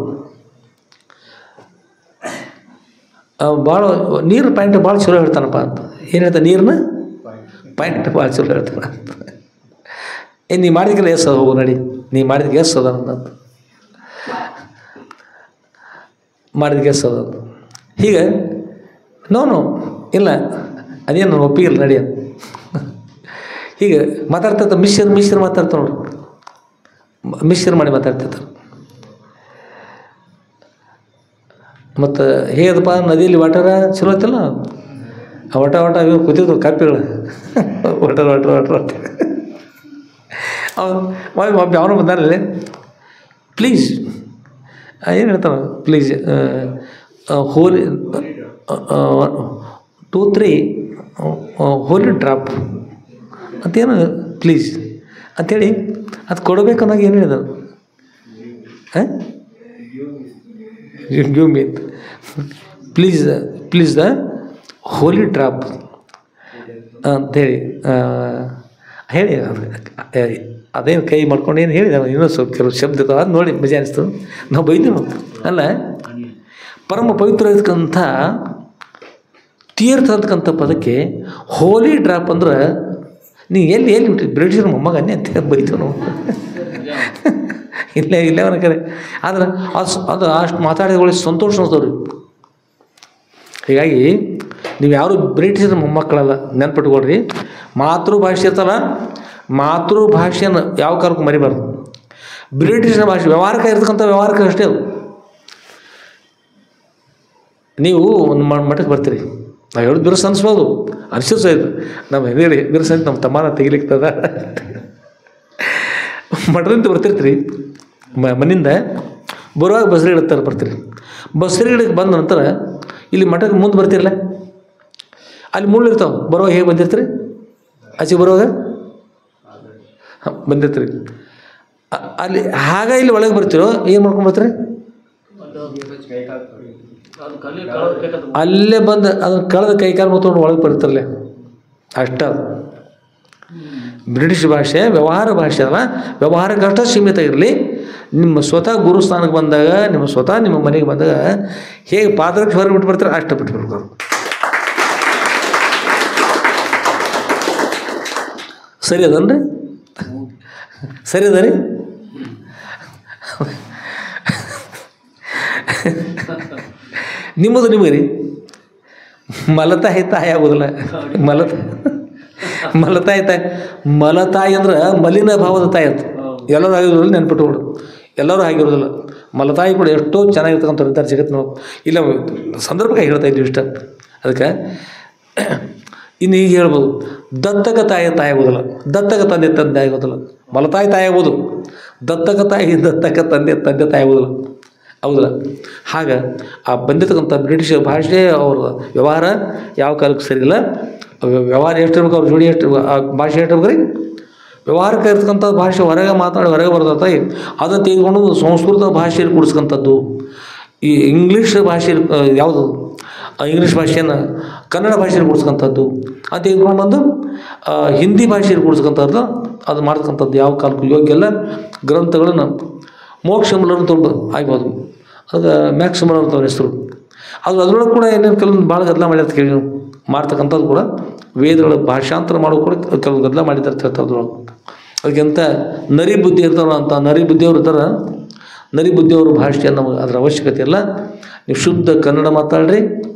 A: ಭಾಳ ನೀರು ಪಾಯಿಂಟ್ ಭಾಳ ಚಲೋ ಹೇಳ್ತಾನಪ್ಪ ಅಂತ. ಏನು ಹೇಳ್ತಾನೆ? ನೀರನ್ನ ಪಾಯಿಂಟ್ ಭಾಳ ಚಲೋ ಹೇಳ್ತಾನೆ ಅಂತ. ನೀ ಮಾಡಿದಕ್ಕೆಲ್ಲ ಎಸ್ ಅದ, ಹೋಗು ನಡಿ, ನೀ ಮಾಡಿದಕ್ಕೆ ಎಸ್ ಅದ ಅಂತ, ಮಾಡಿದಕ್ಕೆ ಎಸ್ ಅದ. ಹೀಗೆ ನೋನು ಇಲ್ಲ ಅದೇನು ನಾನು ಒಪ್ಪಿಗಿಲ್ಲ ನಡಿ ಅಂತ ಹೀಗೆ ಮಾತಾಡ್ತಿರ್ತಾರೆ. ಮಿಶ್ರ ಮಾತಾಡ್ತಾರೆ ನೋಡ್ರಿ, ಮಿಶ್ರ ಮಾಡಿ ಮಾತಾಡ್ತಿರ್ತಾರೆ. ಮತ್ತು ಹೇಗದಪ್ಪ ನದಿಯಲ್ಲಿ ವಾಟರ ಚಲೋ ಐತಲ್ಲ, ವಟ ಇವು ಕೂತಿದ್ರು ಕಾಪಿಗಳು ವಾಟರ್ ಅಂತ ಅವನು ಬಂದಾರಲ್ಲಿ ಪ್ಲೀಸ್ ಏನು ಹೇಳ್ತಾನೆ, ಪ್ಲೀಸ್ ಹೋಲಿ 2-3 ಹೋಲಿ ಡ್ರಾಪ್ ಅಂತೇನು ಪ್ಲೀಸ್ ಅಂಥೇಳಿ ಅದು ಕೊಡಬೇಕನ್ನಾಗ ಏನು ಹೇಳಿದ, give me please the holy drop ಅಂಥೇಳಿ ಹೇಳಿ. ಅದೇನು ಕೈ ಮಾಡ್ಕೊಂಡು ಏನು ಹೇಳಿದ, ಇನ್ನೂ ಸ್ವಲ್ಪ ಕೆಲವು ಶಬ್ದ ಇರ್ತಾವೆ, ಅದು ನೋಡಿ ಮಜಾ ಅನಿಸ್ತು. ನಾವು ಬೈದ್ವಿ ಅಲ್ಲ, ಪರಮ ಪವಿತ್ರ ಇರ್ತಕ್ಕಂಥ ತೀರ್ಥ ಅಂತಕ್ಕಂಥ ಪದಕ್ಕೆ ಹೋಲಿ ಡ್ರಾಪ್ ಅಂದ್ರೆ ನೀ ಎಲ್ಲಿ ಬ್ರಿಟಿಷರ ಮೊಮ್ಮಗ ಅನ್ನೇ ಅಂತ ಬೈತು ನಾವು ಇಲ್ಲೇ ಅವನ ಕರೆ. ಆದ್ರೆ ಅದು ಅಷ್ಟು ಮಾತಾಡಿದಗಳಿಗೆ ಸಂತೋಷ ಅನ್ಸ್ತವ್ರಿ. ಹೀಗಾಗಿ ನೀವು ಯಾರು ಬ್ರಿಟಿಷರ ಮೊಮ್ಮಕ್ಕಳಲ್ಲ, ನೆನ್ಪಿಟ್ಕೊಳ್ರಿ. ಮಾತೃಭಾಷೆ ಇರ್ತಲ್ಲ, ಮಾತೃಭಾಷೆಯನ್ನು ಯಾವ ಕಾಲಕ್ಕೂ ಮರಿಬಾರ್ದು. ಬ್ರಿಟಿಷರ ಭಾಷೆ ವ್ಯವಹಾರಕ್ಕೆ ಇರ್ತಕ್ಕಂಥ ವ್ಯವಹಾರಕ್ಕೆ ಅಷ್ಟೇ ಅದು. ನೀವು ಒಂದು ಮಠಕ್ಕೆ ಬರ್ತೀರಿ, ನಾವು ಹೇಳೋದು ಬಿರುಸು ಅನಿಸ್ಬೋದು, ಅನಿಸೋದು ನಮ್ಮ ಹೇಳಿ ಬಿರುಸು ಅಂತ ನಮ್ಮ ತಮ್ಮನ ತೆಗಿಲಿಕ್ತದ ಮಠದಿಂದ ಬರ್ತಿರ್ತೀರಿ, ಮನೆಯಿಂದ ಬರುವಾಗ ಬಸ್ರಿ ಇಡ್ತಾರೆ ಬರ್ತೀರಿ. ಬಸ್ರಿ ಗಿಡಕ್ಕೆ ಬಂದ ನಂತರ ಇಲ್ಲಿ ಮಠಕ್ಕೆ ಮುಂದೆ ಬರ್ತಿರಲ್ಲ, ಅಲ್ಲಿ ಮುಳ್ಳಿರ್ತಾವೆ. ಬರುವಾಗ ಹೇಗೆ ಬಂದಿರ್ತೀರಿ? ಆಚೆ ಬರುವಾಗ ಬಂದಿರ್ತೀರಿ. ಅಲ್ಲಿ ಹಾಗೆ ಇಲ್ಲಿ ಒಳಗೆ ಬರ್ತೀರೋ ಏನು ಮಾಡ್ಕೊಂಡು ಬರ್ತೀರಿ? ಅಲ್ಲೇ ಬಂದು ಅದನ್ನು ಕಳೆದ ಕೈಕಾಲು ಮುತ್ಕೊಂಡು ಒಳಗೆ ಬರ್ತಿರಲ್ಲ, ಅಷ್ಟ. ಬ್ರಿಟಿಷ್ ಭಾಷೆ ವ್ಯವಹಾರ ಭಾಷೆ ಅಲ್ಲ, ವ್ಯವಹಾರಕ್ಕಷ್ಟ ಸೀಮಿತ ಇರಲಿ. ನಿಮ್ಮ ಸ್ವತಃ ಗುರುಸ್ಥಾನಕ್ಕೆ ಬಂದಾಗ, ನಿಮ್ಮ ಮನೆಗೆ ಬಂದಾಗ ಹೇಗೆ ಪಾತ್ರಕ್ಕೆ ಹೊರಗೆ ಬಿಟ್ಟು ಬರ್ತಾರೆ ಅಷ್ಟು ಬಿಟ್ಟು ಬರ್ಬೇಕು. ಸರಿ ಅದನ್ರಿ? ಸರಿ ಅದ ರೀ? ನಿಮಗೆ ರೀ ಮಲತಾಯಿ ತಾಯಿ ಆಗೋದಿಲ್ಲ. ಮಲತಾಯಿ ಅಂದ್ರೆ ಮಲಿನ ಭಾವದ ತಾಯಿ ಅಂತ ಎಲ್ಲರೂ ಆಗಿರೋದಿಲ್ಲ, ನೆನ್ಪಿಟ್ಕೊಡು. ಎಲ್ಲರೂ ಆಗಿರೋದಿಲ್ಲ. ಮಲತಾಯಿ ಕೂಡ ಎಷ್ಟೋ ಚೆನ್ನಾಗಿರ್ತಕ್ಕಂಥವ್ರು ಇದ್ದಾರೆ ಜಗತ್ತಿನ. ಇಲ್ಲ ಸಂದರ್ಭಕ್ಕೆ ಹೇಳ್ತಾ ಇದ್ದೀವಿ ಇಷ್ಟ. ಅದಕ್ಕೆ ಇನ್ನು ಈಗ ಹೇಳ್ಬೋದು, ದತ್ತಕ ತಾಯಿ ಆಗೋದಿಲ್ಲ, ದತ್ತಕ ತಂದೆ ಆಗೋದಿಲ್ಲ. ಮಲತಾಯಿ ತಾಯಿ ಆಗ್ಬೋದು, ದತ್ತಕ ತಂದೆ ತಾಯಿ ಆಗೋದಿಲ್ಲ. ಹೌದಲ್ಲ? ಹಾಗೆ ಆ ಬಂದಿರ್ತಕ್ಕಂಥ ಬ್ರಿಟಿಷ್ ಭಾಷೆ ಅವ್ರ ವ್ಯವಹಾರ ಯಾವ ಕಾಲಕ್ಕೆ ಸರಿಯಿಲ್ಲ. ವ್ಯವಹಾರ ಎಷ್ಟಿರ್ಬೇಕು, ಅವ್ರ ಜೋಡಿ ಎಷ್ಟು ಭಾಷೆ ಎಷ್ಟಿರ್ಬೇಕು ರೀ? ವ್ಯವಹಾರಕ್ಕೆ ಇರ್ತಕ್ಕಂಥ ಭಾಷೆ ಹೊರಗೆ ಮಾತಾಡಿ ಹೊರಗೆ ಬರ್ತೈತಿ, ಅದನ್ನು ತೆಗೆದುಕೊಂಡು ಸಂಸ್ಕೃತ ಭಾಷೆಯಲ್ಲಿ ಕೂಡಿಸ್ಕೊಂಥದ್ದು. ಈ ಇಂಗ್ಲೀಷ್ ಭಾಷೆ ಯಾವುದು, ಇಂಗ್ಲೀಷ್ ಭಾಷೆಯನ್ನು ಕನ್ನಡ ಭಾಷೆಯಲ್ಲಿ ಕೂಡಿಸ್ಕೊಂಥದ್ದು ಅಂತ ತೆಗೆದುಕೊಂಡು ಬಂದು ಹಿಂದಿ ಭಾಷೆಯಲ್ಲಿ ಕೂಡಿಸ್ಕೊಂಥದ್ದು, ಅದು ಮಾಡ್ತಕ್ಕಂಥದ್ದು ಯಾವ ಕಾಲಕ್ಕೂ ಯೋಗ್ಯ ಅಲ್ಲ. ಗ್ರಂಥಗಳನ್ನು ಮೋಕ್ಷಮೂಲರು ತೊಗೊಂಡು ಆಗ್ಬೋದು, ಅದು ಮ್ಯಾಕ್ಸಿಮಲ್ ಅಂತ ಅವ್ರ ಹೆಸರು. ಅದರೊಳಗೆ ಕೂಡ ಏನೇನು ಕೆಲವೊಂದು ಭಾಳ ಗದ್ದಲ ಮಾಡಿರ್ತ ಕೇಳಿ ಮಾಡ್ತಕ್ಕಂಥದ್ದು ಕೂಡ ವೇದಗಳ ಭಾಷಾಂತರ ಮಾಡೋ ಕೂಡ ಕೆಲವು ಗದ್ದಲ ಮಾಡಿದ್ದಾರೆ ಅದ್ರೊಳಗೆ. ಅದಕ್ಕಿಂತ ನರಿ ಬುದ್ಧಿ ಇರ್ತಾರ ಅಂತ ನರಿ ಬುದ್ಧಿಯವ್ರು ಇರ್ತಾರೆ. ನರಿ ಬುದ್ಧಿಯವ್ರ ಭಾಷೆಯನ್ನು ನಮಗೆ ಅದರ ಅವಶ್ಯಕತೆ ಇಲ್ಲ. ನೀವು ಶುದ್ಧ ಕನ್ನಡ ಮಾತಾಡ್ರಿ,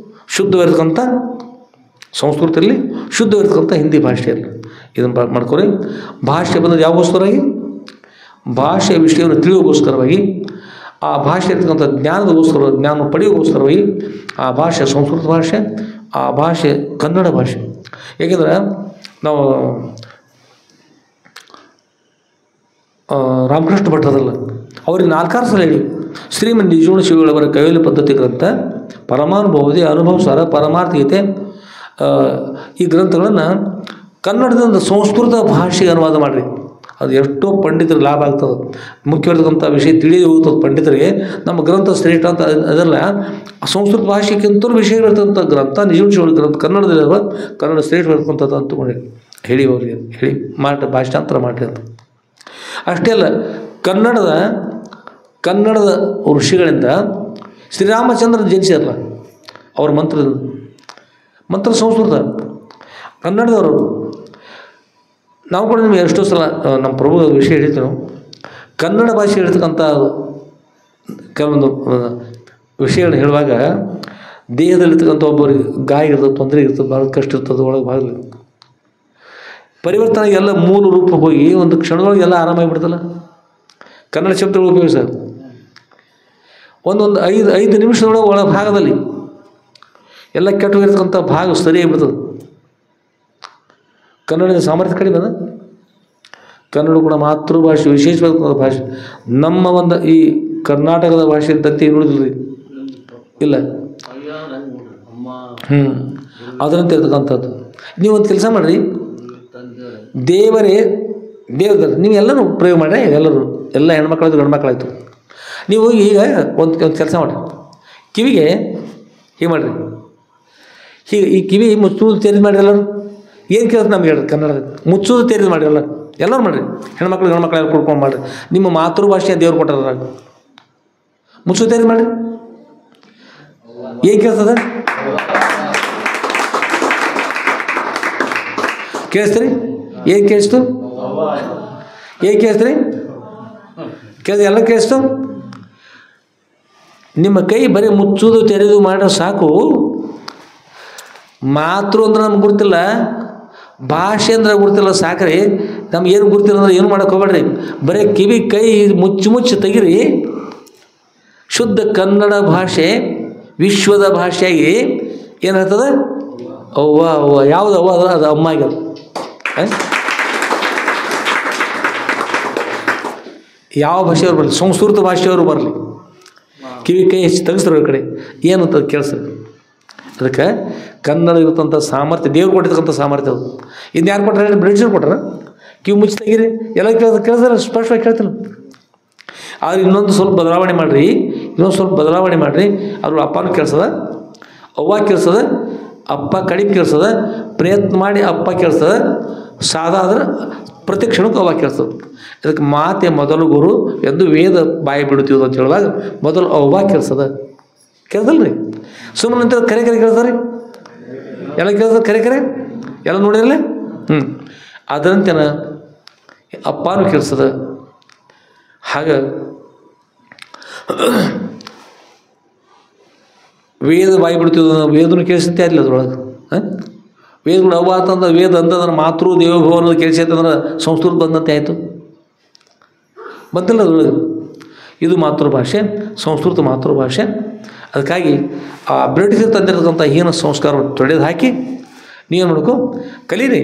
A: ಶುದ್ಧವಿರ್ತಕ್ಕಂಥ ಸಂಸ್ಕೃತಿಯಲ್ಲಿ, ಶುದ್ಧವಿರ್ತಕ್ಕಂಥ ಹಿಂದಿ ಭಾಷೆಯಲ್ಲಿ ಇದನ್ನು ಮಾಡ್ಕೊರಿ. ಭಾಷೆ ಬಂದದ್ದು ಯಾವಗೋಸ್ಕರವಾಗಿ? ಭಾಷೆಯ ವಿಷಯವನ್ನು ತಿಳಿಯೋಗೋಸ್ಕರವಾಗಿ, ಆ ಭಾಷೆ ಇರ್ತಕ್ಕಂಥ ಜ್ಞಾನ ಪಡೆಯೋಗೋಸ್ಕರವಾಗಿ ಆ ಭಾಷೆ ಸಂಸ್ಕೃತ ಭಾಷೆ, ಆ ಭಾಷೆ ಕನ್ನಡ ಭಾಷೆ. ಏಕೆಂದರೆ ನಾವು ರಾಮಕೃಷ್ಣ ಭಟ್ಟರದಲ್ಲ, ಅವ್ರಿಗೆ 4 ಸಲ ಹೇಳಿ ಶ್ರೀಮನ್ ನಿಜಗುಣ ಶಿವಗಳವರ ಕೈವಲ್ಯ ಪದ್ಧತಿ ಗ್ರಂಥ, ಪರಮಾನುಭವದಿ ಅನುಭವ ಸಾರ, ಪರಮಾರ್ಥಗೀತೆ, ಈ ಗ್ರಂಥಗಳನ್ನು ಕನ್ನಡದಿಂದ ಸಂಸ್ಕೃತ ಭಾಷೆಗೆ ಅನುವಾದ ಮಾಡಿರಿ. ಅದು ಎಷ್ಟೋ ಪಂಡಿತರಿಗೆ ಲಾಭ ಆಗ್ತದೆ. ಮುಖ್ಯವಾಗಿರ್ತಕ್ಕಂಥ ವಿಷಯ ತಿಳಿದು ಹೋಗ್ತದೆ ಪಂಡಿತರಿಗೆ. ನಮ್ಮ ಗ್ರಂಥ ಶ್ರೇಷ್ಠ ಅಂತ ಅದಲ್ಲ, ಸಂಸ್ಕೃತ ಭಾಷೆಗಿಂತಲೂ ವಿಷಯಗಳಿರ್ತಕ್ಕಂಥ ಗ್ರಂಥ ನಿಜಗುಣ ಶಿವಗಳ ಗ್ರಂಥ ಕನ್ನಡದಲ್ಲಿರುವ ಕನ್ನಡ ಶ್ರೇಷ್ಠವಾಗಿರ್ತಕ್ಕಂಥದ್ದು ಅಂತಕೊಂಡು ಹೇಳಿ ಅವ್ರಿಗೆ ಹೇಳಿ ಭಾಷಾಂತರ ಮಾಡಿರಿ ಅಂತ. ಅಷ್ಟೇ ಅಲ್ಲ, ಕನ್ನಡದ ಋಷಿಗಳಿಂದ ಶ್ರೀರಾಮಚಂದ್ರನ ಜನಿಸಿರಲ್ಲ, ಅವ್ರ ಮಂತ್ರ ಸಂಸ್ಕೃತ ಕನ್ನಡದವರು. ನಾವು ಕೂಡ ನಿಮಗೆ ಎಷ್ಟೋ ಸಲ ನಮ್ಮ ಪ್ರಭು ವಿಷಯ ಹೇಳಿದ್ರು, ಕನ್ನಡ ಭಾಷೆ ಹೇಳ್ತಕ್ಕಂಥ ಕೆಲವೊಂದು ವಿಷಯಗಳನ್ನ ಹೇಳುವಾಗ ದೇಹದಲ್ಲಿರ್ತಕ್ಕಂಥ ಒಬ್ಬರಿಗೆ ಗಾಯ ಇರ್ತದೆ, ತೊಂದರೆ ಇರ್ತದೆ, ಭಾಳ ಕಷ್ಟ ಇರ್ತದೆ, ಒಳಗೆ ಭಾಗಲಿ ಪರಿವರ್ತನೆ ಎಲ್ಲ ಮೂಲ ರೂಪ ಹೋಗಿ ಒಂದು ಕ್ಷಣದೊಳಗೆ ಎಲ್ಲ ಆರಾಮಾಗಿ ಬಿಡ್ತಲ್ಲ. ಕನ್ನಡ ಶಬ್ದಗಳು ಉಪಯೋಗಿಸ ಒಂದೊಂದು 5 ನಿಮಿಷದೊಳಗೆ ಒಳ ಭಾಗದಲ್ಲಿ ಎಲ್ಲ ಕೆಟ್ಟೋಗಿರ್ತಕ್ಕಂಥ ಭಾಗ ಸರಿಯಾಗಿಬಿಡ್ತದೆ. ಕನ್ನಡದ ಸಾಮರ್ಥ್ಯ ಕಡಿಮೆ ಅದ. ಕನ್ನಡ ಕೂಡ ಮಾತೃಭಾಷೆ, ವಿಶೇಷವಾದ ಭಾಷೆ. ನಮ್ಮ ಒಂದು ಈ ಕರ್ನಾಟಕದ ಭಾಷೆ ಇದ್ದಂತೆ ನೋಡಿದ್ರಿ ಇಲ್ಲ. ಅದರಂತೆ ಇರ್ತಕ್ಕಂಥದ್ದು. ನೀವು ಒಂದು ಕೆಲಸ ಮಾಡಿರಿ, ದೇವರ ನೀವು ಎಲ್ಲರೂ ಪ್ರಯೋಗ ಮಾಡಿ, ಎಲ್ಲ ಹೆಣ್ಮಕ್ಳಾಯ್ತು ಗಂಡು ಮಕ್ಕಳಾಯ್ತು. ನೀವು ಈಗ ಒಂದು ಕೆಲಸ ಮಾಡಿರಿ, ಕಿವಿಗೆ ಹೀಗೆ ಮಾಡಿರಿ, ಹೀಗೆ ಈ ಕಿವಿ ಮುಚ್ಚುವುದು ತೆರೆದು ಮಾಡಿರಿ. ಎಲ್ಲರೂ ಏನು ಕೇಳ್ತಾರೆ ನಮ್ಗೆ ಹೇಳ್ರಿ, ಕನ್ನಡದ ಮುಚ್ಚುವುದು ತೆರೆದು ಮಾಡಿರಿ ಎಲ್ಲರೂ ಮಾಡಿರಿ. ಹೆಣ್ಮಕ್ಳು ಗಂಡು ಮಕ್ಕಳು ಎಲ್ಲ ಕುಡ್ಕೊಂಡು ಮಾಡಿರಿ. ನಿಮ್ಮ ಮಾತೃಭಾಷೆಯ ದೇವ್ರು ಕೊಟ್ಟಾರ, ಮುಚ್ಚು ತೆರೆದು ಮಾಡಿರಿ. ಏನು ಕೇಳ್ತದ ಕೇಳಿಸ್ತೀರಿ? ಏನು ಕೇಳಿಸ್ತು? ಏನು ಕೇಳಿಸ್ತೀರಿ? ಎಲ್ಲ ಕೇಳಿಸ್ತು. ನಿಮ್ಮ ಕೈ ಬರೀ ಮುಚ್ಚುವುದು ತೆರೆದು ಮಾಡೋ ಸಾಕು. ಮಾತೃ ಅಂದ್ರೆ ನಮ್ಗೆ ಗುರ್ತಿಲ್ಲ, ಭಾಷೆ ಅಂದ್ರೆ ಗುರ್ತಿಲ್ಲ, ಸಾಕ್ರಿ. ನಮ್ಗೆ ಏನು ಗುರ್ತಿಲ್ಲ ಅಂದ್ರೆ ಏನು ಮಾಡೋಕೆ ಹೋಗ್ಬೇಡ್ರಿ. ಬರೀ ಕಿವಿ ಕೈ ಮುಚ್ಚಿ ತೆಗಿರಿ. ಶುದ್ಧ ಕನ್ನಡ ಭಾಷೆ ವಿಶ್ವದ ಭಾಷೆಯಾಗಿ ಏನು ಹೇಳ್ತದೆ? ಅವ್ವ ಯಾವುದು ಅವ್ವ ಅದ ಅದು ಅಮ್ಮ ಆಗ್ಯದ. ಯಾವ ಭಾಷೆಯವ್ರು ಬರಲಿ, ಸಂಸ್ಕೃತ ಭಾಷೆಯವರು ಬರಲಿ, ಕಿವಿ ಕೈ ಹೆಚ್ಚು ತೆಗೆಸ್ತಾರೆ ಈ ಕಡೆ ಏನು ಅಂತ ಕೇಳಿಸ್ರಿ. ಅದಕ್ಕೆ ಕನ್ನಡ ಇರುತ್ತಂಥ ಸಾಮರ್ಥ್ಯ, ದೇವ್ರು ಕೊಟ್ಟಿರ್ತಕ್ಕಂಥ ಸಾಮರ್ಥ್ಯ ಅದು. ಇನ್ನು ಯಾರು ಕೊಟ್ಟಾರೆ? ಬ್ರಿಟಿಷರು ಕೊಟ್ಟಾರ. ಕಿವಿ ಮುಚ್ಚಿ ತೆಗೀರಿ, ಎಲ್ಲ ಕೇಳಿದ್ರೆ ಸ್ಪಷ್ಟವಾಗಿ ಕೇಳ್ತಿಲ್ಲ. ಆದರೆ ಇನ್ನೊಂದು ಸ್ವಲ್ಪ ಬದಲಾವಣೆ ಮಾಡಿರಿ, ಅದ್ರ ಅಪ್ಪನೂ ಕೇಳಿಸದ, ಅವ್ವ ಕೇಳಿಸದ, ಅಪ್ಪ ಕಡಿಮೆ ಕೇಳಿಸದ, ಪ್ರಯತ್ನ ಮಾಡಿ ಅಪ್ಪ ಕೇಳಿಸ್ತದ, ಸಾದಾ ಆದ್ರೆ ಪ್ರತಿ ಕ್ಷಣಕ್ಕೂ ಅವ್ವ ಕೇಳಿಸ್ತದೆ. ಅದಕ್ಕೆ ಮಾತೆ ಮೊದಲು ಗುರು ಎಂದು ವೇದ ಬಾಯಿ ಬಿಡುತ್ತೀವಿ ಅಂತ ಹೇಳುವಾಗ ಮೊದಲು ಅವ್ವ ಕೇಳಿಸದ. ಕೇಳ್ದಲ್ರಿ? ಸುಮ್ಮನೆ ಅಂತ ಕರೆ ಕೇಳ್ತಾರೆ, ಎಲ್ಲ ಕೇಳ್ತಾರೆ, ಕರೆ ಎಲ್ಲ ನೋಡಿರಲ್ಲ. ಅದರಂತೆನ ಅಪ್ಪನೂ ಕೇಳಿಸ್ತದ. ಹಾಗೆ ವೇದ ಬಾಯಿ ಬಿಡ್ತೀವಿ, ವೇದನು ಕೇಳಿಸುತ್ತೆ ಆಗಲಿಲ್ಲ ಅದ್ರೊಳಗೆ. ವೇದಗಳು ಅವ್ವ ಅಂತಂದ್ರೆ ವೇದ ಅಂತಂದ್ರೆ ಮಾತೃ ದೇವೋಭವ ಅನ್ನೋದು ಕೇಳಿಸೈತೆ ಅಂದ್ರೆ ಸಂಸ್ಕೃತ ಬಂದಂತೆ ಆಯಿತು, ಬಂತಿಲ್ಲ ಅದ್ರೊಳಗೆ. ಇದು ಮಾತೃಭಾಷೆ, ಸಂಸ್ಕೃತ ಮಾತೃಭಾಷೆ. ಅದಕ್ಕಾಗಿ ಆ ಬ್ರಿಟಿಷರು ತಂದಿರತಕ್ಕಂಥ ಹೀನ ಸಂಸ್ಕಾರವನ್ನು ತೊಡೆದು ಹಾಕಿ ನೀವು ನೋಡ್ಕೊ ಕಲೀರಿ.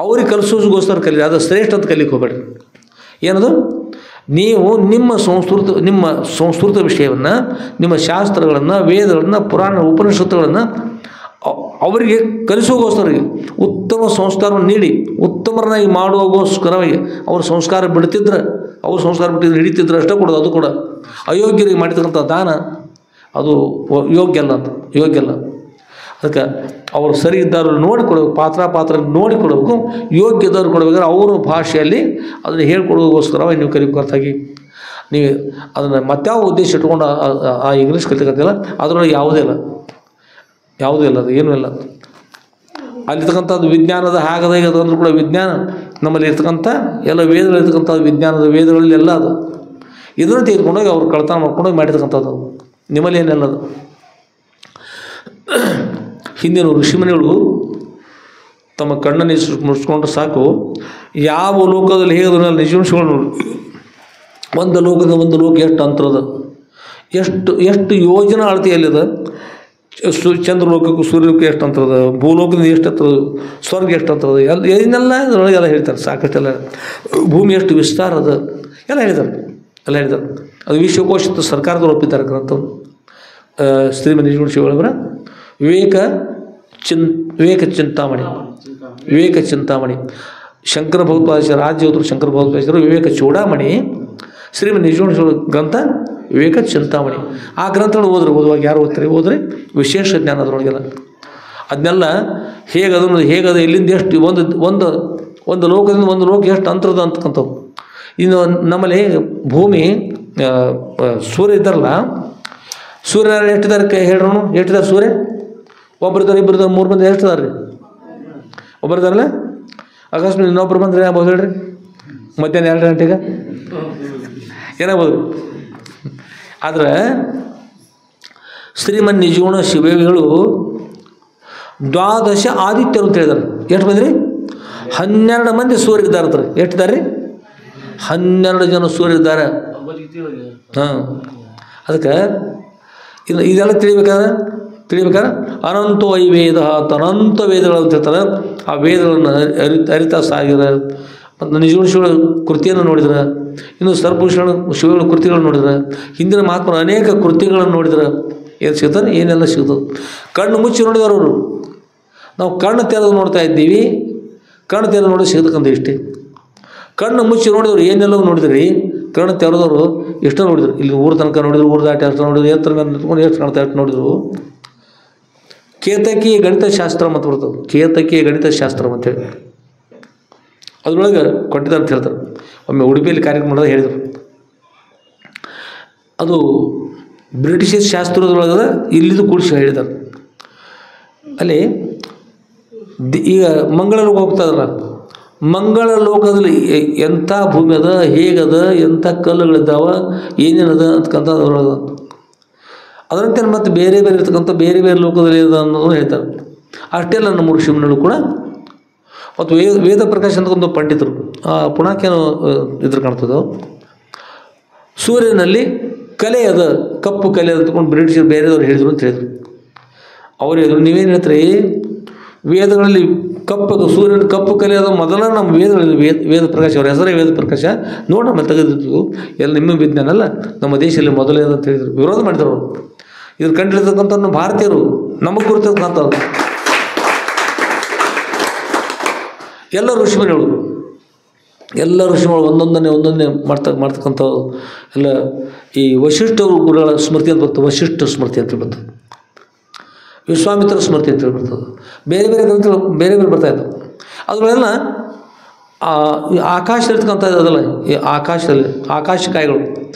A: ಅವ್ರಿಗೆ ಕಲಿಸೋಗೋಸ್ಕರ ಕಲೀರಿ, ಅದು ಶ್ರೇಷ್ಠ ಅಂತ ಕಲಿಕ್ಕೆ ಹೋಗ್ಬೇಡ್ರಿ. ಏನದು? ನೀವು ನಿಮ್ಮ ಸಂಸ್ಕೃತ ವಿಷಯವನ್ನು, ನಿಮ್ಮ ಶಾಸ್ತ್ರಗಳನ್ನು, ವೇದಗಳನ್ನು, ಪುರಾಣ ಉಪನಿಷತ್ತುಗಳನ್ನು ಅವರಿಗೆ ಕಲಿಸೋಗೋಸ್ಕರ ಉತ್ತಮ ಸಂಸ್ಕಾರವನ್ನು ನೀಡಿ ಉತ್ತಮರನ್ನಾಗಿ ಮಾಡುವಗೋಸ್ಕರವಾಗಿ ಅವ್ರ ಸಂಸ್ಕಾರ ಬಿಡ್ತಿದ್ರೆ ಹಿಡಿತಿದ್ರೆ ಅಷ್ಟೇ ಕೊಡೋದು. ಅದು ಕೂಡ ಅಯೋಗ್ಯರಿಗೆ ಮಾಡಿರ್ತಕ್ಕಂಥ ದಾನ ಅದು ಯೋಗ್ಯ ಅಲ್ಲ. ಅದಕ್ಕೆ ಅವರು ಸರಿ ಇದ್ದವ್ರು ನೋಡಿಕೊಡ್ಬೇಕು, ಪಾತ್ರ ನೋಡಿಕೊಡ್ಬೇಕು. ಯೋಗ್ಯದವ್ರು ಕೊಡ್ಬೇಕಾದ್ರೆ ಅವ್ರ ಭಾಷೆಯಲ್ಲಿ ಅದನ್ನು ಹೇಳ್ಕೊಡೋಗೋಸ್ಕರವಾಗಿ ನೀವು ಕಲಿಬೇಕಾಗಿ ನೀವು ಅದನ್ನು ಮತ್ಯಾವ ಉದ್ದೇಶ ಇಟ್ಕೊಂಡು ಆ ಇಂಗ್ಲೀಷ್ ಕಲಿತಕ್ಕಂತಿಲ್ಲ. ಅದರೊಳಗೆ ಯಾವುದೇ ಇಲ್ಲ, ಅದು ಏನೂ ಇಲ್ಲ. ಅಲ್ಲಿರ್ತಕ್ಕಂಥದ್ದು ವಿಜ್ಞಾನದ ಹಾಗದ ಈಗ ಅಂದ್ರೂ ಕೂಡ ವಿಜ್ಞಾನ ನಮ್ಮಲ್ಲಿ ಇರ್ತಕ್ಕಂಥ ಎಲ್ಲ ವೇದಗಳಿರ್ತಕ್ಕಂಥ ವಿಜ್ಞಾನದ ವೇದಗಳಲ್ಲಿ ಎಲ್ಲ ಅದು. ಇದನ್ನು ತೆಗೆದುಕೊಂಡೋಗಿ ಅವ್ರು ಕಳ್ತನ ಮಾಡ್ಕೊಂಡೋಗಿ ಮಾಡಿರ್ತಕ್ಕಂಥದ್ದು. ನಿಮ್ಮಲ್ಲಿ ಏನೆಲ್ಲ ಅದು. ಹಿಂದಿನ ಋಷಿಮುನಿಗಳು ತಮ್ಮ ಕಣ್ಣನ್ನು ಮುಚ್ಕೊಂಡ್ರೆ ಸಾಕು, ಯಾವ ಲೋಕದಲ್ಲಿ ಹೇಗೆ ನಿಜಾಂಶಗಳು ಒಂದು ಲೋಕದ ಒಂದು ಲೋಕ ಎಷ್ಟು ಅಂತರದ, ಎಷ್ಟು ಯೋಜನಾ ಅಳತೆಯಲ್ಲಿದೆ. ಚಂದ್ರಲೋಕಕ್ಕೂ ಸೂರ್ಯಲೋಕಕ್ಕೆ ಎಷ್ಟು ಅಂತರದ, ಭೂಲೋಕದಿಂದ ಎಷ್ಟು ಹತ್ತದ, ಸ್ವರ್ಗ ಎಷ್ಟು ಅಂತದ, ಏನೆಲ್ಲ ಇದರೊಳಗೆ ಎಲ್ಲ ಹೇಳ್ತಾರೆ. ಸಾಕಷ್ಟೆಲ್ಲ ಭೂಮಿ ಎಷ್ಟು ವಿಸ್ತಾರ ಅದ ಎಲ್ಲ ಹೇಳಿದ್ದಾರೆ. ಅದು ವಿಶ್ವಕೋಶ ಸರ್ಕಾರದವ್ರು ಒಪ್ಪಿದ್ದಾರೆ ಗ್ರಂಥವ್ರು. ಶ್ರೀಮನ್ ನಿಜಗುಣಶಿವಳವರ ವಿವೇಕ ಚಿಂತಾಮಣಿ ಶಂಕರ ಭಗವತ್ಪಾದಾಚಾರ್ಯ ರಾಜ್ಯವರು, ಶಂಕರ ಭಗವತ್ಪಾದಾಚಾರ್ಯರು ವಿವೇಕ ಚೂಡಾಮಣಿ, ಶ್ರೀಮನ್ ನಿಜಗುಣಶಿವಳ ಗ್ರಂಥ ವಿವೇಕ ಚಿಂತಾಮಣಿ. ಆ ಗ್ರಂಥಗಳು ಓದುವಾಗ ಯಾರು ಓದ್ರಿ ವಿಶೇಷ ಜ್ಞಾನ ಅದರೊಳಗೆಲ್ಲ. ಅದನ್ನೆಲ್ಲ ಹೇಗದು ಎಲ್ಲಿಂದ ಎಷ್ಟು ಒಂದು ಲೋಕದಿಂದ ಒಂದು ಲೋಕ ಎಷ್ಟು ಅಂತರದ ಅಂತಕ್ಕಂಥವು. ಇನ್ನು ನಮ್ಮಲ್ಲಿ ಭೂಮಿ ಸೂರ್ಯ ಇದ್ದಾರಲ್ಲ, ಸೂರ್ಯ ಎಷ್ಟಿದ್ದಾರೆ ಹೇಳ್ರು, ಎಷ್ಟಿದ್ದಾರೆ ಸೂರ್ಯ? ಒಬ್ಬರಿದ್ದಾರೆ, ಇಬ್ಬರಿದ್ದಾರೆ, 3 ಮಂದಿ ಎಷ್ಟು ಅದಾರ ರೀ? ಒಬ್ಬರಿದ್ದಾರಲ್ಲ, ಅಕಸ್ಮಾತ್ ಇನ್ನೊಬ್ರು ಬಂದ್ರೆ ಏನಾಗ್ಬೋದು ಹೇಳ್ರಿ? ಮಧ್ಯಾಹ್ನ 2 ಗಂಟೆಗೆ ಏನಾಗ್ಬೋದು? ಆದ್ರೆ ಶ್ರೀಮನ್ ನಿಜಗುಣ ಶಿವಯೋಗಿಗಳು 12 ಆದಿತ್ಯರು ಅಂತ ಹೇಳಿದಾರೆ. ಎಷ್ಟು ಮಂದಿ ರೀ? 12 ಮಂದಿ ಸೂರ್ಯ ಇದ್ದಾರೆ. ಎಷ್ಟಿದ್ದಾರೆ ರೀ? 12 ಜನ ಸೂರ್ಯ ಇದ್ದಾರೆ. ಹಾಂ, ಅದಕ್ಕೆ ಇದೆಲ್ಲ ತಿಳಿಬೇಕಾದ್ರೆ ಅನಂತ ವೇದ ಅನಂತ ವೇದಗಳು ಅಂತ ಹೇಳ್ತಾರೆ. ಆ ವೇದಗಳನ್ನು ಅರಿತಾ ಸಾಗಿರ. ಮತ್ತು ನಿಜಗುಣ ಶಿವಗಳ ಕೃತಿಯನ್ನು ನೋಡಿದ್ರೆ, ಇನ್ನು ಸರ್ವಭೂಷಣ ಶಿವಗಳ ಕೃತಿಗಳನ್ನು ನೋಡಿದ್ರೆ, ಹಿಂದಿನ ಮಹಾತ್ಮರ ಅನೇಕ ಕೃತಿಗಳನ್ನು ನೋಡಿದ್ರೆ ಏನು ಸಿಗ್ತದೆ? ಏನೆಲ್ಲ ಸಿಗ್ತದೆ. ಕಣ್ಣು ಮುಚ್ಚಿ ನೋಡಿದವರು ಅವರು. ನಾವು ಕಣ್ಣು ತೆರೆದು ನೋಡ್ತಾ ಇದ್ದೀವಿ, ಕಣ್ಣು ತೆರೆದು ನೋಡಿ ಸಿಗತಕ್ಕಂಥ ಇಷ್ಟೇ. ಕಣ್ಣು ಮುಚ್ಚಿ ನೋಡಿದವರು ಏನೆಲ್ಲವೂ ನೋಡಿದ್ರಿ, ಕಣ್ಣು ತೆರೆದವರು ಎಷ್ಟೋ ನೋಡಿದ್ರು. ಇಲ್ಲಿ ಊರ ತನಕ ನೋಡಿದ್ರು, ಊರ ದಾಟಿ ಅಷ್ಟು ನೋಡಿದ್ರು, ಎತ್ತರ ಮೇಲೆ ನಿಂತ್ಕೊಂಡು ಎಷ್ಟು ಕಾಣ್ತಾ ಅಷ್ಟು ನೋಡಿದ್ರು. ಕೇತಕೀಯ ಗಣಿತಶಾಸ್ತ್ರ ಅಂತ ಬರ್ತದೆ. ಕೇತಕೀಯ ಗಣಿತಶಾಸ್ತ್ರ ಅಂತೇಳಿ ಅದ್ರೊಳಗೆ ಕೊಟ್ಟಿದ್ದಾರೆ ಅಂತ ಹೇಳ್ತಾರೆ. ಒಮ್ಮೆ ಉಡುಪಿಯಲ್ಲಿ ಕಾರ್ಯಕ್ರಮ ಮಾಡೋದು ಹೇಳಿದರು. ಅದು ಬ್ರಿಟಿಷ್ ಶಾಸ್ತ್ರದೊಳಗೆ ಇಲ್ಲಿದು ಕೂಡಿಸಿ ಹೇಳಿದ್ದಾರೆ. ಅಲ್ಲಿ ಈಗ ಮಂಗಳ ಲೋಕ ಹೋಗ್ತದಲ್ಲ, ಮಂಗಳ ಲೋಕದಲ್ಲಿ ಎಂಥ ಭೂಮಿ ಅದ, ಹೇಗದ, ಎಂಥ ಕಲ್ಲುಗಳಿದ್ದಾವ, ಏನೇನದ ಅಂತಕ್ಕಂಥ ಅದ್ರೊಳಗೆ ಅದರಂತೆ ಮತ್ತು ಬೇರೆ ಬೇರೆ ಇರ್ತಕ್ಕಂಥ ಬೇರೆ ಬೇರೆ ಲೋಕದಲ್ಲಿ ಅದ ಅನ್ನೋದು ಹೇಳ್ತಾರೆ. ಅಷ್ಟೆಲ್ಲ ನಮ್ಮ ಋಷಿಮುನಿಗಳು ಕೂಡ ಮತ್ತು ವೇದ ಪ್ರಕಾಶ ಅಂತ ಒಂದು ಪಂಡಿತರು ಪುಣಾಕೇನು ಇದ್ರ ಕಾಣ್ತದೆ. ಸೂರ್ಯನಲ್ಲಿ ಕಲೆ ಅದ, ಕಪ್ಪು ಕಲೆ ಅದ ತಗೊಂಡು ಬ್ರಿಟಿಷರು ಬೇರೆಯವರು ಹೇಳಿದರು ಅಂತ ಹೇಳಿದರು. ಅವ್ರು ಹೇಳಿದ್ರು, ನೀವೇನು ಹೇಳ್ತೀರಿ? ವೇದಗಳಲ್ಲಿ ಕಪ್ಪು ಸೂರ್ಯನ ಕಪ್ಪು ಕಲೆ ಅದ. ಮೊದಲ ನಮ್ಮ ವೇದಗಳಲ್ಲಿ ವೇದ ಪ್ರಕಾಶ, ಅವ್ರ ಹೆಸರೇ ವೇದ ಪ್ರಕಾಶ. ನೋಡಿ ನಮ್ಮ ತೆಗೆದಿದ್ದು ಎಲ್ಲ ನಿಮ್ಮ ವಿಜ್ಞಾನ ಅಲ್ಲ, ನಮ್ಮ ದೇಶದಲ್ಲಿ ಮೊದಲೇ ಅಂತ ಹೇಳಿದರು. ವಿರೋಧ ಮಾಡಿದರು. ಇದ್ರ ಕಂಡಿರ್ತಕ್ಕಂಥ ನಮ್ಮ ಭಾರತೀಯರು, ನಮಗೆ ಗುರುತಿರ್ತಕ್ಕಂಥವ್ರು ಎಲ್ಲ ಋಷಿಮುನಿಗಳು ಒಂದೊಂದನ್ನೇ ಮಾಡ್ತಕ್ಕಂಥವು ಎಲ್ಲ. ಈ ವಶಿಷ್ಠ ಗುರುಗಳ ಸ್ಮೃತಿ ಅಂತ ಬರ್ತದೆ, ವಶಿಷ್ಠ ಸ್ಮೃತಿ ಅಂತ ಬರ್ತದೆ, ವಿಶ್ವಾಮಿತ್ರ ಸ್ಮೃತಿ ಅಂತೇಳಿ ಬರ್ತದೆ. ಬೇರೆ ಬೇರೆ ಗ್ರಂಥಗಳು ಬೇರೆ ಬೇರೆ ಬರ್ತಾಯಿದ್ದವು. ಅವುಗಳೆಲ್ಲ ಆಕಾಶದಲ್ಲಿರ್ತಕ್ಕಂಥ ಅದಲ್ಲ, ಈ ಆಕಾಶದಲ್ಲಿ ಆಕಾಶಕಾಯಿಗಳು.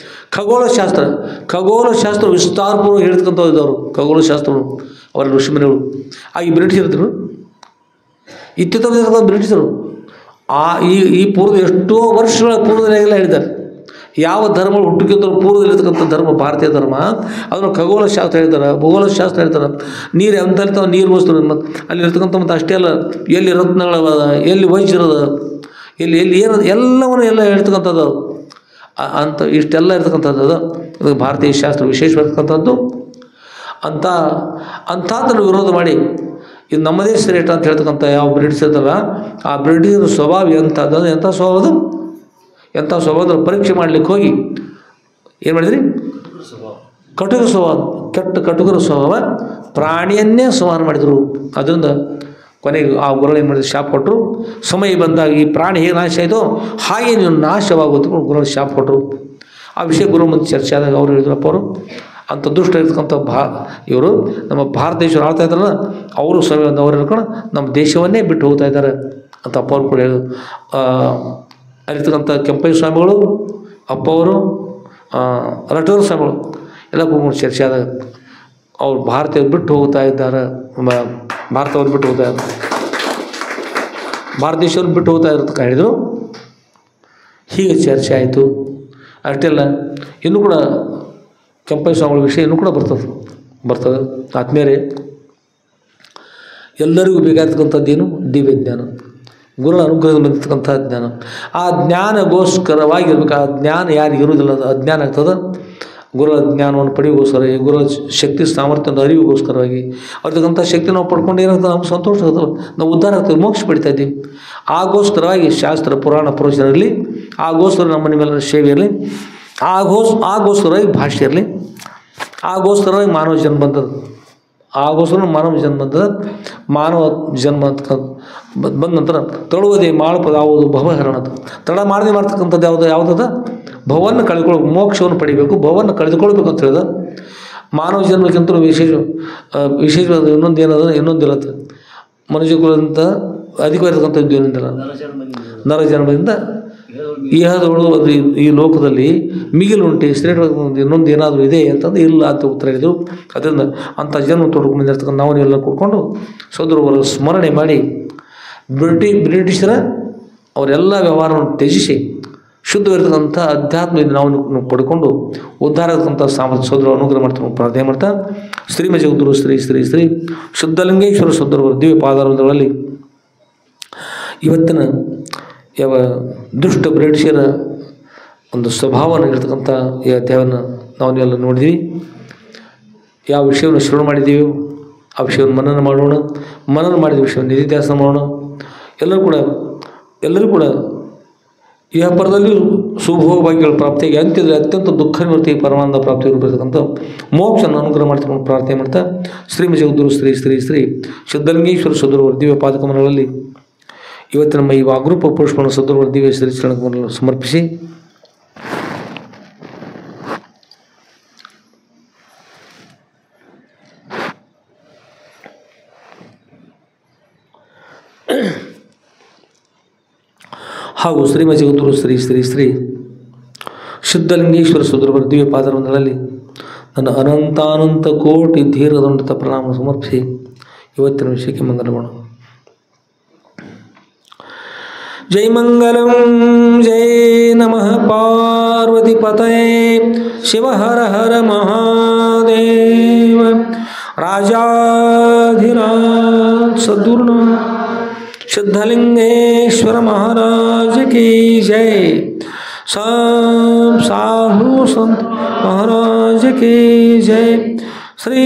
A: ಖಗೋಳಶಾಸ್ತ್ರ ವಿಸ್ತಾರಪೂರ್ವವಾಗಿ ಹೇಳ್ತಕ್ಕಂಥವು ಇದ್ದವರು ಖಗೋಳಶಾಸ್ತ್ರಗಳು, ಅವರ ಋಷಿಮುನಿಗಳು. ಈ ಬ್ರಿಟಿಷರಿದ್ದರು, ಇತ್ತೀಚಿನ ಬ್ರಿಟಿಷರು ಈ ಪೂರ್ವ ಎಷ್ಟೋ ವರ್ಷಗಳ ಪೂರ್ವದಲ್ಲೆಲ್ಲ ಹೇಳಿದ್ದಾರೆ. ಯಾವ ಧರ್ಮಗಳು ಹುಟ್ಟುಕಿದ್ರು ಪೂರ್ವದಲ್ಲಿರ್ತಕ್ಕಂಥ ಧರ್ಮ ಭಾರತೀಯ ಧರ್ಮ, ಅದನ್ನು ಖಗೋಳಶಾಸ್ತ್ರ ಹೇಳ್ತಾರೆ, ಭೂಗೋಳಶಾಸ್ತ್ರ ಹೇಳ್ತಾರೆ. ನೀರು ಎಂತಲ್ಲಿರ್ತಾವ ನೀರು ಗೋಸ್ಕರ ಮತ್ತು ಅಲ್ಲಿರ್ತಕ್ಕಂಥ ಮತ್ತು ಅಷ್ಟೇ ಅಲ್ಲ, ಎಲ್ಲಿ ರತ್ನಗಳದ, ಎಲ್ಲಿ ವಜ್ರದ, ಎಲ್ಲಿ ಏನದು ಎಲ್ಲವನ್ನು ಎಲ್ಲ ಹೇಳ್ತಕ್ಕಂಥದ್ದು ಅಂತ ಇಷ್ಟೆಲ್ಲ ಇರ್ತಕ್ಕಂಥದ್ದು. ಅದು ಭಾರತೀಯ ಶಾಸ್ತ್ರ ವಿಶೇಷವಾಗಿರ್ತಕ್ಕಂಥದ್ದು. ಅಂಥದ್ದನ್ನು ವಿರೋಧ ಮಾಡಿ ಇದು ನಮ್ಮ ದೇಶ ಶ್ರೇಷ್ಠ ಅಂತ ಹೇಳ್ತಕ್ಕಂಥ ಯಾವ ಬ್ರಿಟಿಷ್ ಇರ್ತಲ್ಲ, ಆ ಬ್ರಿಟಿಷರ ಸ್ವಭಾವ ಎಂಥದ್ದು, ಎಂಥ ಸ್ವಭಾವದ ಪರೀಕ್ಷೆ ಮಾಡಲಿಕ್ಕೆ ಹೋಗಿ ಏನು ಮಾಡಿದ್ರಿ? ಕಟುಕ ಸ್ವಭಾವ, ಕಟುಕರ ಸ್ವಭಾವ, ಪ್ರಾಣಿಯನ್ನೇ ಸಂಹಾರ ಮಾಡಿದರು. ಅದರಿಂದ ಕೊನೆಗೆ ಆ ಗುರುಗಳು ಏನು ಮಾಡಿದ್ರು? ಶಾಪ್ ಕೊಟ್ಟರು. ಸಮಯ ಬಂದಾಗ ಈ ಪ್ರಾಣಿ ಹೇಗೆ ನಾಶ ಆಯಿತೋ ಹಾಗೆ ನೀವು ನಾಶವಾಗುತ್ತೆ ಗುರುಗಳು ಶಾಪ್ ಕೊಟ್ಟರು. ಆ ವಿಷಯ ಗುರು ಮುಂದೆ ಚರ್ಚೆ ಆದಾಗ ಅವರು ಹೇಳಿದ್ರಪ್ಪ, ಅವರು ಅಂಥ ದುಷ್ಟ ಇರ್ತಕ್ಕಂಥ ಇವರು ನಮ್ಮ ಭಾರತ ದೇಶ ಆಳ್ತಾ ಇದ್ದಾರಲ್ಲ, ಅವರು ಸಮಯ ಅವ್ರು ಹೇಳ್ಕೊಂಡು ನಮ್ಮ ದೇಶವನ್ನೇ ಬಿಟ್ಟು ಹೋಗ್ತಾ ಇದ್ದಾರೆ ಅಂತ ಅಪ್ಪ ಅವರು ಕೂಡ ಹೇಳಿದ್ರು. ಅಲ್ಲಿರ್ತಕ್ಕಂಥ ಕೆಂಪಯ್ಯ ಸ್ವಾಮಿಗಳು, ಅಪ್ಪ ಅವರು, ರಟೋರ ಸ್ವಾಮಿಗಳು ಎಲ್ಲ ಕೂತ್ಕೊಂಡು ಚರ್ಚೆ ಆದಾಗ ಅವ್ರು ಭಾರತೀಯರು ಬಿಟ್ಟು ಹೋಗ್ತಾ ಇದ್ದಾರೆ, ಭಾರತವ್ರು ಬಿಟ್ಟು ಹೋಗ್ತಾ ಇದ್ದಾರೆ, ಭಾರತ ದೇಶವ್ರು ಬಿಟ್ಟು ಹೋಗ್ತಾ ಇರೋದಕ್ಕೆ ಹೇಳಿದರು. ಹೀಗೆ ಚರ್ಚೆ ಆಯಿತು. ಅಷ್ಟೆಲ್ಲ ಇನ್ನೂ ಕೂಡ ಕೆಂಪಯ್ಯ ಸ್ವಾಮಿಗಳ ವಿಷಯ ಇನ್ನೂ ಕೂಡ ಬರ್ತದೆ. ಆತ್ಮೀಯರೇ, ಎಲ್ಲರಿಗೂ ಬೇಕಾಗಿರ್ತಕ್ಕಂಥದ್ದೇನು? ದಿವ್ಯ ಜ್ಞಾನ, ಗುರುಗಳ ಅನುಗ್ರಹದಿಂದ ಬಂದಿರ್ತಕ್ಕಂಥ ಜ್ಞಾನ. ಆ ಜ್ಞಾನಗೋಸ್ಕರವಾಗಿರ್ಬೇಕು. ಆ ಜ್ಞಾನ ಯಾರಿಗೆ ಇರುವುದಿಲ್ಲ ಅದು ಅಜ್ಞಾನ ಆಗ್ತದೆ. ಗುರುಗಳ ಜ್ಞಾನವನ್ನು ಪಡೆಯೋಗೋಸ್ಕರ, ಗುರುಗಳ ಶಕ್ತಿ ಸಾಮರ್ಥ್ಯದ ಅರಿವಿಗೋಸ್ಕರವಾಗಿ ಅವ್ರತಕ್ಕಂಥ ಶಕ್ತಿ ನಾವು ಪಡ್ಕೊಂಡು ಏನಾಗ್ತದೆ? ನಮ್ಗೆ ಸಂತೋಷ ಆಗ್ತದಲ್ಲ, ನಾವು ಉದ್ಧಾರ ಆಗ್ತದೆ, ಮೋಕ್ಷ ಪಡಿತಾ ಇದ್ದೀವಿ. ಆಗೋಸ್ಕರವಾಗಿ ಶಾಸ್ತ್ರ ಪುರಾಣ ಪ್ರವಚನ ಇರಲಿ, ಆಗೋಸ್ಕರ ನಮ್ಮ ನಿಮ್ಮೆಲ್ಲರ ಸೇವೆ ಇರಲಿ, ಆಗೋಸ್ಕರವಾಗಿ ಭಾಷೆ ಇರಲಿ, ಆಗೋಸ್ಕರವಾಗಿ ಮಾನವ ಜನ್ಮ ಬಂದದ್ದು, ಆಗೋಸ್ಕರ ಮಾನವ ಜನ್ಮ ಬಂದದ. ಮಾನವ ಜನ್ಮ ಅಂತ ಬಂದ ನಂತರ ತಳುವುದೇ ಮಾಡಪದ ಯಾವುದು? ಭವಹರಣದ. ತಡ ಮಾಡದೆ ಮಾಡ್ತಕ್ಕಂಥದ್ದು ಯಾವುದದ? ಭವವನ್ನು ಕಳೆದುಕೊಳ್ಬೇಕು, ಮೋಕ್ಷವನ್ನು ಪಡಿಬೇಕು, ಭವವನ್ನು ಕಳೆದುಕೊಳ್ಬೇಕು ಅಂತ ಹೇಳಿದ. ಮಾನವ ಜನ್ಮಕ್ಕಿಂತ ವಿಶೇಷವಾದ ಇನ್ನೊಂದಿರತ್ತೆ. ಮನುಷ್ಯ ಕುಲದಂಥ ಅಧಿಕವಾಗಿರ್ತಕ್ಕಂಥದ್ದು ಏನಿಲ್ಲ, ನರ ಜನ್ಮದಿಂದ ಇಹದವಳು ಅದು ಈ ಲೋಕದಲ್ಲಿ ಮಿಗಿಲುಂಟೆ ಶ್ರೇಷ್ಠ ಇನ್ನೊಂದು ಏನಾದರೂ ಇದೆ ಅಂತಂದು ಇಲ್ಲ ಅಂತ ಉತ್ತರ ಹೇಳಿದರು. ಅದರಿಂದ ಅಂಥ ಜನ್ಮ ತೊಡ್ಕೊಂಡು ಬಂದಿರ್ತಕ್ಕಂಥ ನಾವು ಎಲ್ಲ ಕೂತ್ಕೊಂಡು ಸೋದರವರ ಸ್ಮರಣೆ ಮಾಡಿ ಬ್ರಿಟಿಷರ ಅವರೆಲ್ಲ ವ್ಯವಹಾರವನ್ನು ತ್ಯಜಿಸಿ ಶುದ್ಧವಿರತಕ್ಕಂಥ ಅಧ್ಯಾತ್ಮದಿಂದ ನಾವು ಪಡ್ಕೊಂಡು ಉದ್ಧಾರ ಆಗತಕ್ಕಂಥ ಸಾಮರ್ಥ್ಯ ಸೋದರ ಅನುಗ್ರಹ ಮಾಡ್ತಾ ಪ್ರಾರ್ಥನೆ ಮಾಡ್ತಾ ಶ್ರೀಮ ಜಗದ್ಗುರು ಶ್ರೀ ಶ್ರೀ ಶ್ರೀ ಶುದ್ಧಲಿಂಗೇಶ್ವರ ಸೋದರವರ ದಿವ್ಯ ಪಾದಾರಗಳಲ್ಲಿ ಇವತ್ತಿನ ಯಾವ ದುಷ್ಟ ಬ್ರಿಟಿಷರ ಒಂದು ಸ್ವಭಾವನ ಇರ್ತಕ್ಕಂಥ ಈ ಅಧ್ಯಾಯವನ್ನು ನಾವೆಲ್ಲ ನೋಡಿದ್ವಿ. ಯಾವ ವಿಷಯವನ್ನು ಶ್ರವಣ ಮಾಡಿದ್ದೀವಿ ಆ ವಿಷಯವನ್ನು ಮನನ ಮಾಡೋಣ. ಮನನ ಮಾಡಿದ ವಿಷಯವನ್ನು ನಿಧಿಧ್ಯಾಸನ ಮಾಡೋಣ. ಎಲ್ಲರೂ ಕೂಡ ಈ ಪರದಲ್ಲಿಯೂ ಶುಭಭಾಗ್ಯಗಳ ಪ್ರಾಪ್ತಿಯಾಗಿ ಅಂತ್ಯದಲ್ಲಿ ಅತ್ಯಂತ ದುಃಖ ನಿವೃತ್ತಿ ಪರಮಾನಂದ ಪ್ರಾಪ್ತಿ ರೂಪಿರ್ತಕ್ಕಂಥ ಮೋಕ್ಷನ ಅನುಗ್ರಹ ಮಾಡ್ತಿಕೊಂಡು ಪ್ರಾರ್ಥನೆ ಮಾಡ್ತಾ ಶ್ರೀಮ ಜಗದ್ಗುರು ಶ್ರೀ ಶ್ರೀ ಶ್ರೀ ಶುದ್ಧಲಿಂಗೇಶ್ವರ ಸೋದರವರ ದಿವ್ಯ ಪಾದಕಮಲಗಳಲ್ಲಿ ಇವತ್ತು ನಮ್ಮ ಈ ವಾಗ್ರೂಪ ಪುಷ್ಪವನ್ನು ಸೋದರವರ ದಿವ್ಯ ಶ್ರೀ ಚರಣಕಮಲಗಳನ್ನು ಸಮರ್ಪಿಸಿ ಹಾಗೂ ಶ್ರೀಮ ಜಗದ್ಗುರು ಶ್ರೀ ಶ್ರೀ ಶ್ರೀ ಶುದ್ಧಲಿಂಗೇಶ್ವರ ಸೋದರವರ ದಿವ್ಯ ಪಾದರಗಳಲ್ಲಿ ನನ್ನ ಅನಂತಾನಂತ ಕೋಟಿ ಧೀರದಂಡಿತ ಪ್ರಣಾಮ ಸಮರ್ಪಿಸಿ ಇವತ್ತಿನ ವಿಷಯಕ್ಕೆ ಮಂಗಲ ಮಾಡೋಣ. ಜೈ ಮಂಗಲಂ ಜೈ ನಮಃ ಪಾರ್ವತಿ ಪತಯೇ ಶಿವ ಹರ ಹರ ಮಹಾದೇವ ರಾಜಾಧಿರಾಜ ಸದ್ಗುರುನಾಥ शुद्धलिंगेश्वर महाराज की जय. सब साधु संत महाराज की जय. श्री